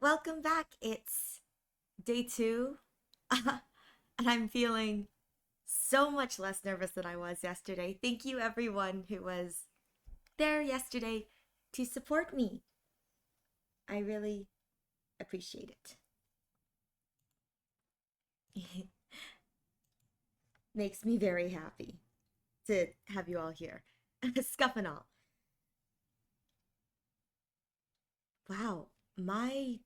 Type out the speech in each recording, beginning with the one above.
Welcome back. It's day two, and I'm feeling so much less nervous than I was yesterday. Thank you, everyone who was there yesterday to support me. I really appreciate it. Makes me very happy to have you all here. Scuff and all. Wow, my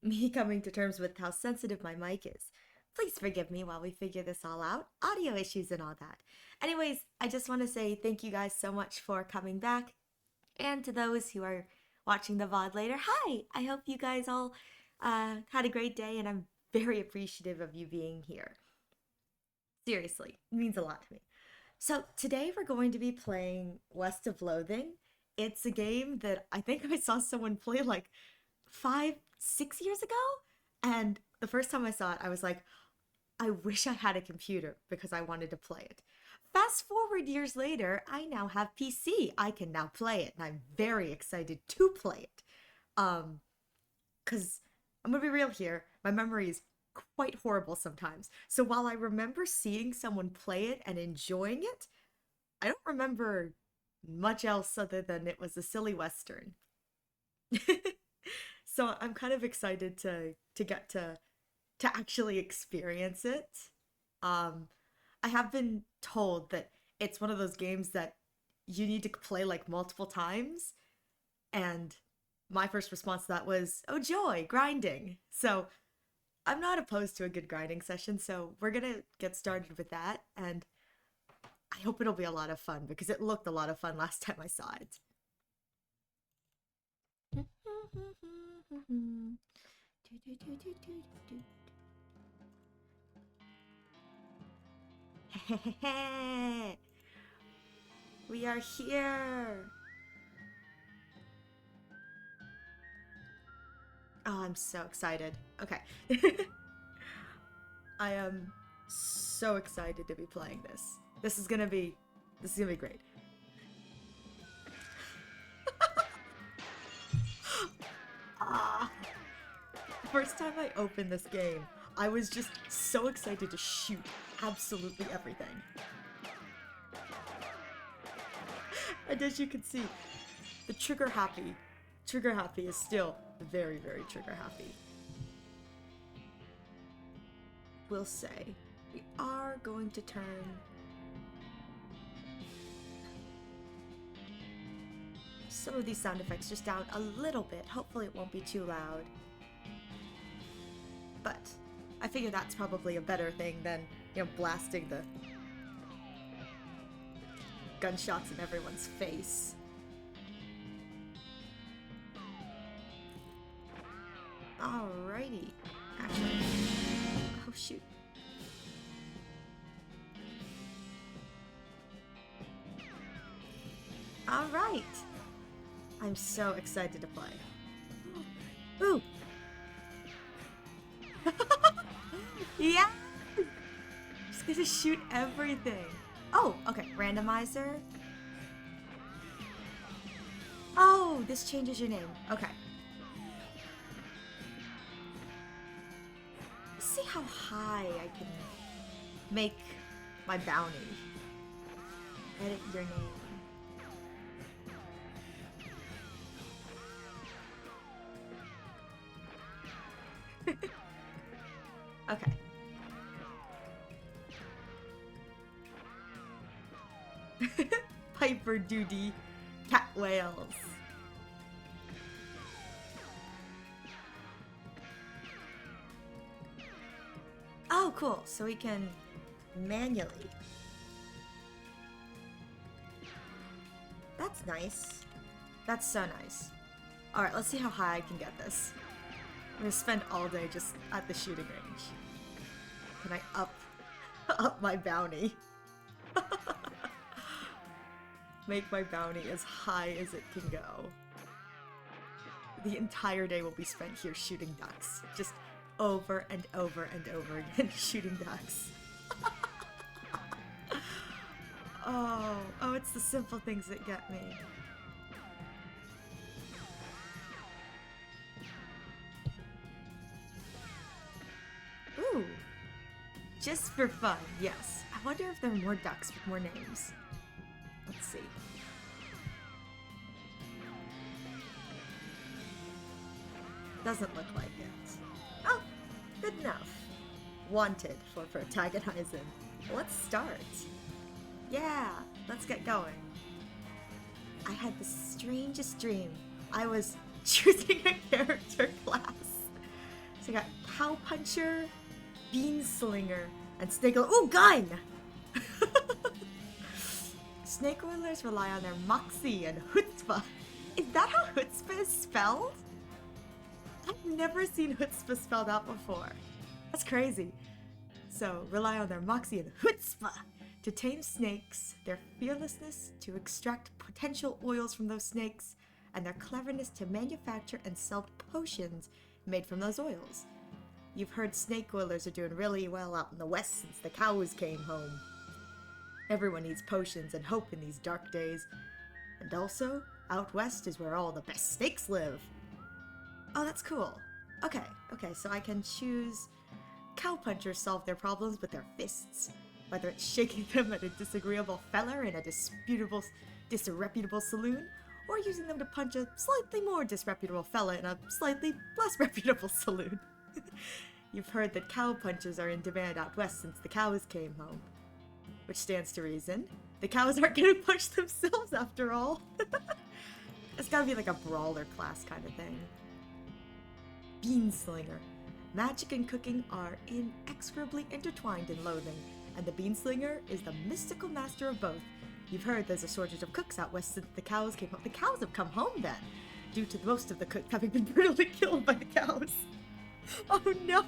me coming to terms with how sensitive my mic is. Please forgive me while we figure this all out. Audio issues and all that. Anyways, I just want to say thank you guys so much for coming back. And to those who are watching the VOD later, hi! I hope you guys all had a great day, and I'm very appreciative of you being here. Seriously, it means a lot to me. So, today we're going to be playing West of Loathing. It's a game that I think I saw someone play like 5, 6 years ago. And the first time I saw it, I was like, I wish I had a computer because I wanted to play it. Fast forward years later, I now have PC. I can now play it, and I'm very excited to play it. Because I'm gonna be real here, my memory is quite horrible sometimes. So while I remember seeing someone play it and enjoying it, I don't remember much else other than it was a silly western. So I'm kind of excited to get to actually experience it. Um, I have been told that it's one of those games that you need to play like multiple times, and my first response to that was, "Oh joy, grinding." So I'm not opposed to a good grinding session, so we're gonna get started with that, and I hope it'll be a lot of fun because it looked a lot of fun last time I saw it. We are here. Oh, I'm so excited. Okay. I am so excited to be playing this. This is gonna be great. Ah, first time I opened this game, I was just so excited to shoot absolutely everything. And as you can see, the trigger happy is still very, very trigger happy. We'll say we are going to turn some of these sound effects just down a little bit. Hopefully it won't be too loud. But I figure that's probably a better thing than, blasting the gunshots in everyone's face. Alrighty. Actually, oh shoot. Alright. I'm so excited to play. Ooh. Yeah! Just gonna shoot everything. Oh, okay. Randomizer. Oh, this changes your name. Okay. Let's see how high I can make my bounty. Edit your name. Okay. Piper Duty Cat Whales. Oh, cool. So we can manually. That's nice. That's so nice. Alright, let's see how high I can get this. I'm gonna spend all day just at the shooting range. Can I up my bounty? Make my bounty as high as it can go. The entire day will be spent here shooting ducks. Just over and over and over again shooting ducks. Oh, it's the simple things that get me. Just for fun, yes. I wonder if there are more ducks with more names. Let's see. Doesn't look like it. Oh, good enough. Wanted for protagonizing. Let's start. Yeah, let's get going. I had the strangest dream. I was choosing a character class. So I got Cowpuncher, Beanslinger, and Snake Oiler. Ooh, gun! Snake Oilers rely on their moxie and chutzpah. Is that how chutzpah is spelled? I've never seen chutzpah spelled out before. That's crazy. So, rely on their moxie and chutzpah to tame snakes, their fearlessness to extract potential oils from those snakes, and their cleverness to manufacture and sell potions made from those oils. You've heard snake oilers are doing really well out in the west since the cows came home. Everyone needs potions and hope in these dark days. And also, out west is where all the best snakes live. Oh, that's cool. Okay, so I can choose Cowpunchers solve their problems with their fists. Whether it's shaking them at a disagreeable feller in a disreputable saloon, or using them to punch a slightly more disreputable fella in a slightly less reputable saloon. You've heard that cowpunchers are in demand out west since the cows came home. Which stands to reason. The cows aren't gonna punch themselves after all. It's gotta be like a brawler class kind of thing. Beanslinger. Magic and cooking are inexorably intertwined in Loathing, and the Beanslinger is the mystical master of both. You've heard there's a shortage of cooks out west since the cows came home. The cows have come home then, due to most of the cooks having been brutally killed by the cows. Oh no!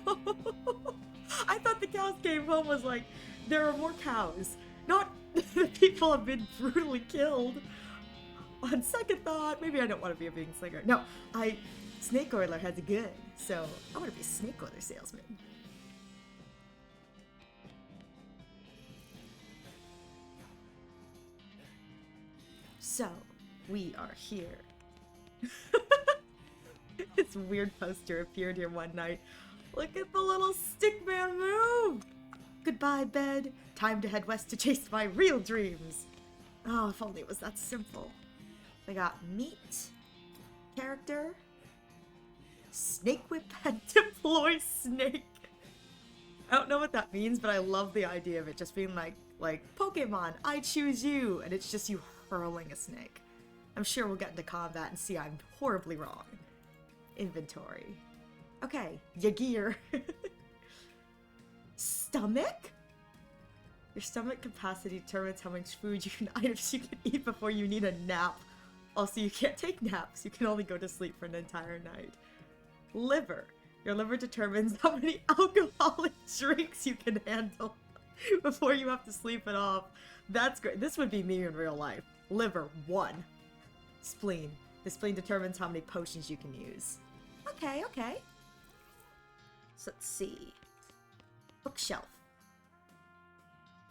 I thought the cows came home was like, there are more cows, not the people have been brutally killed. On second thought, maybe I don't want to be a Beanslinger. No, Snake Oiler has a good, so I want to be a Snake Oiler salesman. So, we are here. This weird poster appeared here one night. Look at the little stick man move! Goodbye, bed. Time to head west to chase my real dreams. Oh, if only it was that simple. I got meat, character, snake whip, and deploy snake. I don't know what that means, but I love the idea of it just being like Pokemon, I choose you, and it's just you hurling a snake. I'm sure we'll get into combat and see I'm horribly wrong. Inventory. Okay, your gear. Stomach? Your stomach capacity determines how much food items you can eat before you need a nap. Also, you can't take naps. You can only go to sleep for an entire night. Liver. Your liver determines how many alcoholic drinks you can handle before you have to sleep it off. That's great. This would be me in real life. Liver, 1. Spleen. The spleen determines how many potions you can use. Okay. So let's see. Bookshelf.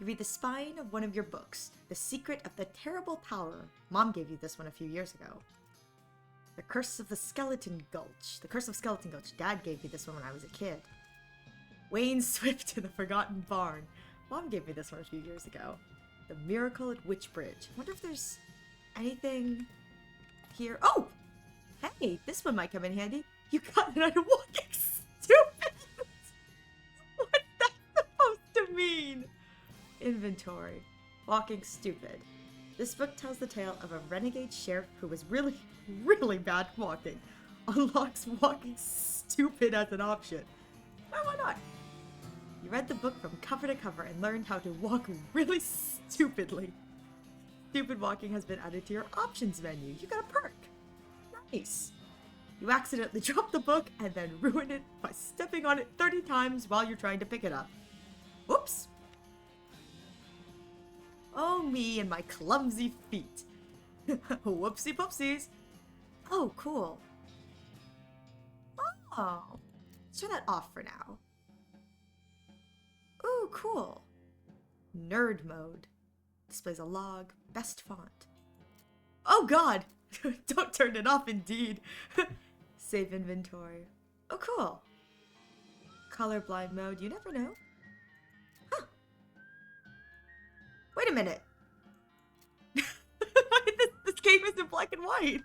You read the spine of one of your books, The Secret of the Terrible Tower. Mom gave you this one a few years ago. The Curse of the Skeleton Gulch. The Curse of Skeleton Gulch. Dad gave me this one when I was a kid. Wayne Swift in the Forgotten Barn. Mom gave me this one a few years ago. The Miracle at Witchbridge. I wonder if there's anything here. Oh! Hey, this one might come in handy. You got it on walking stupid! What's that supposed to mean? Inventory. Walking stupid. This book tells the tale of a renegade sheriff who was really, really bad at walking. Unlocks walking stupid as an option. Well, why not? You read the book from cover to cover and learned how to walk really stupidly. Stupid walking has been added to your options menu. You got a perk. Nice. You accidentally drop the book and then ruin it by stepping on it 30 times while you're trying to pick it up. Whoops. Oh, me and my clumsy feet. Whoopsie poopsies. Oh, cool. Oh. Let's turn that off for now. Ooh, cool. Nerd mode. Displays a log. Best font. Oh god! Don't turn it off, indeed. Save inventory. Oh, cool. Colorblind mode. You never know. Wait a minute. this game is in black and white.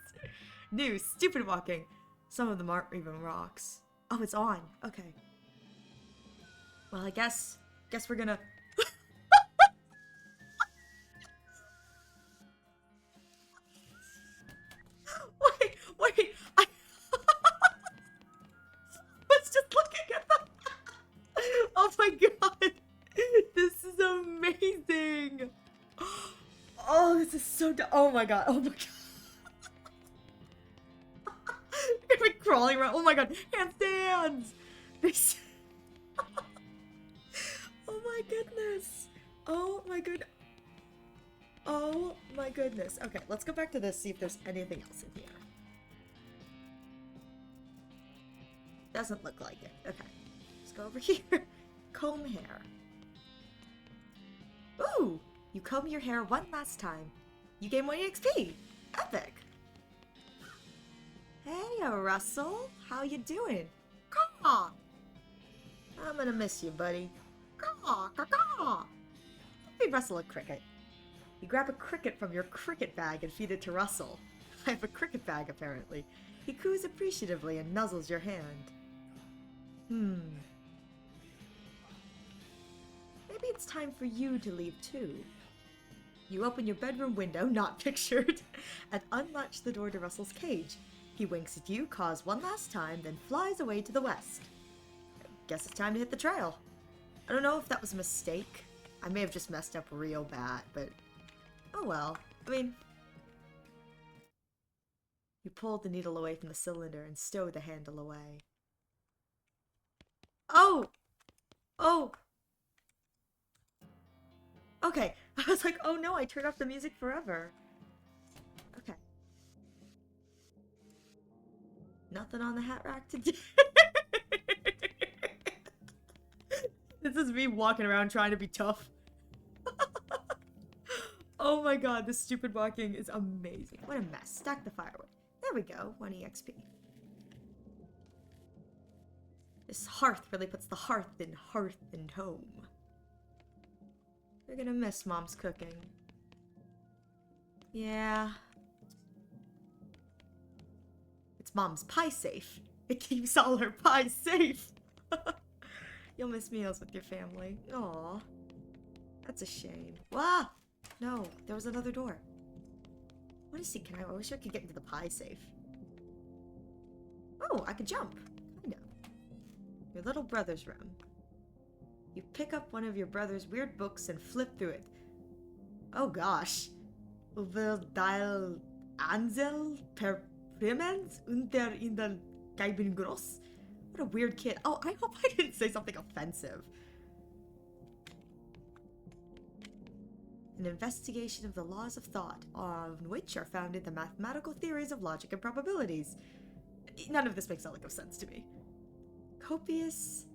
New, stupid walking. Some of them aren't even rocks. Oh, it's on. Okay. Well, I guess we're gonna... wait. I was just looking at them. Oh my god. This is amazing. Oh, this is so... Oh my god. Oh my god. I've been crawling around. Oh my god. Handstands. This... Oh my goodness. Oh my good. Oh my goodness. Okay, let's go back to this, see if there's anything else in here. Doesn't look like it. Okay. Let's go over here. Comb hair. Ooh! You comb your hair one last time. You gain 1 XP. Epic. Hey, Russell. How you doing? Caw! I'm gonna miss you, buddy. Caw, caw, caw. Feed Russell a cricket. You grab a cricket from your cricket bag and feed it to Russell. I have a cricket bag, apparently. He coos appreciatively and nuzzles your hand. Maybe it's time for you to leave, too. You open your bedroom window, not pictured, and unlatch the door to Russell's cage. He winks at you, caws one last time, then flies away to the west. Guess it's time to hit the trail. I don't know if that was a mistake. I may have just messed up real bad, but... Oh well. I mean... You pulled the needle away from the cylinder and stowed the handle away. Oh! Oh! Okay. I was like, oh no, I turned off the music forever. Okay. Nothing on the hat rack today. This is me walking around trying to be tough. Oh my god, this stupid walking is amazing. What a mess. Stack the firewood. There we go. 1 EXP. This hearth really puts the hearth in home. You're gonna miss Mom's cooking. Yeah. It's Mom's pie safe. It keeps all her pies safe. You'll miss meals with your family. Aw. That's a shame. Wow! No, there was another door. What is he? I wish I could get into the pie safe. Oh, I could jump. Kind of. Your little brother's room. You pick up one of your brother's weird books and flip through it. Oh gosh. Will dial Ansel per Primens unter in der Geibengross? What a weird kid. Oh, I hope I didn't say something offensive. An investigation of the laws of thought, on which are founded the mathematical theories of logic and probabilities. None of this makes a lick of sense to me. Copious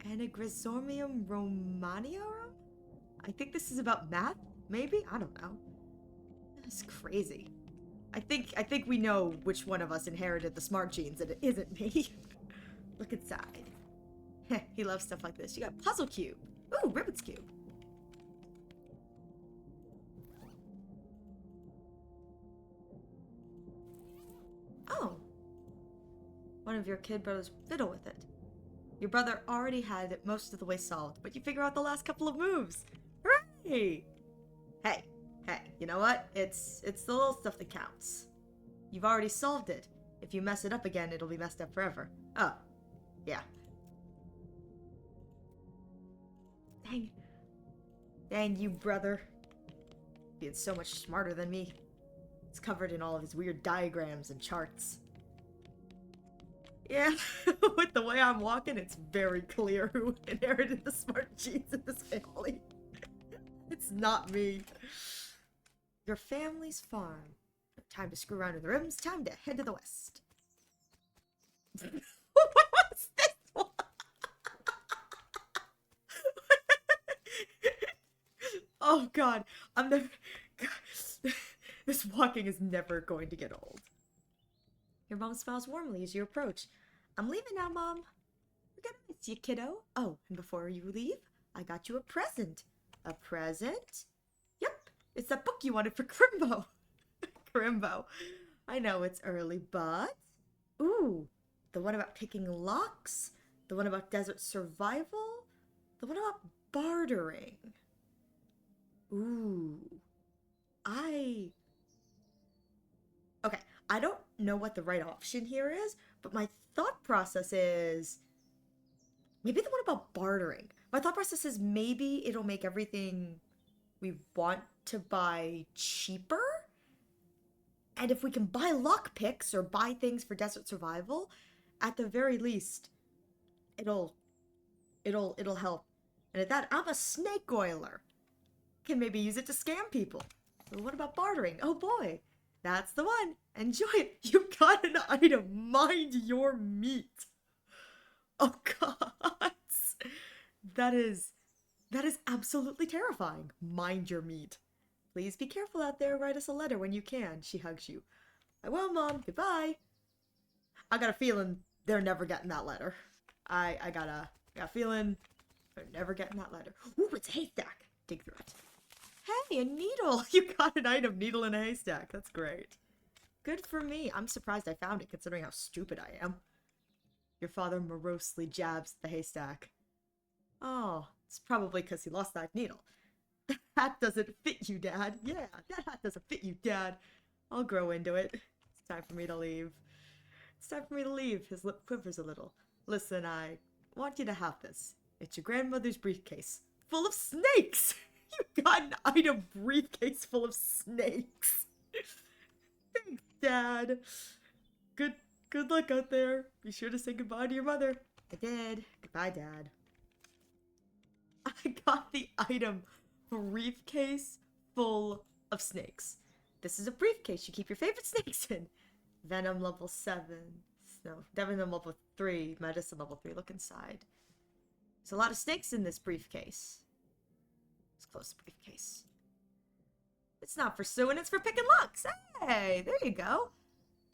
Anagrisormium Romaniorum? I think this is about math? Maybe? I don't know. That's crazy. I think we know which one of us inherited the smart genes, and it isn't me. Look inside. He loves stuff like this. You got puzzle cube. Ooh, Rubik's cube. Oh. One of your kid brothers fiddle with it. Your brother already had it most of the way solved, but you figure out the last couple of moves. Hooray! Hey, you know what? It's the little stuff that counts. You've already solved it. If you mess it up again, it'll be messed up forever. Oh. Yeah. Dang you, brother. Being so much smarter than me. It's covered in all of his weird diagrams and charts. Yeah, with the way I'm walking, it's very clear who inherited the smart genes in this family. It's not me. Your family's farm. Time to screw around in the rooms. Time to head to the west. What's this one? Oh god, I'm never... God. This walking is never going to get old. Your mom smiles warmly as you approach. I'm leaving now, Mom. We're gonna miss you, kiddo. Oh, and before you leave, I got you a present. A present? It's that book you wanted for Crimbo. Crimbo. I know it's early, but... Ooh, the one about picking locks? The one about desert survival? The one about bartering? Ooh. I... Okay, I don't know what the right option here is, but my thought process is... Maybe the one about bartering. My thought process is maybe it'll make everything we want to buy cheaper? And if we can buy lockpicks or buy things for desert survival, at the very least, it'll help. And at that, I'm a snake oiler. Can maybe use it to scam people. So what about bartering? Oh boy, that's the one. Enjoy it. You got an item. Mind your meat. Oh god. That is absolutely terrifying. Mind your meat. Please be careful out there. Write us a letter when you can. She hugs you. I will, Mom. Goodbye. I got a feeling they're never getting that letter. I got a feeling they're never getting that letter. Ooh, it's a haystack. Dig through it. Hey, a needle. You got an item. Needle in a haystack. That's great. Good for me. I'm surprised I found it considering how stupid I am. Your father morosely jabs the haystack. Oh, it's probably because he lost that needle. That hat doesn't fit you, Dad. Yeah, that hat doesn't fit you, Dad. I'll grow into it. It's time for me to leave. It's time for me to leave. His lip quivers a little. Listen, I want you to have this. It's your grandmother's briefcase. Full of snakes! You got an item briefcase full of snakes. Thanks, Dad. Good luck out there. Be sure to say goodbye to your mother. I did. Goodbye, Dad. I got the item briefcase full of snakes. This is a briefcase you keep your favorite snakes in. Venom level 7. No, Venom level 3. Medicine level 3. Look inside. There's a lot of snakes in this briefcase. Let's close the briefcase. It's not for sewing, it's for picking locks. Hey, there you go.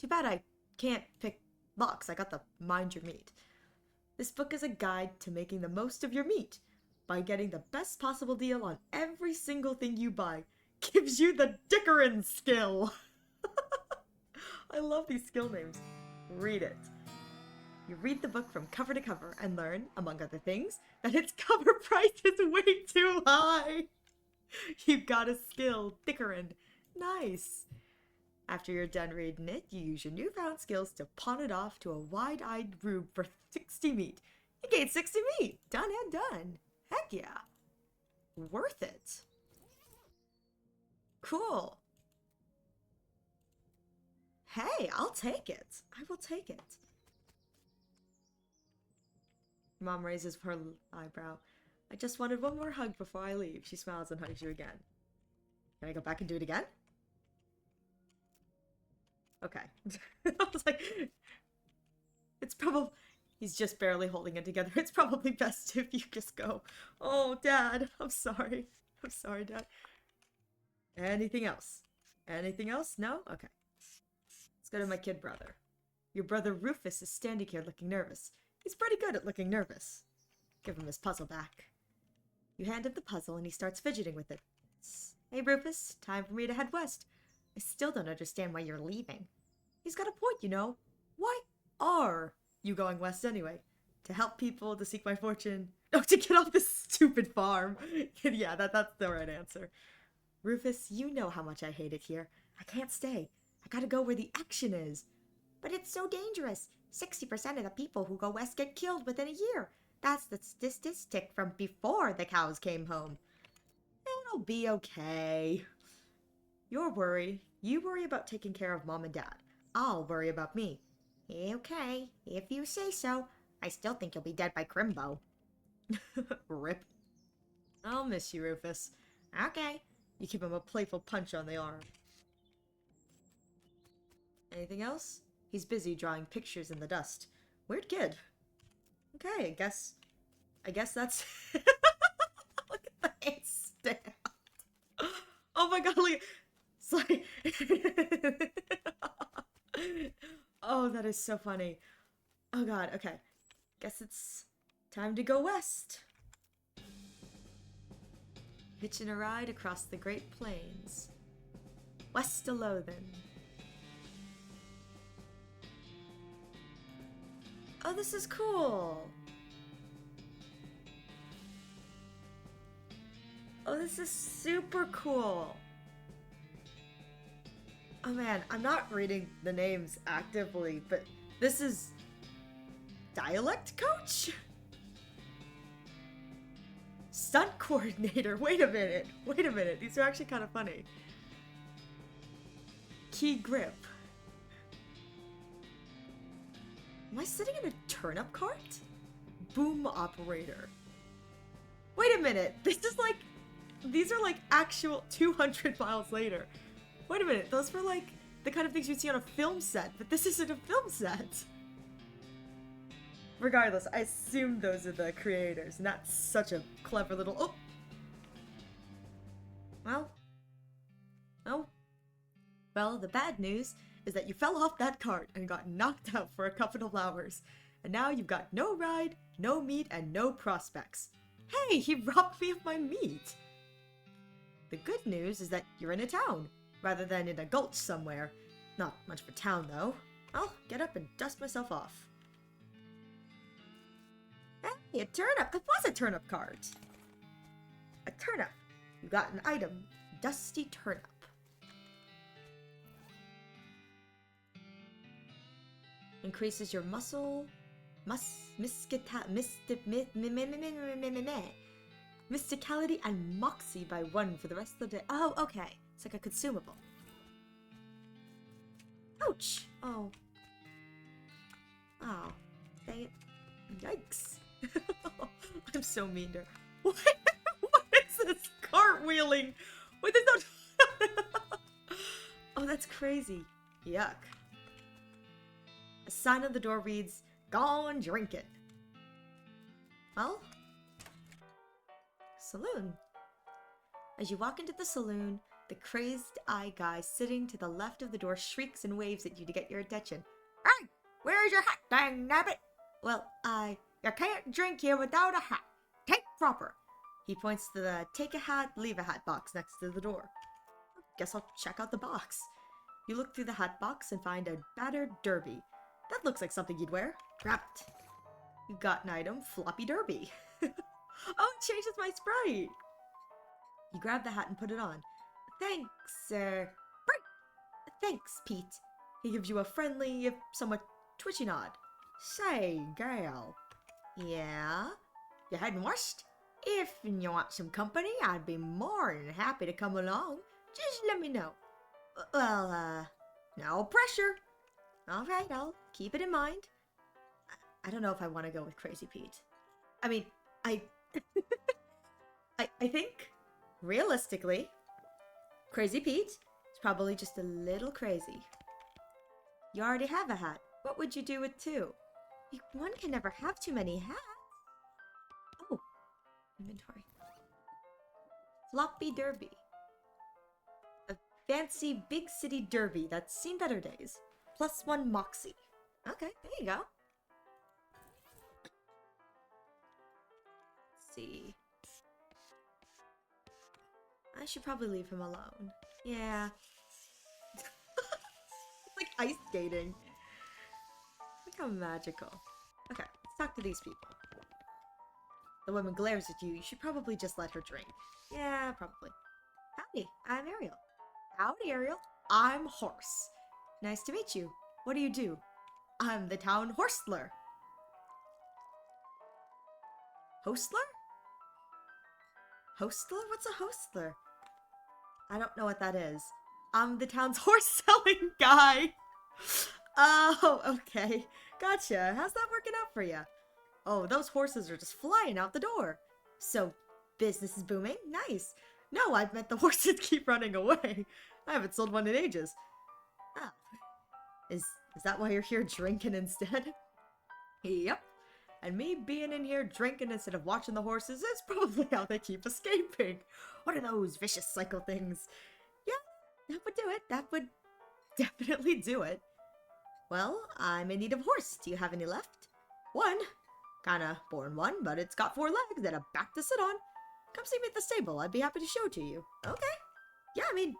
Too bad I can't pick locks. I got the mind your meat. This book is a guide to making the most of your meat by getting the best possible deal on every single thing you buy. Gives you the Dickerin skill. I love these skill names. Read it. You read the book from cover to cover and learn, among other things, that its cover price is way too high. You got a skill, Dickerin. Nice. After you're done reading it, you use your newfound skills to pawn it off to a wide-eyed rube for 60 meat. You gain 60 meat. Done and done. Heck yeah. Worth it. Cool. Hey, I'll take it. I will take it. Mom raises her eyebrow. I just wanted one more hug before I leave. She smiles and hugs you again. Can I go back and do it again? Okay. I was like, it's probably... He's just barely holding it together. It's probably best if you just go, oh, Dad, I'm sorry. I'm sorry, Dad. Anything else? Anything else? No? Okay. Let's go to my kid brother. Your brother Rufus is standing here looking nervous. He's pretty good at looking nervous. Give him his puzzle back. You hand him the puzzle and he starts fidgeting with it. Hey, Rufus, time for me to head west. I still don't understand why you're leaving. He's got a point, you know. Why are you going west anyway? To help people, to seek my fortune? No, to get off this stupid farm. Yeah, that's the right answer. Rufus, you know how much I hate it here. I can't stay. I gotta go where the action is. But it's so dangerous. 60% of the people who go west get killed within a year. That's the statistic from before the cows came home. It'll be okay. You worry about taking care of Mom and Dad. I'll worry about me. Okay, if you say so. I still think you'll be dead by Crimbo. Rip. I'll miss you, Rufus. Okay. You give him a playful punch on the arm. Anything else? He's busy drawing pictures in the dust. Weird kid. Okay, I guess that's... Look at the hand stand. Oh my god, look. It's like... Oh, that is so funny. Oh god, okay. Guess it's time to go west. Hitching a ride across the Great Plains. West of Loathing. Oh, this is cool! Oh, this is super cool! Oh man, I'm not reading the names actively, but this is... Dialect coach? Stunt coordinator, wait a minute, these are actually kind of funny. Key grip. Am I sitting in a turnip cart? Boom operator. Wait a minute, these are like actual 200 miles later. Wait a minute, those were like the kind of things you'd see on a film set, but this isn't a film set. Regardless, I assume those are the creators, and that's such a clever little... Oh! Well... Oh. Well, the bad news is that you fell off that cart and got knocked out for a couple of hours. And now you've got no ride, no meat, and no prospects. Hey, he robbed me of my meat! The good news is that you're in a town, rather than in a gulch somewhere. Not much of a town, though. I'll get up and dust myself off. Hey, a turnip! That was a turnip cart! A turnip. You got an item. Dusty turnip. Increases your muscle... mysticality and moxie by 1 for the rest of the day. Oh, okay. It's like a consumable. Ouch! Oh. Oh. Dang it. Yikes. I'm so mean to her. What is this cartwheeling? Wait, there's no... Oh, that's crazy. Yuck. A sign on the door reads, "Gone drinking." Well, saloon. As you walk into the saloon, the crazed-eye guy sitting to the left of the door shrieks and waves at you to get your attention. "Hey, where's your hat, dang nabbit?" "Well, you can't drink here without a hat. Take proper." He points to the take a hat, leave a hat box next to the door. Guess I'll check out the box. You look through the hat box and find a battered derby. That looks like something you'd wear. Grab it. You got an item, floppy derby. Oh, it changes my sprite. You grab the hat and put it on. Thanks, sir. Thanks, Pete. He gives you a friendly, if somewhat twitchy nod. Say, gal. Yeah? You heading west? If you want some company, I'd be more than happy to come along. Just let me know. Well, no pressure. Alright, I'll keep it in mind. I don't know if I want to go with Crazy Pete. I mean, I think, realistically, Crazy Pete is probably just a little crazy. You already have a hat. What would you do with 2? One can never have too many hats. Oh, inventory. Floppy derby. A fancy big city derby that's seen better days. +1 moxie. Okay, there you go. Let's see. I should probably leave him alone. Yeah. It's like ice skating. Look how magical. Okay, let's talk to these people. The woman glares at you. You should probably just let her drink. Yeah, probably. Howdy, I'm Ariel. Howdy, Ariel. I'm Horse. Nice to meet you. What do you do? I'm the town horstler. Hostler? Hostler? What's a hostler? I don't know what that is. I'm the town's horse-selling guy. Oh, okay. Gotcha. How's that working out for you? Oh, those horses are just flying out the door. So, business is booming? Nice. No, I've met the horses keep running away. I haven't sold one in ages. Ah. Is that why you're here drinking instead? Yep. And me being in here drinking instead of watching the horses is probably how they keep escaping. What are those vicious cycle things? Yeah, that would do it. That would definitely do it. Well, I'm in need of a horse. Do you have any left? One. Kinda boring one, but it's got 4 legs and a back to sit on. Come see me at the stable. I'd be happy to show it to you. Okay. Yeah, I mean...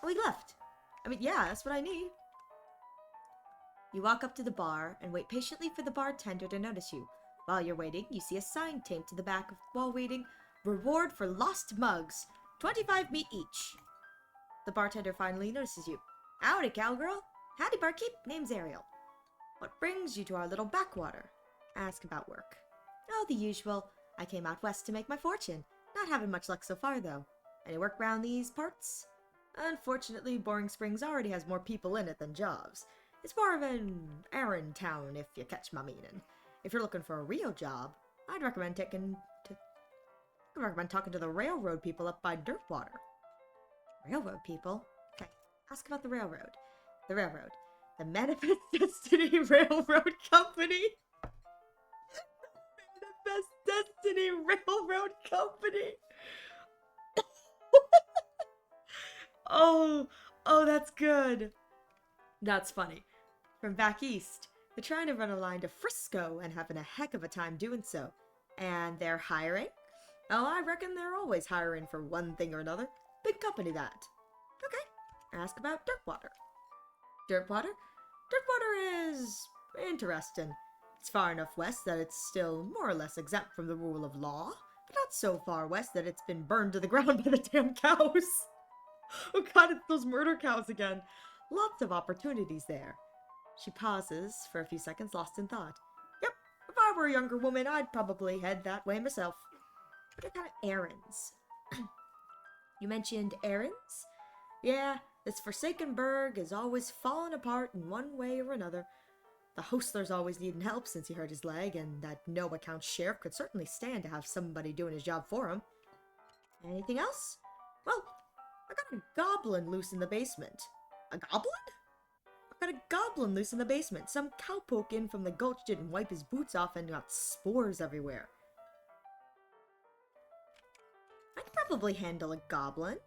a week left. I mean, yeah, that's what I need. You walk up to the bar and wait patiently for the bartender to notice you. While you're waiting, you see a sign taped to the back of the wall reading, "Reward for lost mugs. 25 meat each." The bartender finally notices you. "Howdy, cowgirl." "Howdy, barkeep. Name's Ariel." "What brings you to our little backwater?" "Ask about work." "Oh, the usual. I came out west to make my fortune. Not having much luck so far, though. Any work round these parts?" "Unfortunately, Boring Springs already has more people in it than jobs. It's more of an errand town, if you catch my meaning. If you're looking for a real job, I'd recommend talking to the railroad people up by Dirtwater." "Railroad people?" "Okay, ask about the railroad." "The railroad. The Manifest Destiny Railroad Company." Manifest Destiny Railroad Company. Oh, that's good. That's funny. From back east, they're trying to run a line to Frisco and having a heck of a time doing so. And they're hiring? Oh, I reckon they're always hiring for one thing or another. Big company, that. Okay, ask about Dirtwater. Dirtwater? Dirtwater is interesting. It's far enough west that it's still more or less exempt from the rule of law, but not so far west that it's been burned to the ground by the damn cows. Oh god, it's those murder cows again. Lots of opportunities there. She pauses for a few seconds, lost in thought. Yep, if I were a younger woman, I'd probably head that way myself. What kind of errands? You mentioned errands? Yeah, this forsaken burg is always falling apart in one way or another. The hostler's always needing help since he hurt his leg, and that no-account sheriff could certainly stand to have somebody doing his job for him. Anything else? Well, I got a goblin loose in the basement. A goblin? I got a goblin loose in the basement. Some cowpoke in from the gulch didn't wipe his boots off and got spores everywhere. I can probably handle a goblin.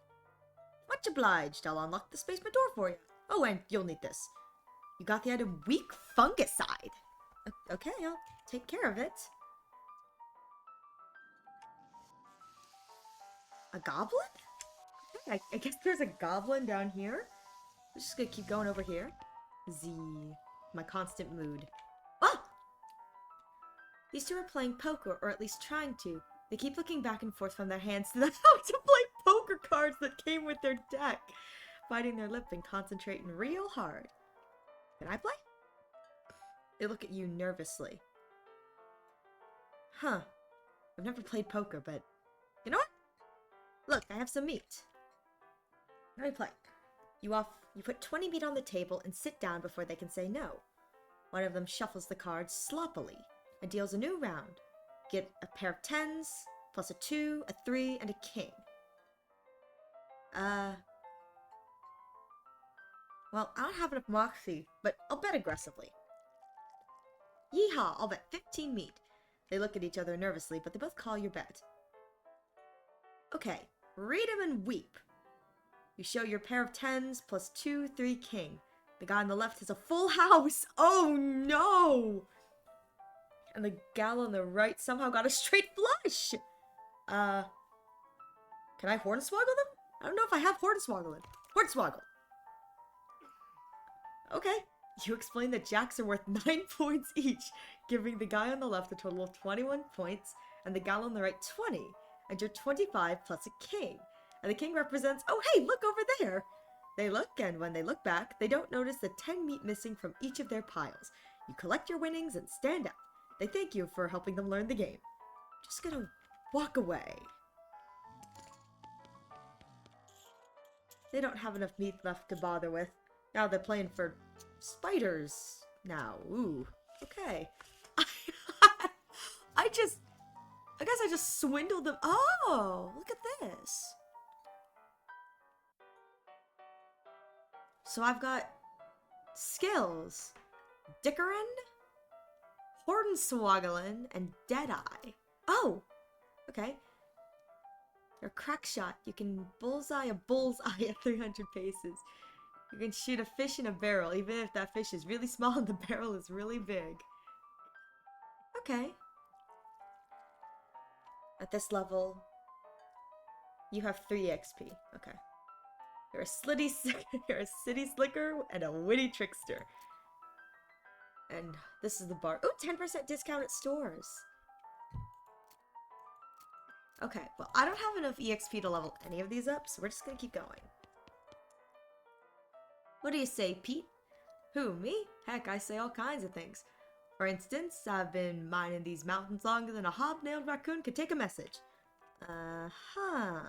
Much obliged. I'll unlock this basement door for you. Oh, and you'll need this. You got the item Weak Fungicide. Okay, I'll take care of it. A goblin? Okay, I guess there's a goblin down here. I'm just gonna keep going over here. My constant mood. Ah! These two are playing poker, or at least trying to. They keep looking back and forth from their hands to the how to play poker cards that came with their deck, biting their lip and concentrating real hard. Can I play? They look at you nervously. Huh. I've never played poker, but... You know what? Look, I have some meat. Let me play. You put 20 meat on the table and sit down before they can say no. One of them shuffles the cards sloppily and deals a new round. Get a pair of 10s, plus a 2, a 3, and a king. Well, I don't have enough moxie, but I'll bet aggressively. Yeehaw, I'll bet 15 meat. They look at each other nervously, but they both call your bet. Okay, read 'em and weep. You show your pair of 10s, plus 2, 3, king. The guy on the left has a full house. Oh no! And the gal on the right somehow got a straight flush! Can I hornswoggle them? I don't know if I have hornswoggling. Hornswoggle! Okay, you explain that jacks are worth 9 points each, giving the guy on the left a total of 21 points, and the gal on the right 20, and you're 25 plus a king. And the king represents, oh hey, look over there! They look, and when they look back, they don't notice the 10 meat missing from each of their piles. You collect your winnings and stand up. They thank you for helping them learn the game. Just gonna walk away. They don't have enough meat left to bother with. Now they're playing for spiders now. Ooh, okay. I guess I just swindled them. Oh, look at this. So I've got skills. Dickerin, Hornswogglin, and Deadeye. Oh, okay. You're a crack shot. You can bullseye a bullseye at 300 paces. You can shoot a fish in a barrel, even if that fish is really small and the barrel is really big. Okay. At this level, you have 3 XP. Okay. You're you're a city slicker and a witty trickster. And this is the bar. Oh, 10% discount at stores. Okay, well, I don't have enough EXP to level any of these up, so we're just gonna keep going. What do you say, Pete? Who, me? Heck, I say all kinds of things. For instance, I've been mining these mountains longer than a hobnailed raccoon could take a message. Uh-huh.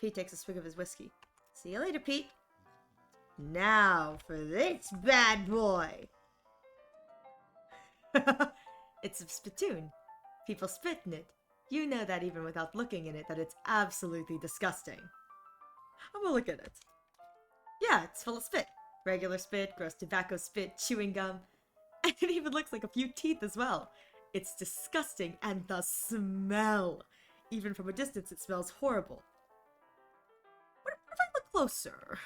Pete takes a swig of his whiskey. See you later, Pete. Now for this bad boy. It's a spittoon. People spit in it. You know that even without looking in it, that it's absolutely disgusting. I'm gonna look at it. Yeah, it's full of spit. Regular spit, gross tobacco spit, chewing gum. And it even looks like a few teeth as well. It's disgusting, and the smell. Even from a distance, it smells horrible. What if I look closer?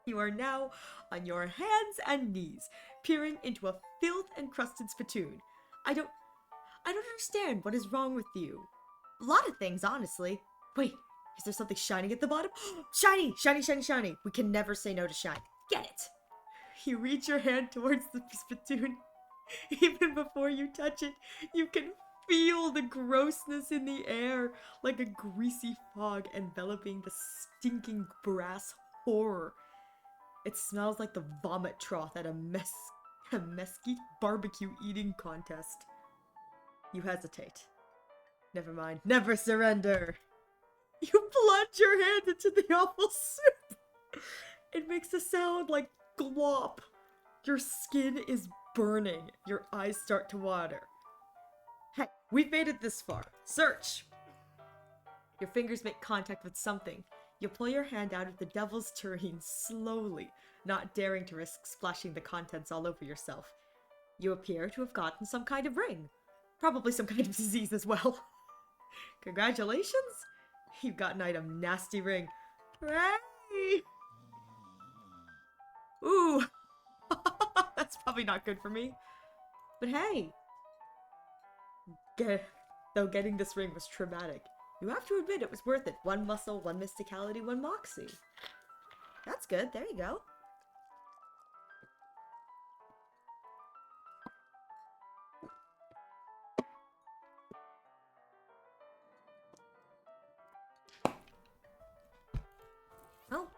You are now on your hands and knees, peering into a filth-encrusted spittoon. I don't understand what is wrong with you. A lot of things, honestly. Wait, is there something shining at the bottom? Shiny! Shiny, shiny, shiny! We can never say no to shine. Get it! You reach your hand towards the spittoon. Even before you touch it, you can feel the grossness in the air, like a greasy fog enveloping the stinking brass horror. It smells like the vomit trough at a mesquite barbecue eating contest. You hesitate. Never mind. Never surrender. You plunge your hand into the awful soup. It makes a sound like glop. Your skin is burning. Your eyes start to water. Hey, we've made it this far. Search. Your fingers make contact with something. You pull your hand out of the devil's tureen slowly, not daring to risk splashing the contents all over yourself. You appear to have gotten some kind of ring. Probably some kind of disease as well. Congratulations! You've got an item nasty ring. Hooray! Ooh! That's probably not good for me. But hey! Though getting this ring was traumatic, you have to admit it was worth it. 1 muscle, 1 mysticality, 1 moxie. That's good. There you go. Oh.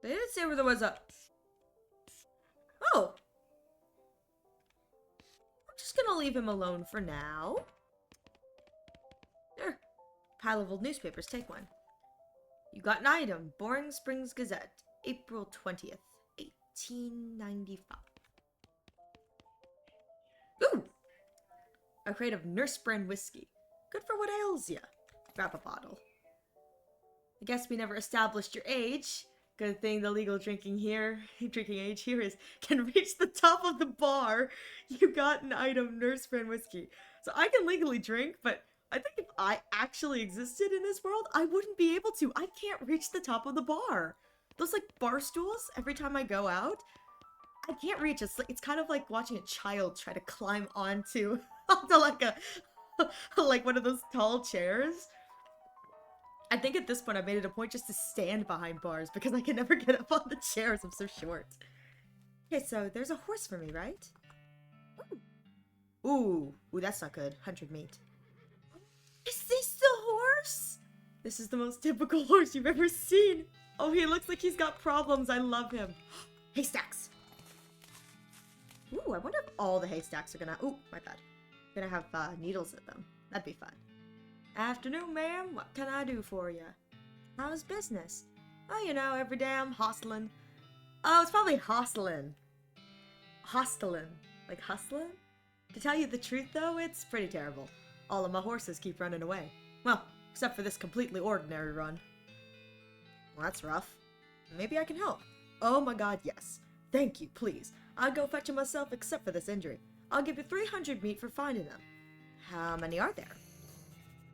They didn't say where there was a... Oh! I'm just gonna leave him alone for now. There. Pile of old newspapers. Take one. You got an item. Boring Springs Gazette. April 20th, 1895. Ooh! A crate of nurse brand whiskey. Good for what ails ya. Grab a bottle. I guess we never established your age. Good thing the legal drinking age here can reach the top of the bar. You got an item, nurse brand whiskey. So I can legally drink, but I think if I actually existed in this world, I wouldn't be able to. I can't reach the top of the bar. Those like bar stools, every time I go out, I can't reach it. It's kind of like watching a child try to climb onto like like one of those tall chairs. I think at this point I made it a point just to stand behind bars because I can never get up on the chairs. I'm so short. Okay, so there's a horse for me, right? Ooh, that's not good. 100 meat. Is this the horse? This is the most typical horse you've ever seen. Oh, he looks like he's got problems. I love him. Haystacks. Ooh, I wonder if all the haystacks are gonna... Ooh, my bad. Gonna have needles in them. That'd be fun. Afternoon, ma'am. What can I do for you? How's business? Oh, you know, every day I'm hustling. Oh, it's probably hustling. Hustling. Like hustling? To tell you the truth, though, it's pretty terrible. All of my horses keep running away. Well, except for this completely ordinary run. Well, that's rough. Maybe I can help. Oh my god, yes. Thank you, please. I'll go fetch them myself except for this injury. I'll give you 300 meat for finding them. How many are there?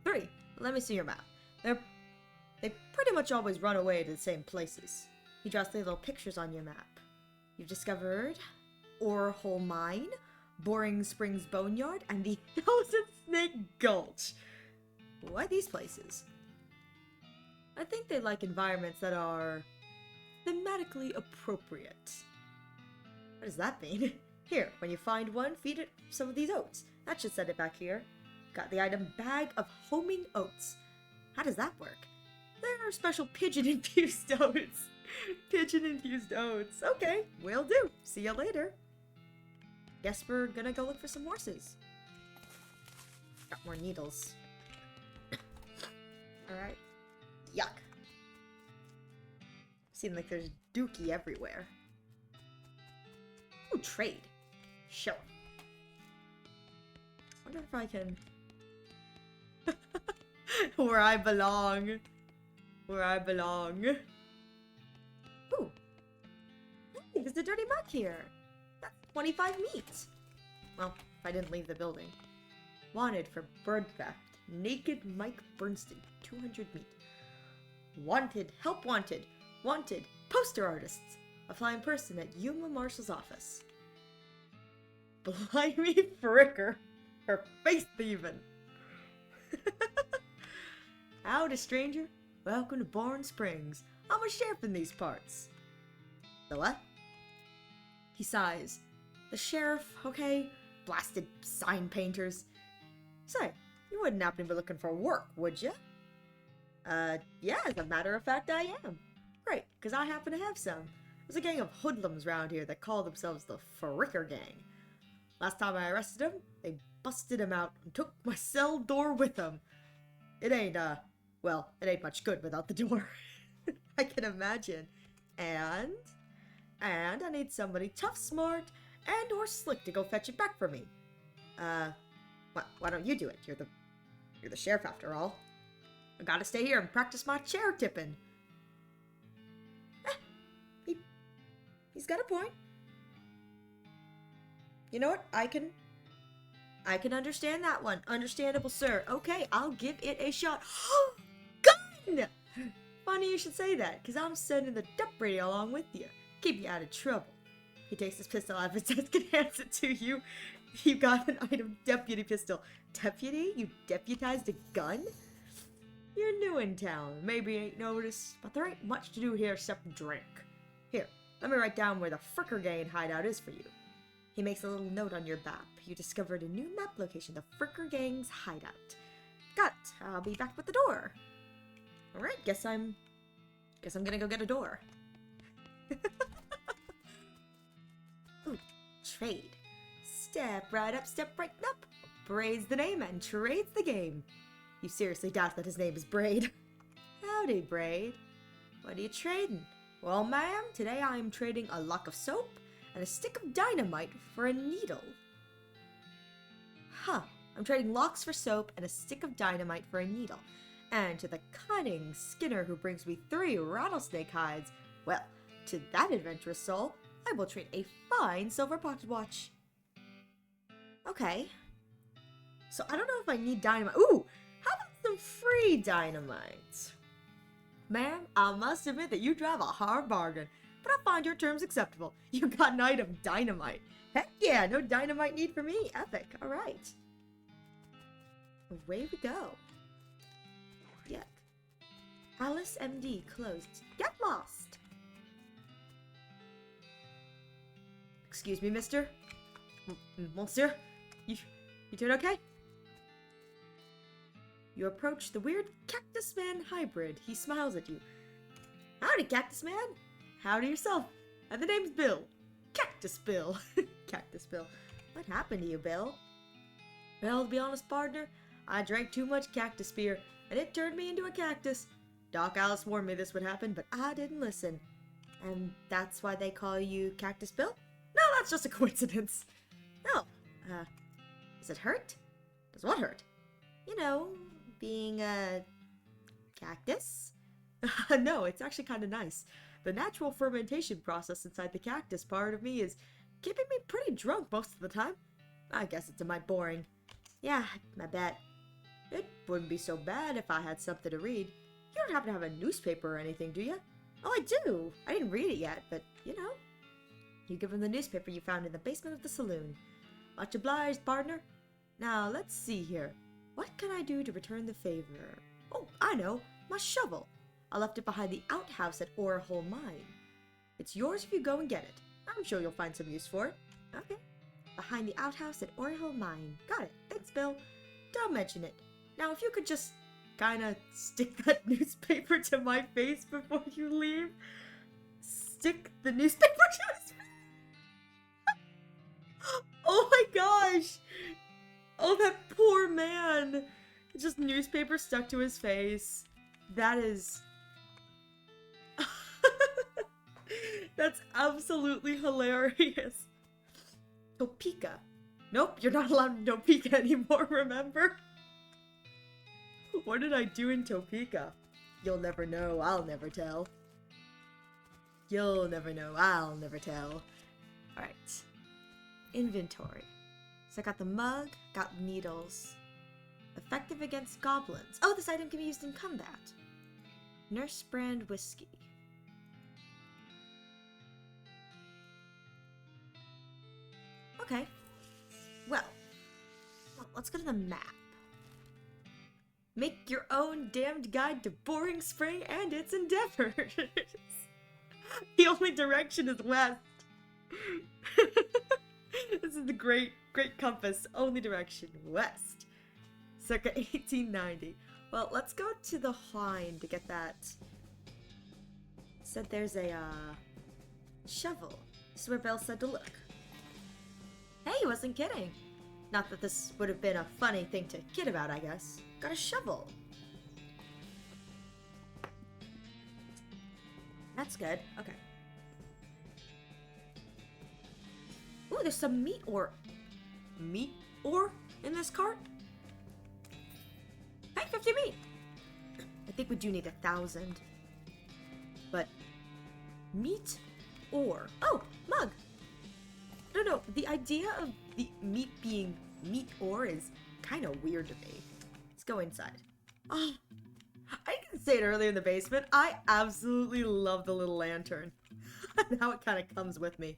3. Let me see your map. They pretty much always run away to the same places. He draws 3 little pictures on your map. You've discovered Ore Hole Mine, Boring Springs Boneyard, and the Thousand Snake Gulch. Why these places? I think they like environments that are thematically appropriate. What does that mean? Here, when you find one, feed it some of these oats. That should send it back here. Got the item Bag of Homing Oats. How does that work? They're special pigeon-infused oats. Pigeon-infused oats. Okay, will do. See you later. Guess we're gonna go look for some horses. Got more needles. Alright. Yuck. Seems like there's dookie everywhere. Ooh, trade. Sure. Wonder if I can... Where I belong. Where I belong. Ooh. Hey, there's a dirty muck here. That's 25 meat. Well, if I didn't leave the building. Wanted for bird theft. Naked Mike Bernstein. 200 meat. Wanted. Help wanted. Wanted. Poster artists. A flying person at Yuma Marshall's office. Blimey fricker. Her face thieving. Howdy, stranger. Welcome to Boring Springs. I'm a sheriff in these parts. The what? He sighs. The sheriff, okay? Blasted sign painters. Say, you wouldn't happen to be looking for work, would you? Yeah, as a matter of fact, I am. Great, because I happen to have some. There's a gang of hoodlums around here that call themselves the Fricker Gang. Last time I arrested them, they busted him out and took my cell door with them. It ain't, well, it ain't much good without the door. I can imagine. And I need somebody tough, smart, and or slick to go fetch it back for me. Why don't you do it? You're the sheriff after all. I gotta stay here and practice my chair tipping. He's got a point. You know what? I can understand that one. Understandable, sir. Okay, I'll give it a shot. Gun! Funny you should say that, because I'm sending the duck radio along with you. Keep you out of trouble. He takes his pistol out of his desk and hands it to you. You got an item deputy pistol. Deputy? You deputized a gun? You're new in town. Maybe you ain't noticed, but there ain't much to do here except drink. Here, let me write down where the Fricker Gang hideout is for you. He makes a little note on your map. You discovered a new map location, the Fricker Gang's hideout. Got it. I'll be back with the door. Alright, guess I'm gonna go get a door. Ooh, trade. Step right up, step right up. Braid's the name and trade's the game. You seriously doubt that his name is Braid? Howdy, Braid. What are you trading? Well, ma'am, today I am trading a lock of soap and a stick of dynamite for a needle. Huh. I'm trading locks for soap and a stick of dynamite for a needle. And to the cunning Skinner who brings me 3 rattlesnake hides, well, to that adventurous soul, I will trade a fine silver pocket watch. Okay. So I don't know if I need dynamite. Ooh! How about some free dynamite? Ma'am, I must admit that you drive a hard bargain, but I find your terms acceptable. You got an item dynamite. Heck yeah, no dynamite need for me. Epic. Alright. Away we go. Yuck. Alice MD closed. Get lost. Excuse me, mister? Monsieur? You doing okay? You approach the weird Cactus Man hybrid. He smiles at you. Howdy, Cactus Man. Howdy yourself. And the name's Bill. Cactus Bill. Cactus Bill. What happened to you, Bill? Well, to be honest, partner, I drank too much cactus beer, and it turned me into a cactus. Doc Alice warned me this would happen, but I didn't listen. And that's why they call you Cactus Bill? No, that's just a coincidence. No. Does it hurt? Does what hurt? You know, being a cactus? No, it's actually kind of nice. The natural fermentation process inside the cactus part of me is keeping me pretty drunk most of the time. I guess it's a mite boring. Yeah, I bet. It wouldn't be so bad if I had something to read. You don't happen to have a newspaper or anything, do you? Oh, I do. I didn't read it yet, but, you know. You give him the newspaper you found in the basement of the saloon. Much obliged, partner. Now, let's see here. What can I do to return the favor? Oh, I know. My shovel. I left it behind the outhouse at Orehole Mine. It's yours if you go and get it. I'm sure you'll find some use for it. Okay. Behind the outhouse at Orehole Mine. Got it. Thanks, Bill. Don't mention it. Now, if you could just kinda stick that newspaper to my face before you leave. Stick the newspaper to his face. Oh my gosh! Oh, that poor man! Just newspaper stuck to his face. That is... That's absolutely hilarious. Topeka. Nope, you're not allowed in Topeka anymore, remember? What did I do in Topeka? You'll never know, I'll never tell. You'll never know, I'll never tell. Alright. Inventory. So I got the mug, got needles. Effective against goblins. Oh, this item can be used in combat. Nurse brand whiskey. Okay. Well, let's go to the map. Make your own damned guide to Boring Spring and its endeavors. The only direction is west. This is the great compass. Only direction, west. Circa 1890. Well, let's go to the Hine to get that. Said there's a, shovel. This is where Bill said to look. Hey, he wasn't kidding. Not that this would have been a funny thing to kid about, I guess. Got a shovel. That's good. Okay. Ooh, there's some meat ore in this cart? Hey, 50 meat! I think we do need 1,000. But, meat ore. Oh, mug! No, the idea of the meat being meat ore is kind of weird to me. Let's go inside. Oh, I didn't say it earlier in the basement. I absolutely love the little lantern. Now it kind of comes with me.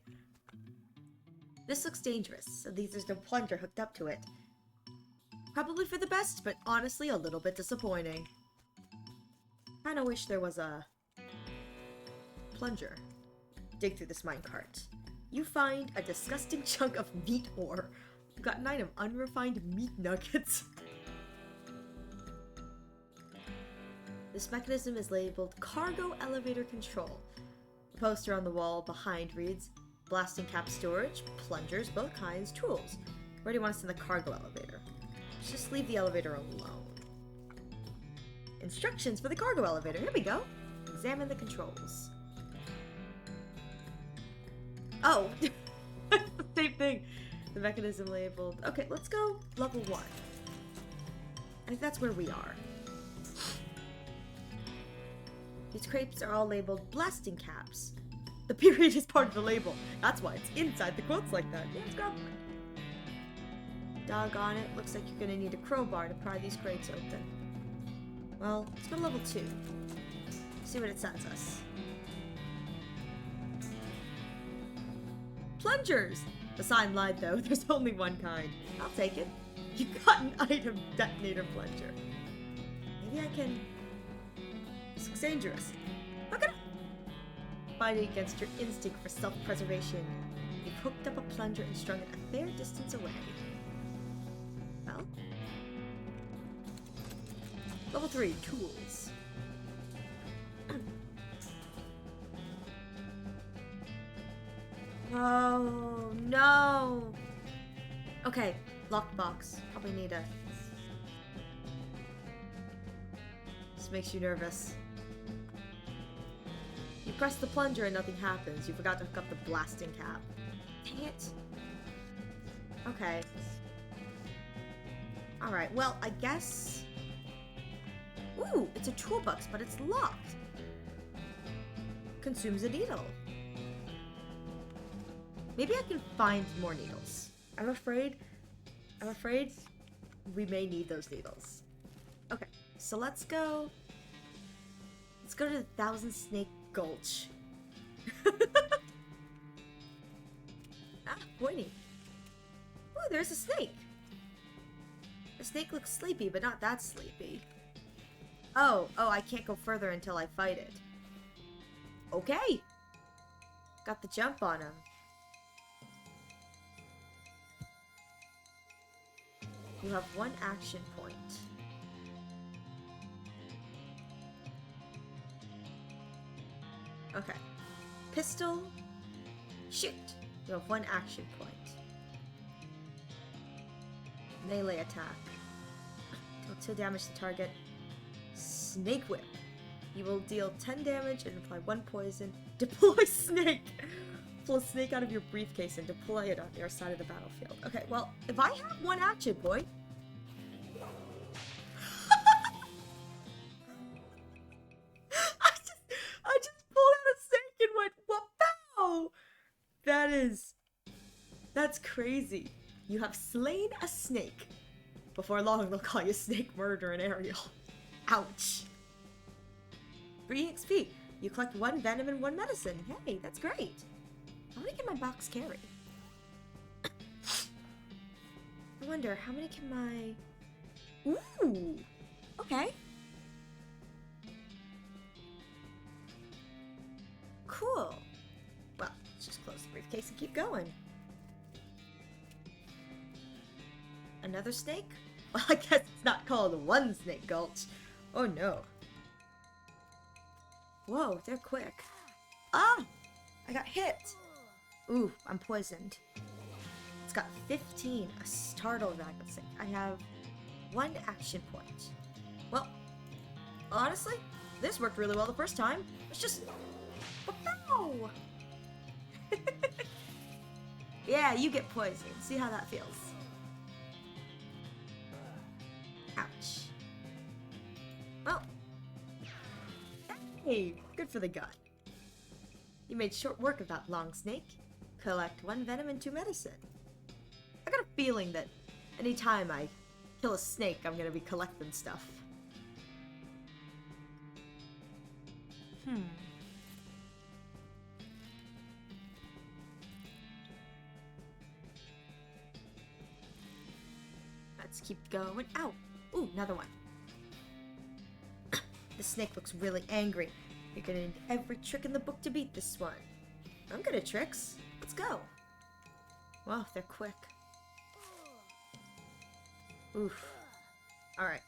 This looks dangerous. At least there's no plunger hooked up to it. Probably for the best, but honestly a little bit disappointing. Kinda wish there was a plunger. Dig through this minecart. You find a disgusting chunk of meat ore. You got an item, unrefined meat nuggets. This mechanism is labeled Cargo Elevator Control. The poster on the wall behind reads, Blasting cap storage, plungers, both kinds, tools. Where do you want us in the cargo elevator? Just leave the elevator alone. Instructions for the cargo elevator. Here we go. Examine the controls. Oh! Same thing. The mechanism labeled. Okay, let's go level 1. I think that's where we are. These crates are all labeled blasting caps. The period is part of the label. That's why it's inside the quotes like that. Yeah, let's grab one. Doggone it. Looks like you're gonna need a crowbar to pry these crates open. Well, let's go to level 2. See what it sends us. Plungers! The sign lied though. There's only one kind. I'll take it. You got an item detonator plunger. Maybe I can... This looks dangerous. Look at it! Fighting against your instinct for self-preservation. You've hooked up a plunger and strung it a fair distance away. Well? Level 3, tools. Oh, no! Okay, locked box. Probably need a... This makes you nervous. You press the plunger and nothing happens. You forgot to hook up the blasting cap. Dang it. Okay. Alright, well, I guess... Ooh, it's a toolbox, but it's locked. Consumes a needle. Maybe I can find more needles. I'm afraid we may need those needles. Okay, so let's go to the Thousand Snake Gulch. pointy. Ooh, there's a snake. The snake looks sleepy, but not that sleepy. Oh, I can't go further until I fight it. Okay. Got the jump on him. You have 1 action point. Okay. Pistol. Shoot. You have 1 action point. Melee attack. Deal 2 damage to target. Snake whip. You will deal 10 damage and apply 1 poison. Deploy snake! Pull a snake out of your briefcase and deploy it on your side of the battlefield. Okay, well, if I have 1 action point... I just pulled out a snake and went, wow! That's crazy. You have slain a snake. Before long, they'll call you Snake Murder and Ariel. Ouch. 3 XP. You collect 1 venom and 1 medicine. Hey, that's great. How many can my box carry? I wonder, how many can my... Ooh! Okay. Cool. Well, let's just close the briefcase and keep going. Another snake? Well, I guess it's not called One Snake Gulch. Oh no. Whoa, they're quick. Ah! I got hit! Ooh, I'm poisoned. It's got 15, a startle dragon snake. I have 1 action point. Well, honestly, this worked really well the first time. It's just... Wow! Yeah, you get poisoned. See how that feels. Ouch. Well. Hey, good for the gun. You made short work of that long snake. Collect 1 venom and 2 medicine. I got a feeling that anytime I kill a snake, I'm gonna be collecting stuff. Let's keep going. Ow! Ooh, another one. The snake looks really angry. You're gonna need every trick in the book to beat this one. I'm good at tricks. Let's go. Wow, they're quick. Oof. Alright.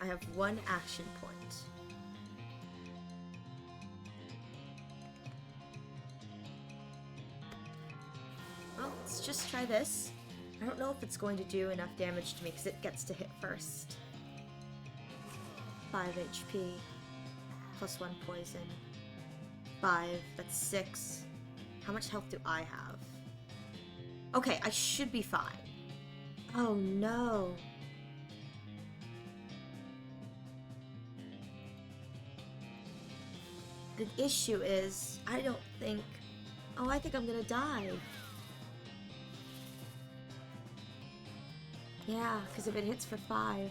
I have 1 action point. Well, let's just try this. I don't know if it's going to do enough damage to me because it gets to hit first. 5 HP. Plus 1 poison. 5. That's 6. How much health do I have? Okay, I should be fine. Oh no. The issue is, I don't think... Oh, I think I'm gonna die. Yeah, because if it hits for 5...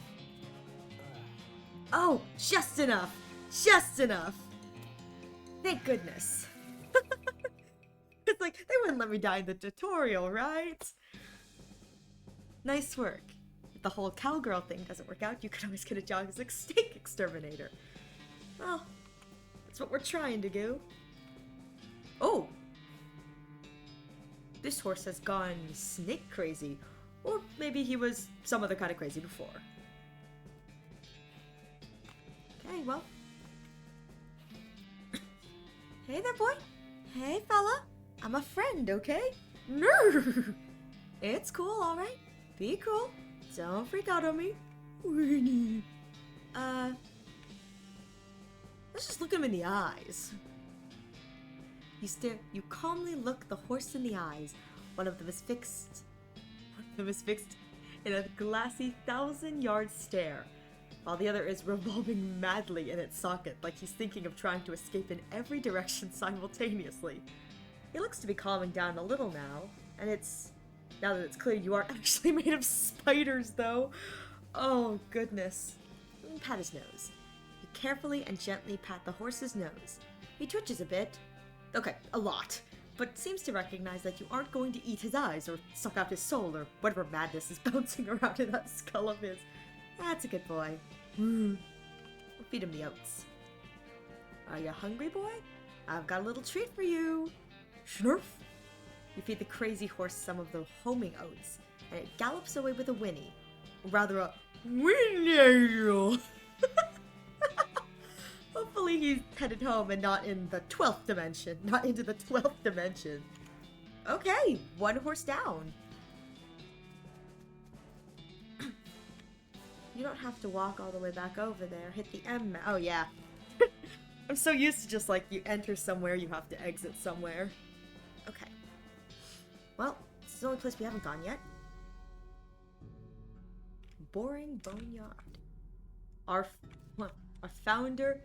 Oh, just enough! Just enough! Thank goodness. It's like, they wouldn't let me die in the tutorial, right? Nice work. If the whole cowgirl thing doesn't work out, you could always get a job as a snake exterminator. Well, that's what we're trying to do. Oh! This horse has gone snake crazy. Or maybe he was some other kind of crazy before. Okay, well. Hey there, boy. Hey, fella. I'm a friend, okay? No. It's cool, alright? Be cool. Don't freak out on me. Let's just look him in the eyes. You calmly look the horse in the eyes. One of them is fixed in a glassy 1,000-yard stare, while the other is revolving madly in its socket, like he's thinking of trying to escape in every direction simultaneously. He looks to be calming down a little now, and now that it's clear you are actually made of spiders, though. Oh, goodness. Pat his nose. You carefully and gently pat the horse's nose. He twitches a bit. Okay, a lot. but seems to recognize that you aren't going to eat his eyes or suck out his soul or whatever madness is bouncing around in that skull of his. That's a good boy. We'll feed him the oats. Are you hungry, boy? I've got a little treat for you. Schnurf! You feed the crazy horse some of the homing oats, and it gallops away with a whinny. Or rather, a whinny. Hopefully he's headed home and not in the 12th dimension. Not into the 12th dimension. Okay, one horse down. You don't have to walk all the way back over there. Hit the M. Oh, yeah. I'm so used to just like you enter somewhere, you have to exit somewhere. Okay. Well, this is the only place we haven't gone yet. Boring Boneyard. Our founder,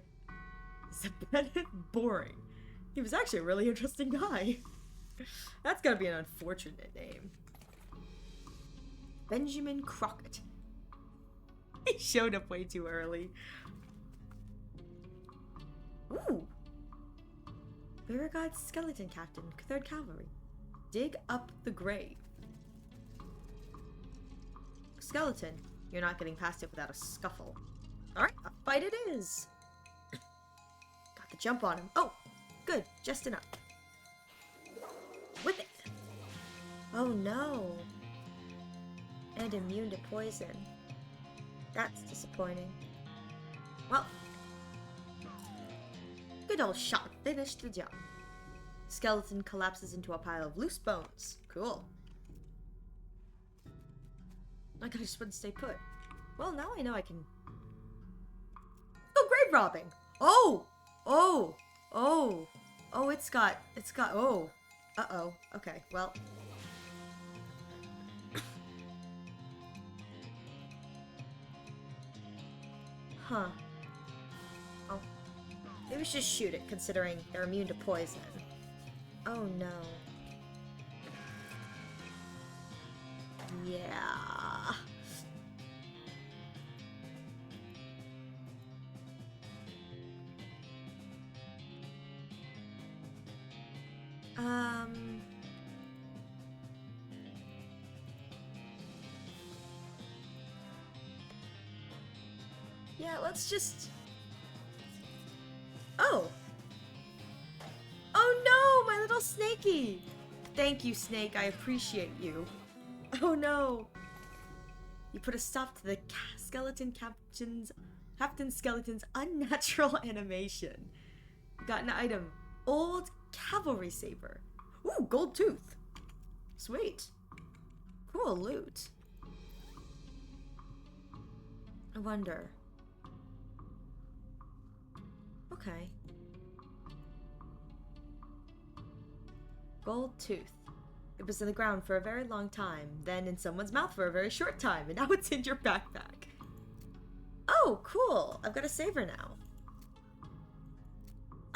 Zebedet Boring. He was actually a really interesting guy. That's gotta be an unfortunate name. Benjamin Crockett. He showed up way too early. Ooh! Beauregard's skeleton captain, 3rd Cavalry. Dig up the grave. Skeleton, you're not getting past it without a scuffle. Alright, a fight it is! Got the jump on him. Oh! Good, just enough. Whip it! Oh no! And immune to poison. That's disappointing. Well, good old shot finished the job. Skeleton collapses into a pile of loose bones. Cool. I could just wouldn't stay put. Well, now I know I can... Oh, grave robbing! Oh! Oh! Oh! Oh, it's got... Oh. Uh-oh. Okay, well... Huh. Oh. Maybe we should shoot it, considering they're immune to poison. Oh no. Yeah. Yeah, let's just... Oh! Oh no, my little snakey! Thank you, Snake, I appreciate you. Oh no! You put a stop to the Captain Skeleton's unnatural animation. You got an item. Old Cavalry Saber. Ooh, gold tooth. Sweet. Cool loot. I wonder... Okay. Gold tooth. It was in the ground for a very long time, then in someone's mouth for a very short time, and now it's in your backpack. Oh, cool! I've got a saber now.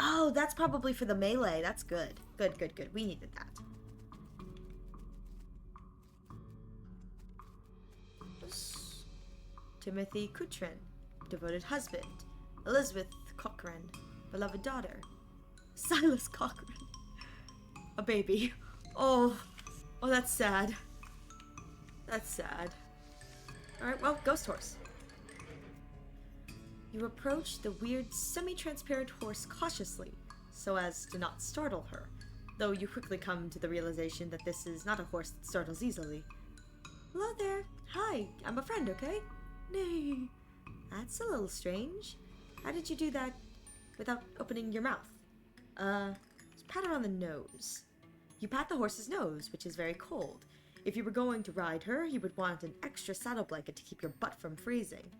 Oh, that's probably for the melee. That's good. Good, good, good. We needed that. Timothy Coutrin, devoted husband. Elizabeth Cochran, beloved daughter. Silas Cochran. A baby. Oh, that's sad. That's sad. Alright, well, ghost horse. You approach the weird, semi-transparent horse cautiously, so as to not startle her, though you quickly come to the realization that this is not a horse that startles easily. Hello there. Hi, I'm a friend, okay? Nay. That's a little strange. How did you do that without opening your mouth? Pat her on the nose. You pat the horse's nose, which is very cold. If you were going to ride her, you would want an extra saddle blanket to keep your butt from freezing.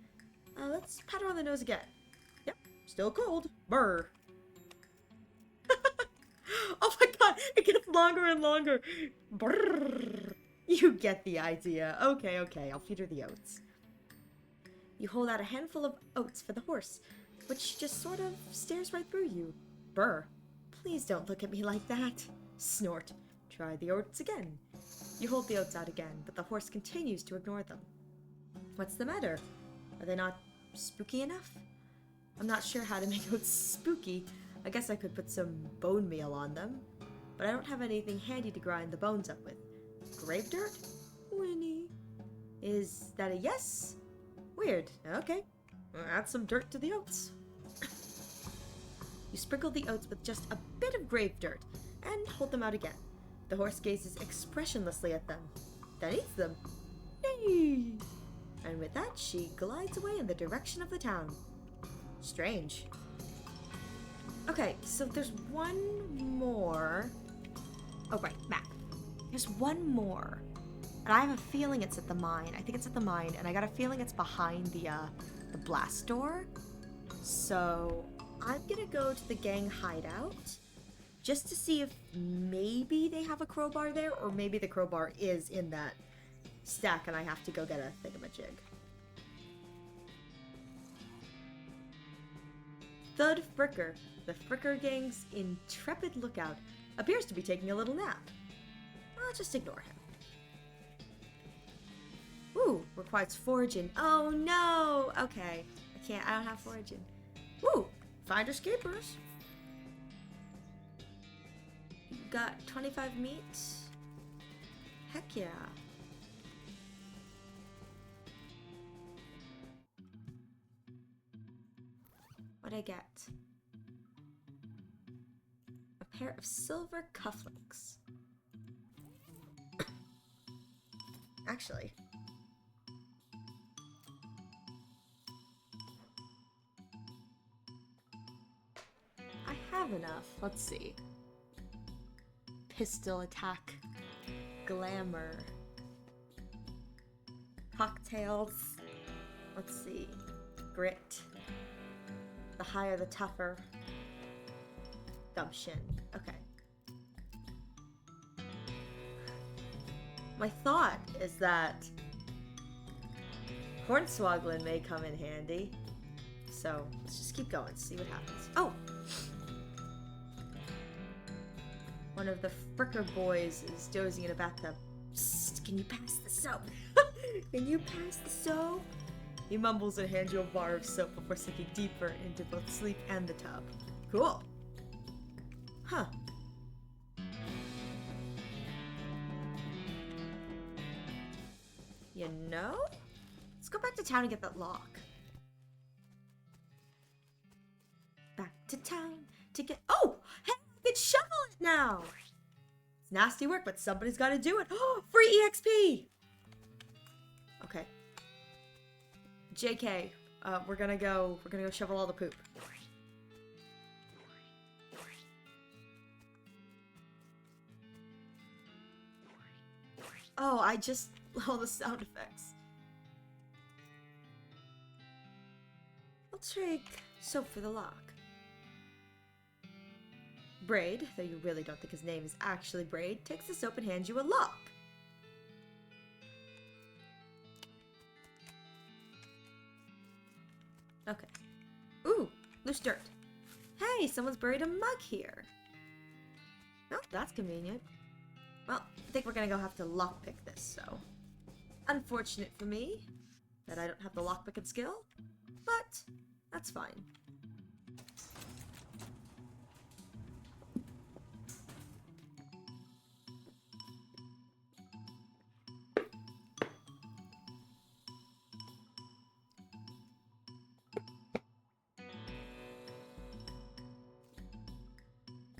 Let's pat her on the nose again. Yep, still cold. Brr. Oh my god, it gets longer and longer. Brr. You get the idea. Okay, okay, I'll feed her the oats. You hold out a handful of oats for the horse, which just sort of stares right through you. Brr. Please don't look at me like that. Snort. Try the oats again. You hold the oats out again, but the horse continues to ignore them. What's the matter? Are they not spooky enough? I'm not sure how to make oats spooky. I guess I could put some bone meal on them. but I don't have anything handy to grind the bones up with. Grave dirt? Winnie. Is that a yes? Weird. Okay. Add some dirt to the oats. You sprinkle the oats with just a bit of grave dirt and hold them out again. The horse gazes expressionlessly at them, then eats them. Yay! And with that, she glides away in the direction of the town. Strange. Okay, so there's one more. Oh, right, map. There's one more. And I have a feeling it's at the mine. I think it's at the mine, and I got a feeling it's behind the blast door. So I'm gonna go to the gang hideout just to see if maybe they have a crowbar there, or maybe the crowbar is in that stack and I have to go get a thingamajig. Thud Fricker, the Fricker gang's intrepid lookout, appears to be taking a little nap. I'll just ignore him. Ooh, requires foraging. Oh no! Okay, I don't have foraging. Ooh, find escapers. You got 25 meat? Heck yeah. What'd I get? A pair of silver cufflinks. Actually, I have enough. Let's see. Pistol attack. Glamour. Cocktails. Let's see. Grit. The higher the tougher. Gumption. Okay. My thought is that Hornswogglin may come in handy. So let's just keep going, see what happens. Oh! One of the Fricker boys is dozing in a bathtub. Psst, can you pass the soap? Can you pass the soap? He mumbles and hands you a bar of soap before sinking deeper into both sleep and the tub. Cool. Huh. You know? Let's go back to town and get that lock. Back to town to get... Oh! Hey, I can shovel it now! It's nasty work, but somebody's got to do it. Oh, free EXP! Okay. JK, we're gonna go shovel all the poop. Oh, all the sound effects. I'll take soap for the lock. Braid, though you really don't think his name is actually Braid, takes the soap and hands you a lock. Okay. Ooh, loose dirt. Hey, someone's buried a mug here. Oh, that's convenient. Well, I think we're gonna go have to lockpick this, so... Unfortunate for me that I don't have the lockpicking skill, but that's fine.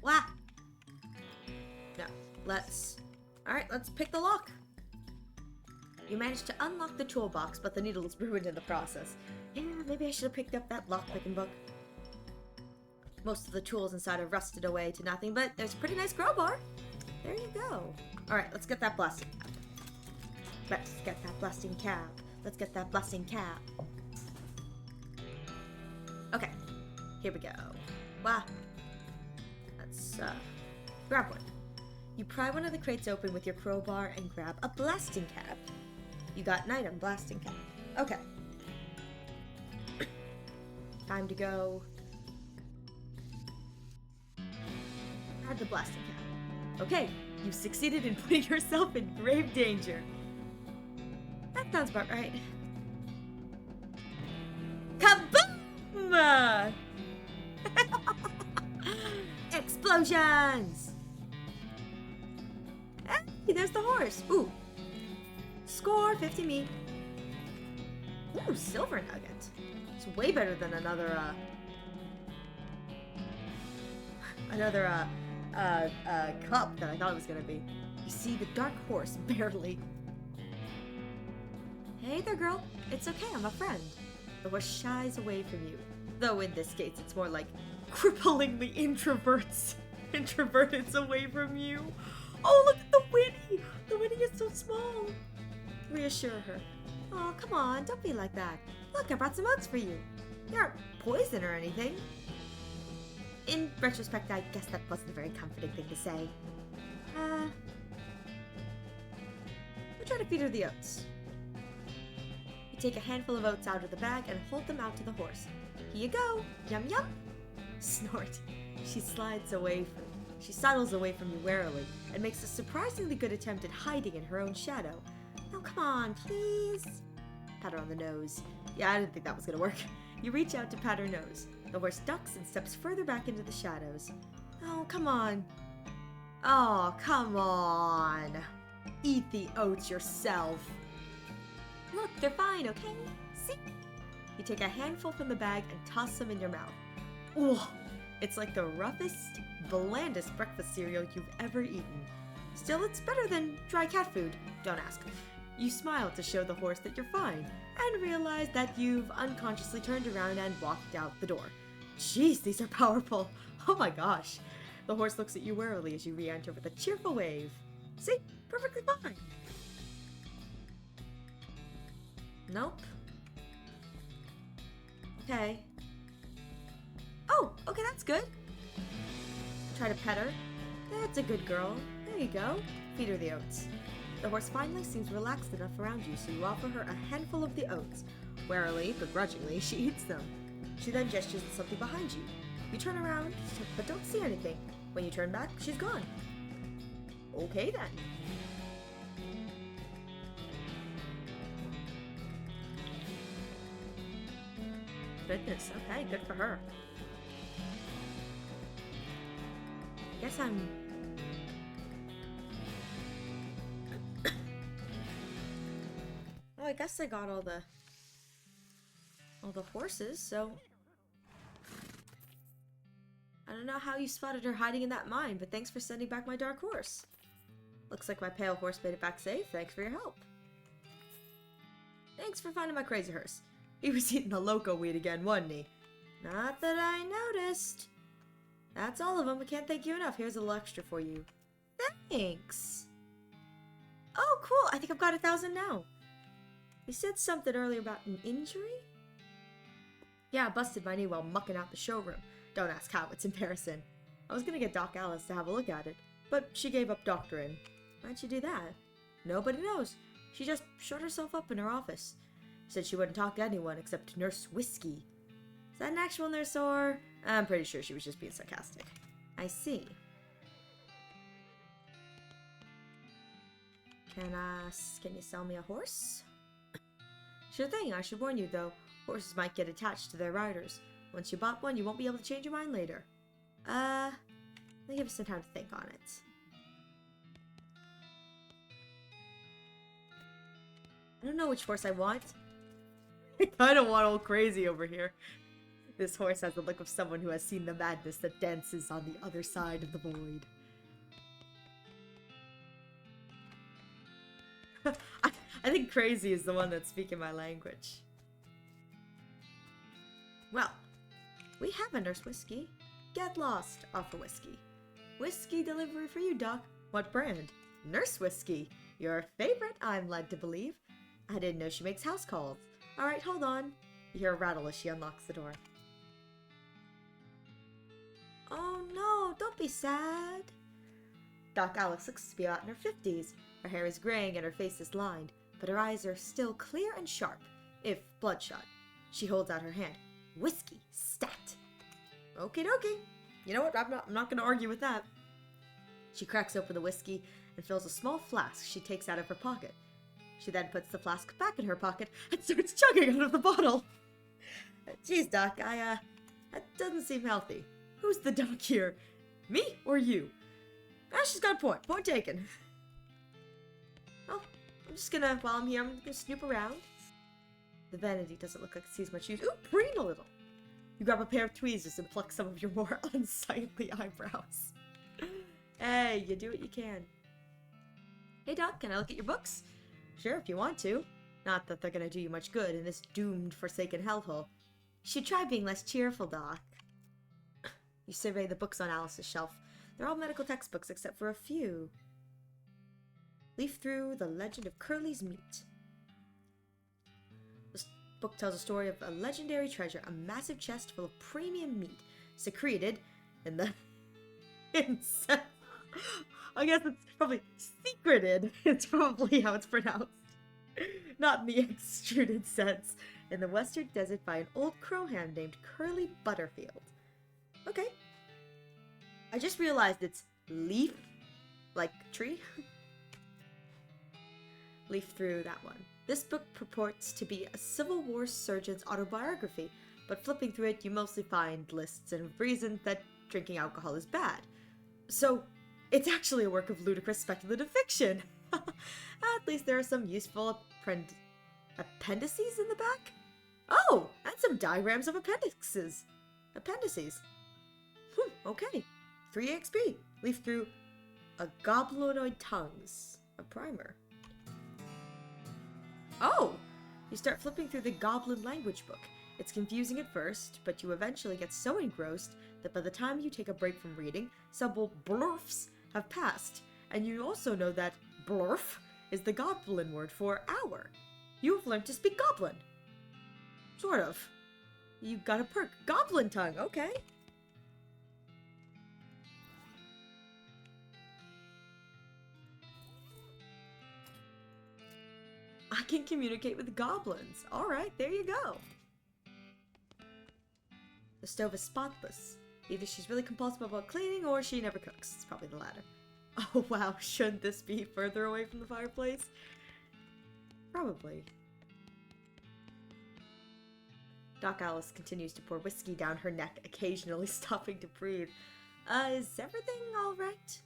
Wah! No, let's pick the lock. You managed to unlock the toolbox, but the needle is ruined in the process. Yeah, maybe I should have picked up that lockpicking book. Most of the tools inside are rusted away to nothing, but there's a pretty nice crowbar. There you go. Alright, let's get that blasting cap. Let's get that blasting cap. Let's get that blasting cap. Okay, here we go. Wow. Let's, grab one. You pry one of the crates open with your crowbar and grab a blasting cap. You got an item, blasting cap. Okay. Time to go. Add the blasting cap. Okay, you succeeded in putting yourself in grave danger. That sounds about right. Kaboom! Explosions! there's the horse. Ooh. Score, 50 me. Ooh, silver nugget. It's way better than another cup that I thought it was gonna be. You see, the dark horse, barely. Hey there, girl. It's okay, I'm a friend. The horse shies away from you. Though in this case, it's more like cripplingly introverted away from you. Oh, look at the Winnie! The Winnie is so small. Reassure her. Oh, come on, don't be like that. Look, I brought some oats for you. They aren't poison or anything. In retrospect, I guess that wasn't a very comforting thing to say. We'll try to feed her the oats. You take a handful of oats out of the bag and hold them out to the horse. Here you go. Yum yum. Snort. She sidles away from you warily and makes a surprisingly good attempt at hiding in her own shadow. Oh, come on, please. Pat her on the nose. Yeah, I didn't think that was gonna work. You reach out to pat her nose. The horse ducks and steps further back into the shadows. Oh, come on. Oh, come on. Eat the oats yourself. Look, they're fine, okay? See? You take a handful from the bag and toss them in your mouth. Ooh, it's like the roughest, blandest breakfast cereal you've ever eaten. Still, it's better than dry cat food. Don't ask. You smile to show the horse that you're fine, and realize that you've unconsciously turned around and walked out the door. Jeez, these are powerful. Oh my gosh. The horse looks at you warily as you re-enter with a cheerful wave. See? Perfectly fine. Nope. Okay. Oh, okay, that's good. Try to pet her. That's a good girl. There you go. Feed her the oats. The horse finally seems relaxed enough around you, so you offer her a handful of the oats. Warily, begrudgingly, she eats them. She then gestures at something behind you. You turn around, but don't see anything. When you turn back, she's gone. Okay then. Goodness, okay, good for her. Guess I'm... Well, I guess I got all the horses, so... I don't know how you spotted her hiding in that mine, but thanks for sending back my dark horse. Looks like my pale horse made it back safe. Thanks for your help. Thanks for finding my crazy horse. He was eating the loco weed again, wasn't he? Not that I noticed. That's all of them. I can't thank you enough. Here's a little extra for you. Thanks. Oh, cool. I think I've got 1,000 now. You said something earlier about an injury? Yeah, I busted my knee while mucking out the showroom. Don't ask how, it's embarrassing. I was gonna get Doc Alice to have a look at it, but she gave up doctoring. Why'd she do that? Nobody knows. She just shut herself up in her office. Said she wouldn't talk to anyone except Nurse Whiskey. Is that an actual nurse or... I'm pretty sure she was just being sarcastic. I see. Can you sell me a horse? Sure thing, I should warn you though. Horses might get attached to their riders. Once you bought one, you won't be able to change your mind later. Let me give you some time to think on it. I don't know which horse I want. I kinda want old crazy over here. This horse has the look of someone who has seen the madness that dances on the other side of the void. I think crazy is the one that's speaking my language. Well, we have a Nurse Whiskey. Get lost, offer Whiskey. Whiskey delivery for you, Doc. What brand? Nurse Whiskey. Your favorite, I'm led to believe. I didn't know she makes house calls. Alright, hold on. You hear a rattle as she unlocks the door. Oh no, don't be sad. Doc Alice looks to be about in her 50s. Her hair is graying and her face is lined, but her eyes are still clear and sharp, if bloodshot. She holds out her hand. Whiskey, stat. Okie dokie. You know what? I'm not gonna argue with that. She cracks open the whiskey and fills a small flask she takes out of her pocket. She then puts the flask back in her pocket and starts chugging out of the bottle. Geez, Doc, that doesn't seem healthy. Who's the doc here? Me or you? Ah, she's got a point. Point taken. I'm just gonna, while I'm here, I'm gonna snoop around. The vanity doesn't look like it sees much use. Ooh, preen a little. You grab a pair of tweezers and pluck some of your more unsightly eyebrows. Hey, you do what you can. Hey Doc, can I look at your books? Sure, if you want to. Not that they're gonna do you much good in this doomed, forsaken hellhole. You should try being less cheerful, Doc. You survey the books on Alice's shelf. They're all medical textbooks except for a few. Leaf through The Legend of Curly's Meat. This book tells a story of a legendary treasure, a massive chest full of premium meat, secreted in the... I guess it's probably secreted. It's probably how it's pronounced. Not in the extruded sense. In the western desert by an old crow hand named Curly Butterfield. Okay. I just realized it's leaf, like tree. Leaf through that one. This book purports to be a Civil War surgeon's autobiography, but flipping through it you mostly find lists and reasons that drinking alcohol is bad. So, it's actually a work of ludicrous speculative fiction. At least there are some useful appendices in the back. Oh, and some diagrams of appendices. Okay. 3 XP. Leaf through A Goblinoid Tongues. A primer. Oh! You start flipping through the Goblin language book. It's confusing at first, but you eventually get so engrossed that by the time you take a break from reading, several blurfs have passed. And you also know that blurf is the Goblin word for hour. You have learned to speak Goblin. Sort of. You got a perk. Goblin tongue, okay. I can communicate with goblins. Alright, there you go. The stove is spotless. Either she's really compulsive about cleaning or she never cooks. It's probably the latter. Oh wow, shouldn't this be further away from the fireplace? Probably. Doc Alice continues to pour whiskey down her neck, occasionally stopping to breathe. Is everything alright?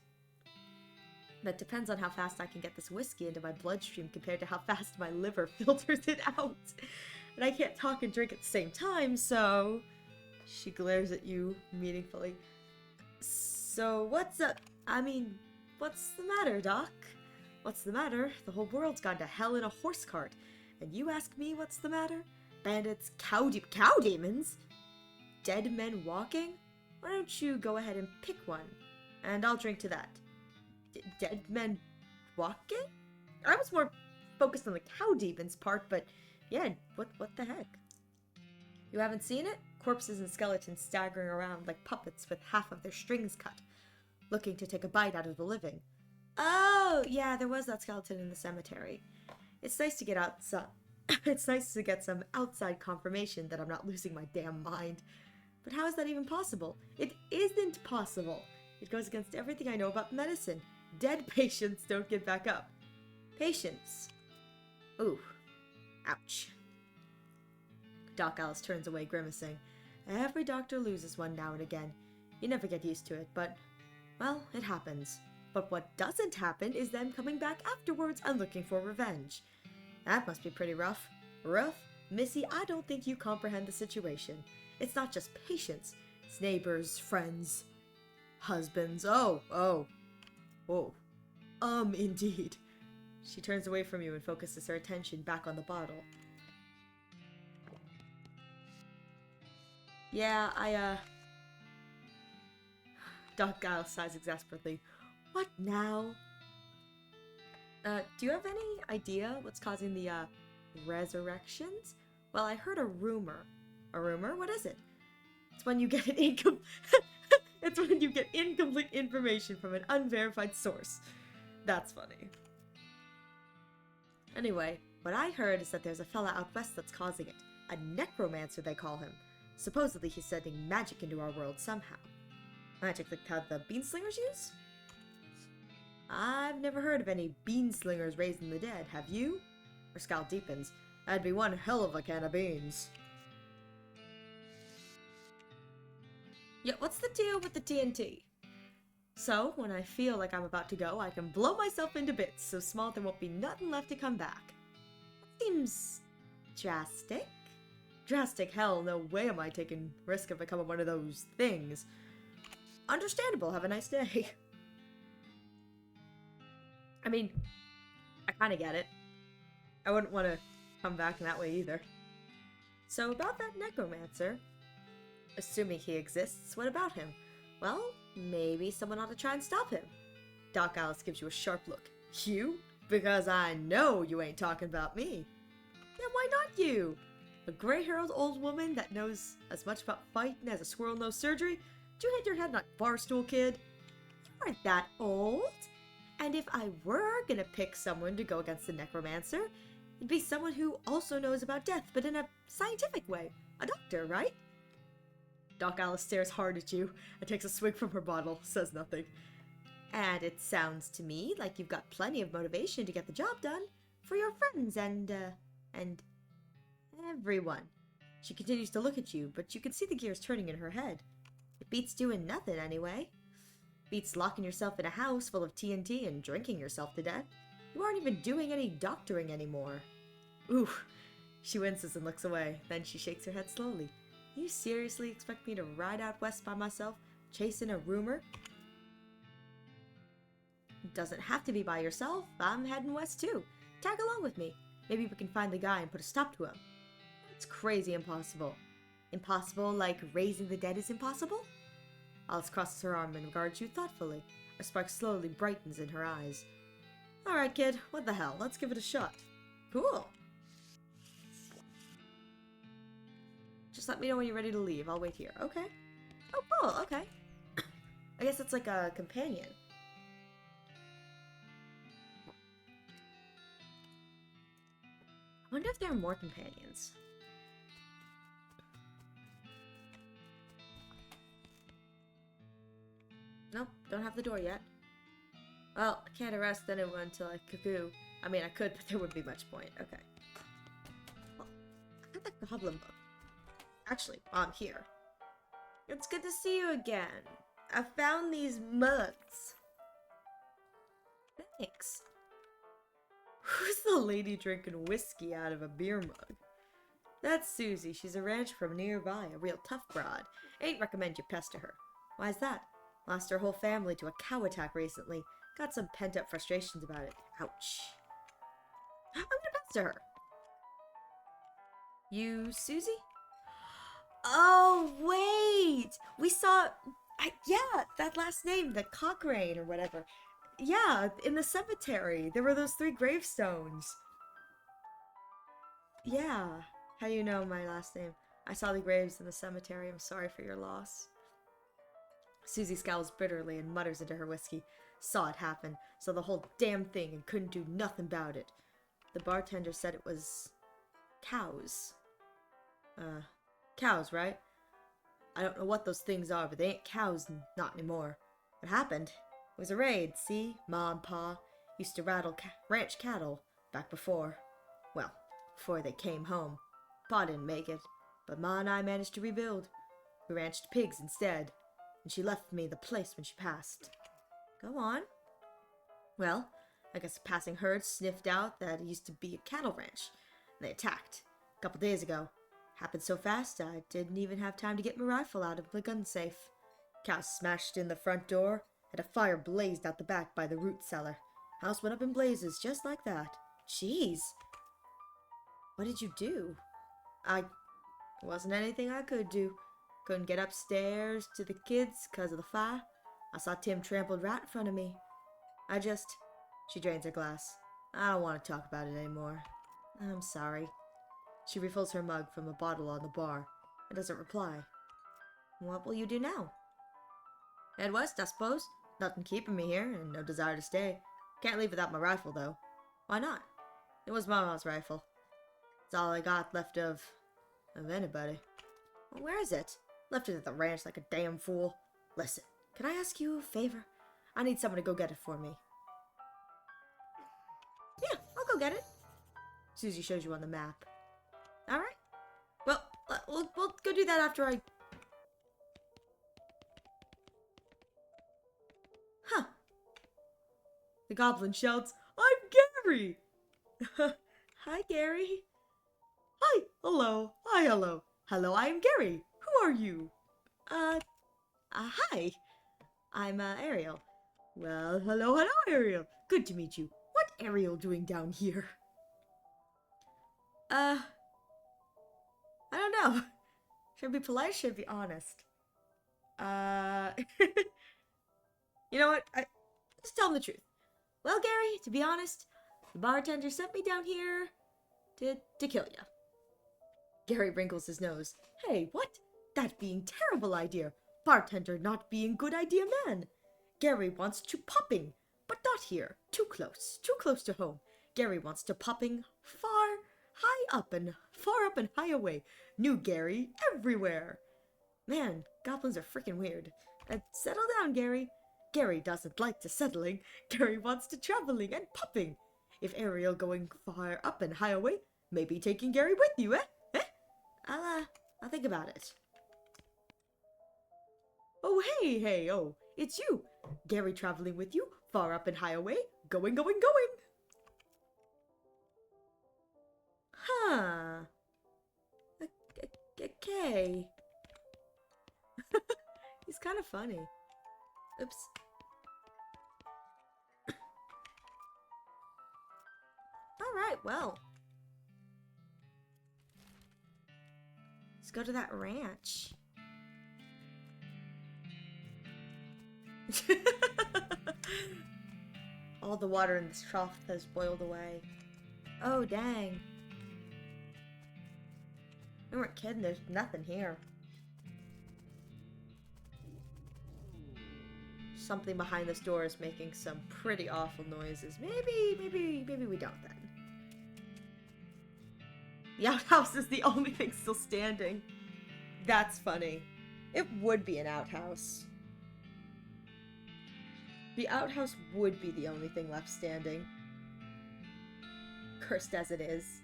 That depends on how fast I can get this whiskey into my bloodstream compared to how fast my liver filters it out. And I can't talk and drink at the same time, so... She glares at you meaningfully. So what's up? What's the matter, Doc? What's the matter? The whole world's gone to hell in a horse cart. And you ask me what's the matter? Bandits, cow demons? Dead men walking? Why don't you go ahead and pick one? And I'll drink to that. Dead men walking? I was more focused on the cow demons part, but yeah, what the heck? You haven't seen it? Corpses and skeletons staggering around like puppets with half of their strings cut, looking to take a bite out of the living. Oh, yeah, there was that skeleton in the cemetery. It's nice to get outside. It's nice to get some outside confirmation that I'm not losing my damn mind. But how is that even possible? It isn't possible. It goes against everything I know about medicine. Dead patients don't get back up. Patients. Ooh. Ouch. Doc Alice turns away, grimacing. Every doctor loses one now and again. You never get used to it, but, well, it happens. But what doesn't happen is them coming back afterwards and looking for revenge. That must be pretty rough. Rough? Missy, I don't think you comprehend the situation. It's not just patients. It's neighbors, friends, husbands. Oh. Indeed. She turns away from you and focuses her attention back on the bottle. Yeah, Doc Giles sighs exasperately. What now? Do you have any idea what's causing the, resurrections? Well, I heard a rumor. A rumor? What is it? It's when you get It's when you get incomplete information from an unverified source. That's funny. Anyway, what I heard is that there's a fella out west that's causing it. A necromancer, they call him. Supposedly he's sending magic into our world somehow. Magic like how the beanslingers use? I've never heard of any beanslingers raising the dead, have you? Her scowl deepens. That'd be one hell of a can of beans. Yeah, what's the deal with the TNT? So, when I feel like I'm about to go, I can blow myself into bits so small there won't be nothing left to come back. Seems drastic. Drastic hell, no way am I taking risk of becoming one of those things. Understandable, have a nice day. I mean, I kinda get it. I wouldn't want to come back in that way either. So about that necromancer, assuming he exists, what about him? Well, maybe someone ought to try and stop him. Doc Alice gives you a sharp look. You? Because I know you ain't talking about me. Yeah, why not you? A gray-haired old woman that knows as much about fighting as a squirrel knows surgery? Do you hit your head like Barstool Kid? You aren't that old. And if I were gonna pick someone to go against the necromancer, it'd be someone who also knows about death, but in a scientific way. A doctor, right? Doc Alice stares hard at you and takes a swig from her bottle, says nothing. And it sounds to me like you've got plenty of motivation to get the job done for your friends and everyone. She continues to look at you, but you can see the gears turning in her head. It beats doing nothing anyway. Beats locking yourself in a house full of TNT and drinking yourself to death. You aren't even doing any doctoring anymore. Ooh, she winces and looks away. Then she shakes her head slowly. You seriously expect me to ride out west by myself, chasing a rumor? It doesn't have to be by yourself. I'm heading west too. Tag along with me. Maybe we can find the guy and put a stop to him. It's crazy impossible. Impossible like raising the dead is impossible? Alice crosses her arm and regards you thoughtfully. A spark slowly brightens in her eyes. Alright, kid. What the hell? Let's give it a shot. Cool. Just let me know when you're ready to leave. I'll wait here. Okay. Oh, cool. Okay. I guess it's like a companion. I wonder if there are more companions. Nope, don't have the door yet. Well, I can't arrest anyone until I cuckoo. I mean, I could, but there wouldn't be much point. Okay. Well, I got the goblin book. Actually, while I'm here. It's good to see you again. I found these mugs. Thanks. Who's the lady drinking whiskey out of a beer mug? That's Susie. She's a rancher from nearby, a real tough broad. Ain't recommend you pester her. Why's that? Lost her whole family to a cow attack recently. Got some pent-up frustrations about it. Ouch. I'm gonna pester her. You, Susie? Oh, wait! We saw... yeah, that last name, the Cochrane or whatever. Yeah, in the cemetery. There were those 3 gravestones. Yeah. How do you know my last name? I saw the graves in the cemetery. I'm sorry for your loss. Susie scowls bitterly and mutters into her whiskey. Saw it happen. Saw the whole damn thing and couldn't do nothing about it. The bartender said it was... cows. Cows, right? I don't know what those things are, but they ain't cows, not anymore. What happened? It was a raid, see? Ma and Pa used to rattle ranch cattle back before. Well, before they came home. Pa didn't make it, but Ma and I managed to rebuild. We ranched pigs instead, and she left me the place when she passed. Go on. Well, I guess a passing herd sniffed out that it used to be a cattle ranch, and they attacked. A couple days ago. Happened so fast I didn't even have time to get my rifle out of the gun safe. Cows smashed in the front door, and a fire blazed out the back by the root cellar. House went up in blazes just like that. Jeez. What did you do? Wasn't anything I could do. Couldn't get upstairs to the kids 'cause of the fire. I saw Tim trampled right in front of me. She drains her glass. I don't want to talk about it anymore. I'm sorry. She refills her mug from a bottle on the bar and doesn't reply. What will you do now? Head west, I suppose. Nothing keeping me here, and no desire to stay. Can't leave without my rifle, though. Why not? It was Mama's rifle. It's all I got left of anybody. Well, where is it? Left it at the ranch like a damn fool. Listen, can I ask you a favor? I need someone to go get it for me. Yeah, I'll go get it. Susie shows you on the map. Alright. Well, we'll go do that after I... The goblin shouts, I'm Gary! Hi, Gary. Hi, hello. Hi, hello. Hello, I am Gary. Who are you? Hi. I'm, Ariel. Well, hello, Ariel. Good to meet you. What Ariel doing down here? I don't know. Should I be polite or should I be honest? You know what? Just tell him the truth. Well, Gary, to be honest, the bartender sent me down here to kill ya. Gary wrinkles his nose. Hey, what? That being terrible idea. Bartender not being good idea, man. Gary wants to popping, but not here. Too close to home. Gary wants to popping far up and high away. New Gary everywhere. Man, goblins are freaking weird. Settle down, Gary. Gary doesn't like to settling. Gary wants to traveling and popping. If Ariel going far up and high away, maybe taking Gary with you, eh? I'll think about it. Oh, hey, oh, it's you. Gary traveling with you, far up and high away, going. Huh. Okay. He's kind of funny. Oops. Alright, well. Let's go to that ranch. All the water in this trough has boiled away. Oh, dang. We weren't kidding, there's nothing here. Something behind this door is making some pretty awful noises. Maybe we don't then. The outhouse is the only thing still standing. That's funny. It would be an outhouse. The outhouse would be the only thing left standing. Cursed as it is.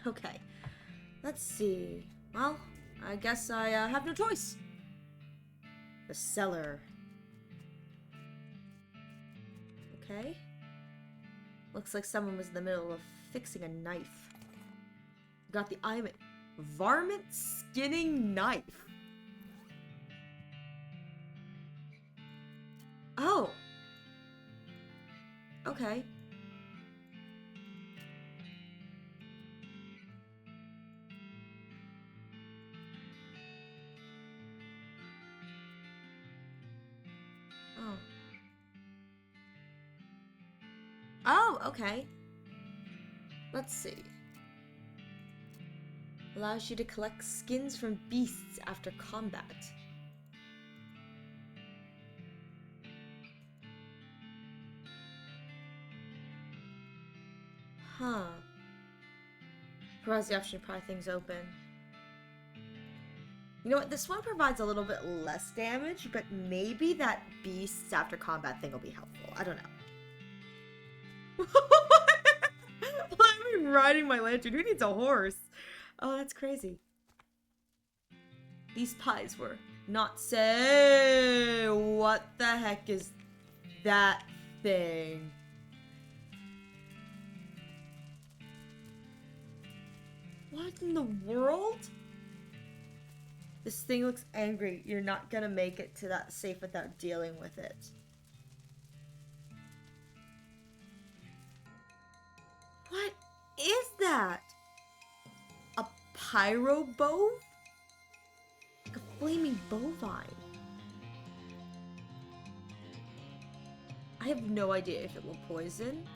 Okay. Let's see. Well, I guess I have no choice. The cellar. Okay. Looks like someone was in the middle of fixing a knife. Got the varmint skinning knife. Oh. Okay. Oh. Oh, okay. Let's see. Allows you to collect skins from beasts after combat. Huh. Provides the option to pry things open. You know what? This one provides a little bit less damage, but maybe that beasts after combat thing will be helpful. I don't know. Let me riding my lantern. Who needs a horse? Oh, that's crazy. These pies were not say. What the heck is that thing? What in the world? This thing looks angry. You're not gonna make it to that safe without dealing with it. What is that? A pyro bove? Like a flaming bovine. I have no idea if it will poison.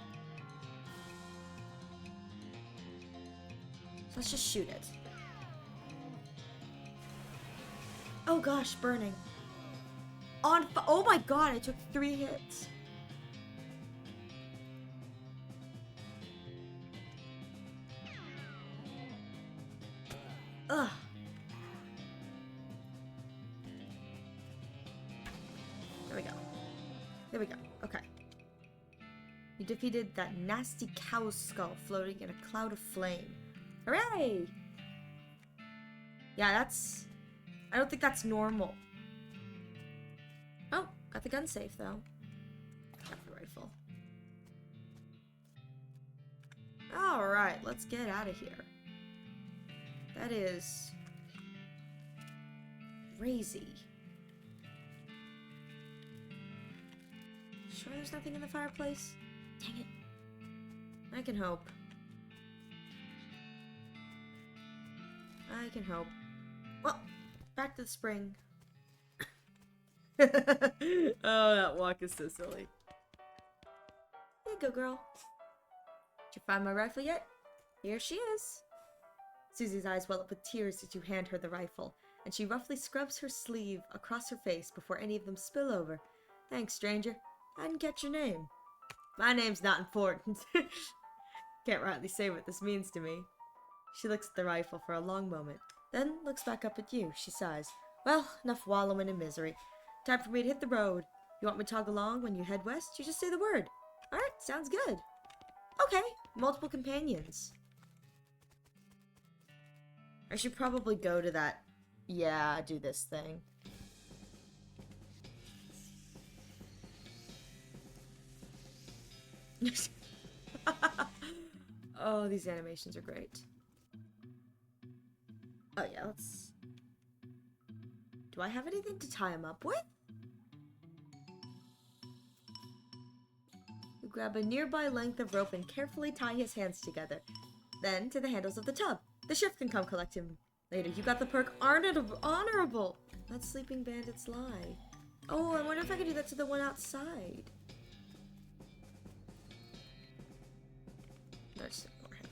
So let's just shoot it. Oh gosh, burning. Oh my god, I took 3 hits. Ugh. There we go. There we go. Okay. You defeated that nasty cow's skull floating in a cloud of flame. Hooray! Yeah, I don't think that's normal. Got the gun safe, though. Got the rifle. Alright, let's get out of here. That is... crazy. Sure there's nothing in the fireplace? Dang it. I can hope. I can hope. Well, back to the spring. Oh, that walk is so silly. Here you go, girl. Did you find my rifle yet? Here she is. Susie's eyes well up with tears as you hand her the rifle, and she roughly scrubs her sleeve across her face before any of them spill over. Thanks, stranger. I didn't catch your name. My name's not important. Can't rightly say what this means to me. She looks at the rifle for a long moment, then looks back up at you. She sighs. Well, enough wallowing in misery. Time for me to hit the road. You want me to tog along when you head west? You just say the word. Alright, sounds good. Okay, multiple companions. I should probably go to that, yeah, do this thing. Oh, these animations are great. Oh yeah, let's... Do I have anything to tie him up with? You grab a nearby length of rope and carefully tie his hands together. Then to the handles of the tub. The chef can come collect him later. You got the perk honorable. Let sleeping bandits lie. Oh, I wonder if I could do that to the one outside. No, just ignore him.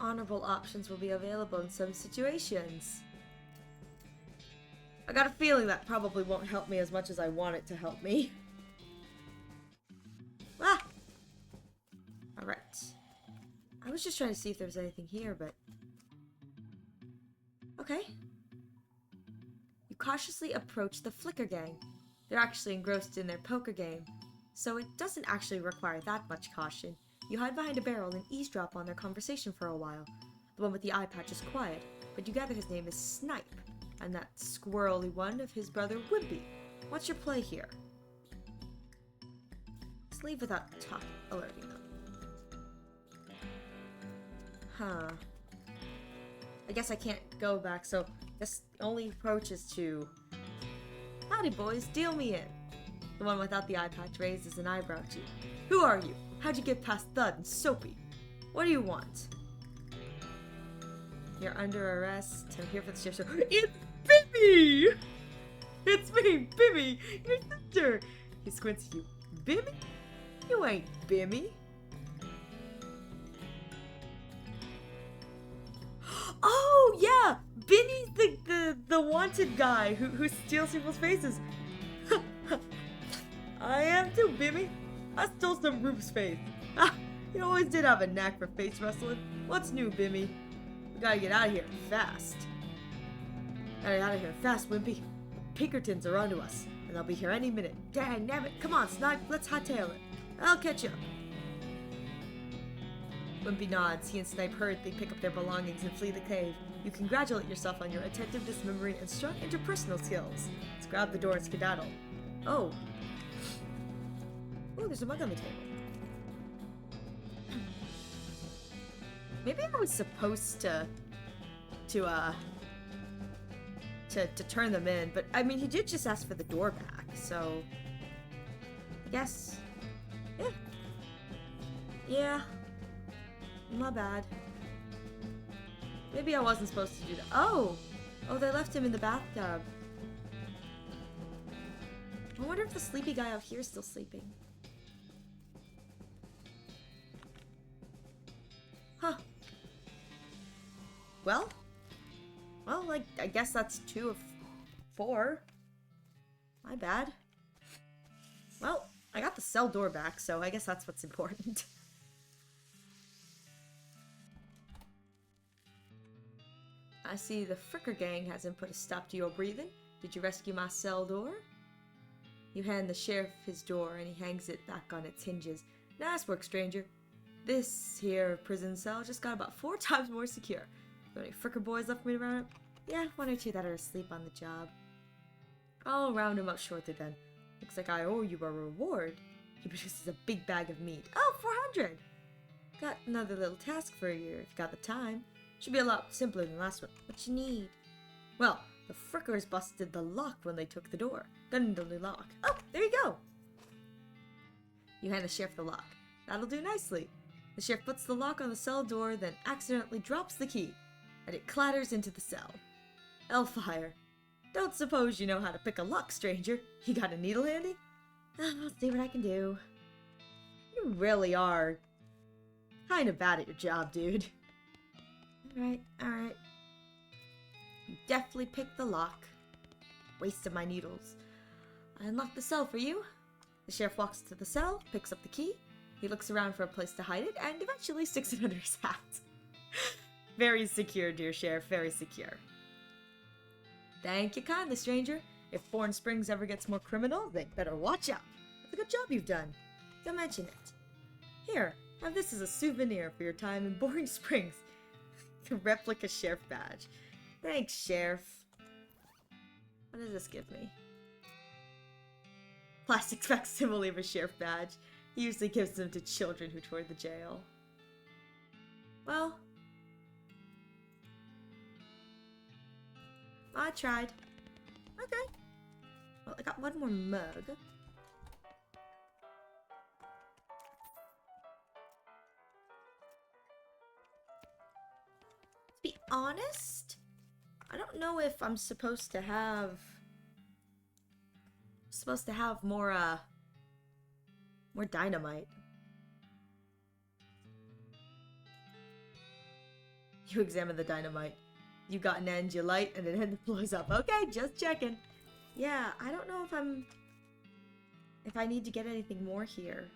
Honorable options will be available in some situations. I got a feeling that probably won't help me as much as I want it to help me. Ah! Alright. I was just trying to see if there was anything here, but... Okay. You cautiously approach the Flicker Gang. They're actually engrossed in their poker game, so it doesn't actually require that much caution. You hide behind a barrel and eavesdrop on their conversation for a while. The one with the eye patch is quiet, but you gather his name is Snipe, and that squirrely one of his brother Wimpy. What's your play here? Let's leave without alerting them. Huh. I guess I can't go back, so this only approach is to... Howdy boys, deal me in. The one without the eye patch raises an eyebrow at you. Who are you? How'd you get past Thud and Soapy? What do you want? You're under arrest. I'm here for the shift show. It's Bimmy! It's me, Bimmy, your sister. He squints at you. Bimmy? You ain't Bimmy. Oh yeah, Binny's the wanted guy who steals people's faces. I am too, Bimmy. I stole some Rupe's face. Ah, you always did have a knack for face wrestling. What's new, Bimmy? We gotta get out of here fast. Gotta get out of here fast, Wimpy. The Pinkertons are onto us, and they'll be here any minute. Dang, damn it. Come on, Snipe, let's hightail it. I'll catch up. Wimpy nods. He and Snipe hurriedly pick up their belongings and flee the cave. You congratulate yourself on your attentiveness, memory, and strong interpersonal skills. Let's grab the door and skedaddle. Oh. Oh, there's a mug on the table. Maybe I was supposed to turn them in, but I mean, he did just ask for the door back, so I guess, yeah, my bad. Maybe I wasn't supposed to do that. Oh, they left him in the bathtub. I wonder if the sleepy guy out here is still sleeping. Huh. Well, like, I guess that's 2 of 4. My bad. Well, I got the cell door back, so I guess that's what's important. I see the Fricker Gang hasn't put a stop to your breathing. Did you rescue my cell door? You hand the sheriff his door, and he hangs it back on its hinges. Nice work, stranger. This here prison cell just got about 4 times more secure. Got any fricker boys left for me to round up? Yeah, 1 or 2 that are asleep on the job. I'll round him up shortly then. Looks like I owe you a reward. He produces a big bag of meat. Oh, 400! Got another little task for you if you got the time. Should be a lot simpler than the last one. What you need? Well, the frickers busted the lock when they took the door. Got into the lock. Oh, there you go! You hand the sheriff the lock. That'll do nicely. The sheriff puts the lock on the cell door, then accidentally drops the key, and it clatters into the cell. Hellfire. Don't suppose you know how to pick a lock, stranger. You got a needle handy? I'll see what I can do. You really are kind of bad at your job, dude. Alright, alright. You definitely picked the lock. Waste of my needles. I unlocked the cell for you. The sheriff walks to the cell, picks up the key. He looks around for a place to hide it, and eventually sticks it under his hat. Very secure, dear sheriff, very secure. Thank you kindly, stranger. If Bourne Springs ever gets more criminals, they better watch out. That's a good job you've done. Don't mention it. Here, have this as a souvenir for your time in Boring Springs. The replica sheriff badge. Thanks, sheriff. What does this give me? Plastic facsimile of a sheriff badge. He usually gives them to children who tour the jail. Well, I tried. Okay. Well, I got 1 more mug. To be honest, I don't know if I'm supposed to have more dynamite. You examine the dynamite. You got an end you light and an end that blows up. Okay, just checking. Yeah, I don't know if I need to get anything more here.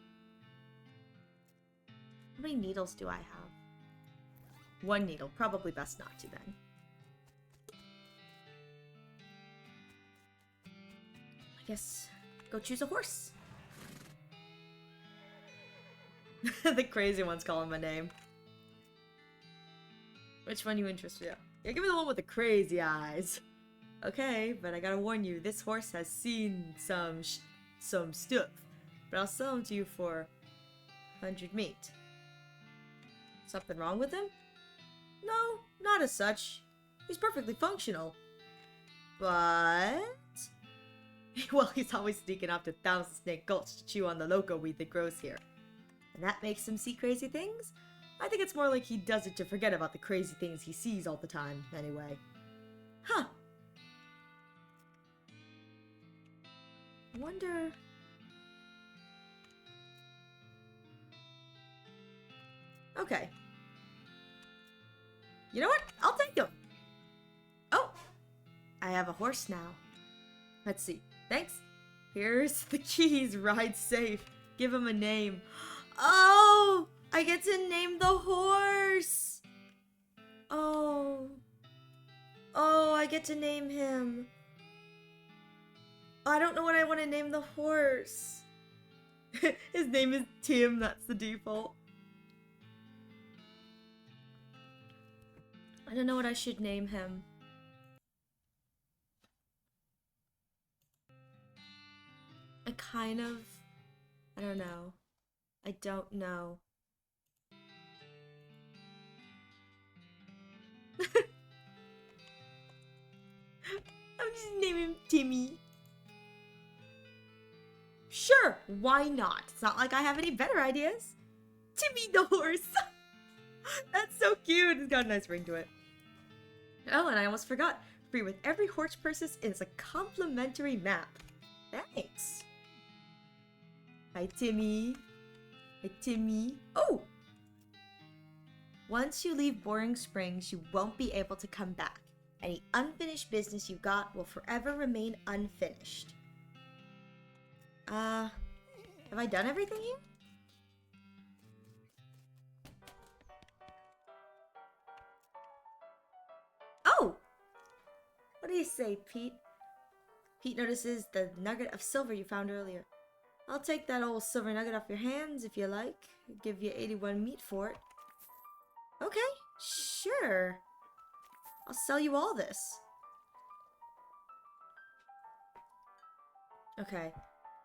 How many needles do I have? 1 needle. Probably best not to then. I guess go choose a horse. The crazy one's calling my name. Which one you interested in? Yeah, give me the one with the crazy eyes. Okay, but I gotta warn you, this horse has seen some stuff. But I'll sell him to you for 100 meat. Something wrong with him? No, not as such. He's perfectly functional. But... well, he's always sneaking off to Thousand Snake Gulch to chew on the loco weed that grows here. And that makes him see crazy things? I think it's more like he does it to forget about the crazy things he sees all the time, anyway. Huh. I wonder... Okay. You know what? I'll take him. Oh! I have a horse now. Let's see. Thanks. Here's the keys. Ride safe. Give him a name. Oh! I get to name the horse! Oh. Oh, I get to name him. I don't know what I want to name the horse. His name is Tim, that's the default. I don't know what I should name him. I don't know. I don't know. I'm just naming him Timmy. Sure, why not? It's not like I have any better ideas. Timmy the horse. That's so cute. It's got a nice ring to it. Oh, and I almost forgot. Free with every horse purchase is a complimentary map. Thanks. Hi, Timmy. Hi, Timmy. Oh! Once you leave Boring Springs, you won't be able to come back. Any unfinished business you got will forever remain unfinished. Have I done everything here? Oh! What do you say, Pete? Pete notices the nugget of silver you found earlier. I'll take that old silver nugget off your hands if you like. Give you 81 meat for it. Okay, sure. I'll sell you all this. Okay.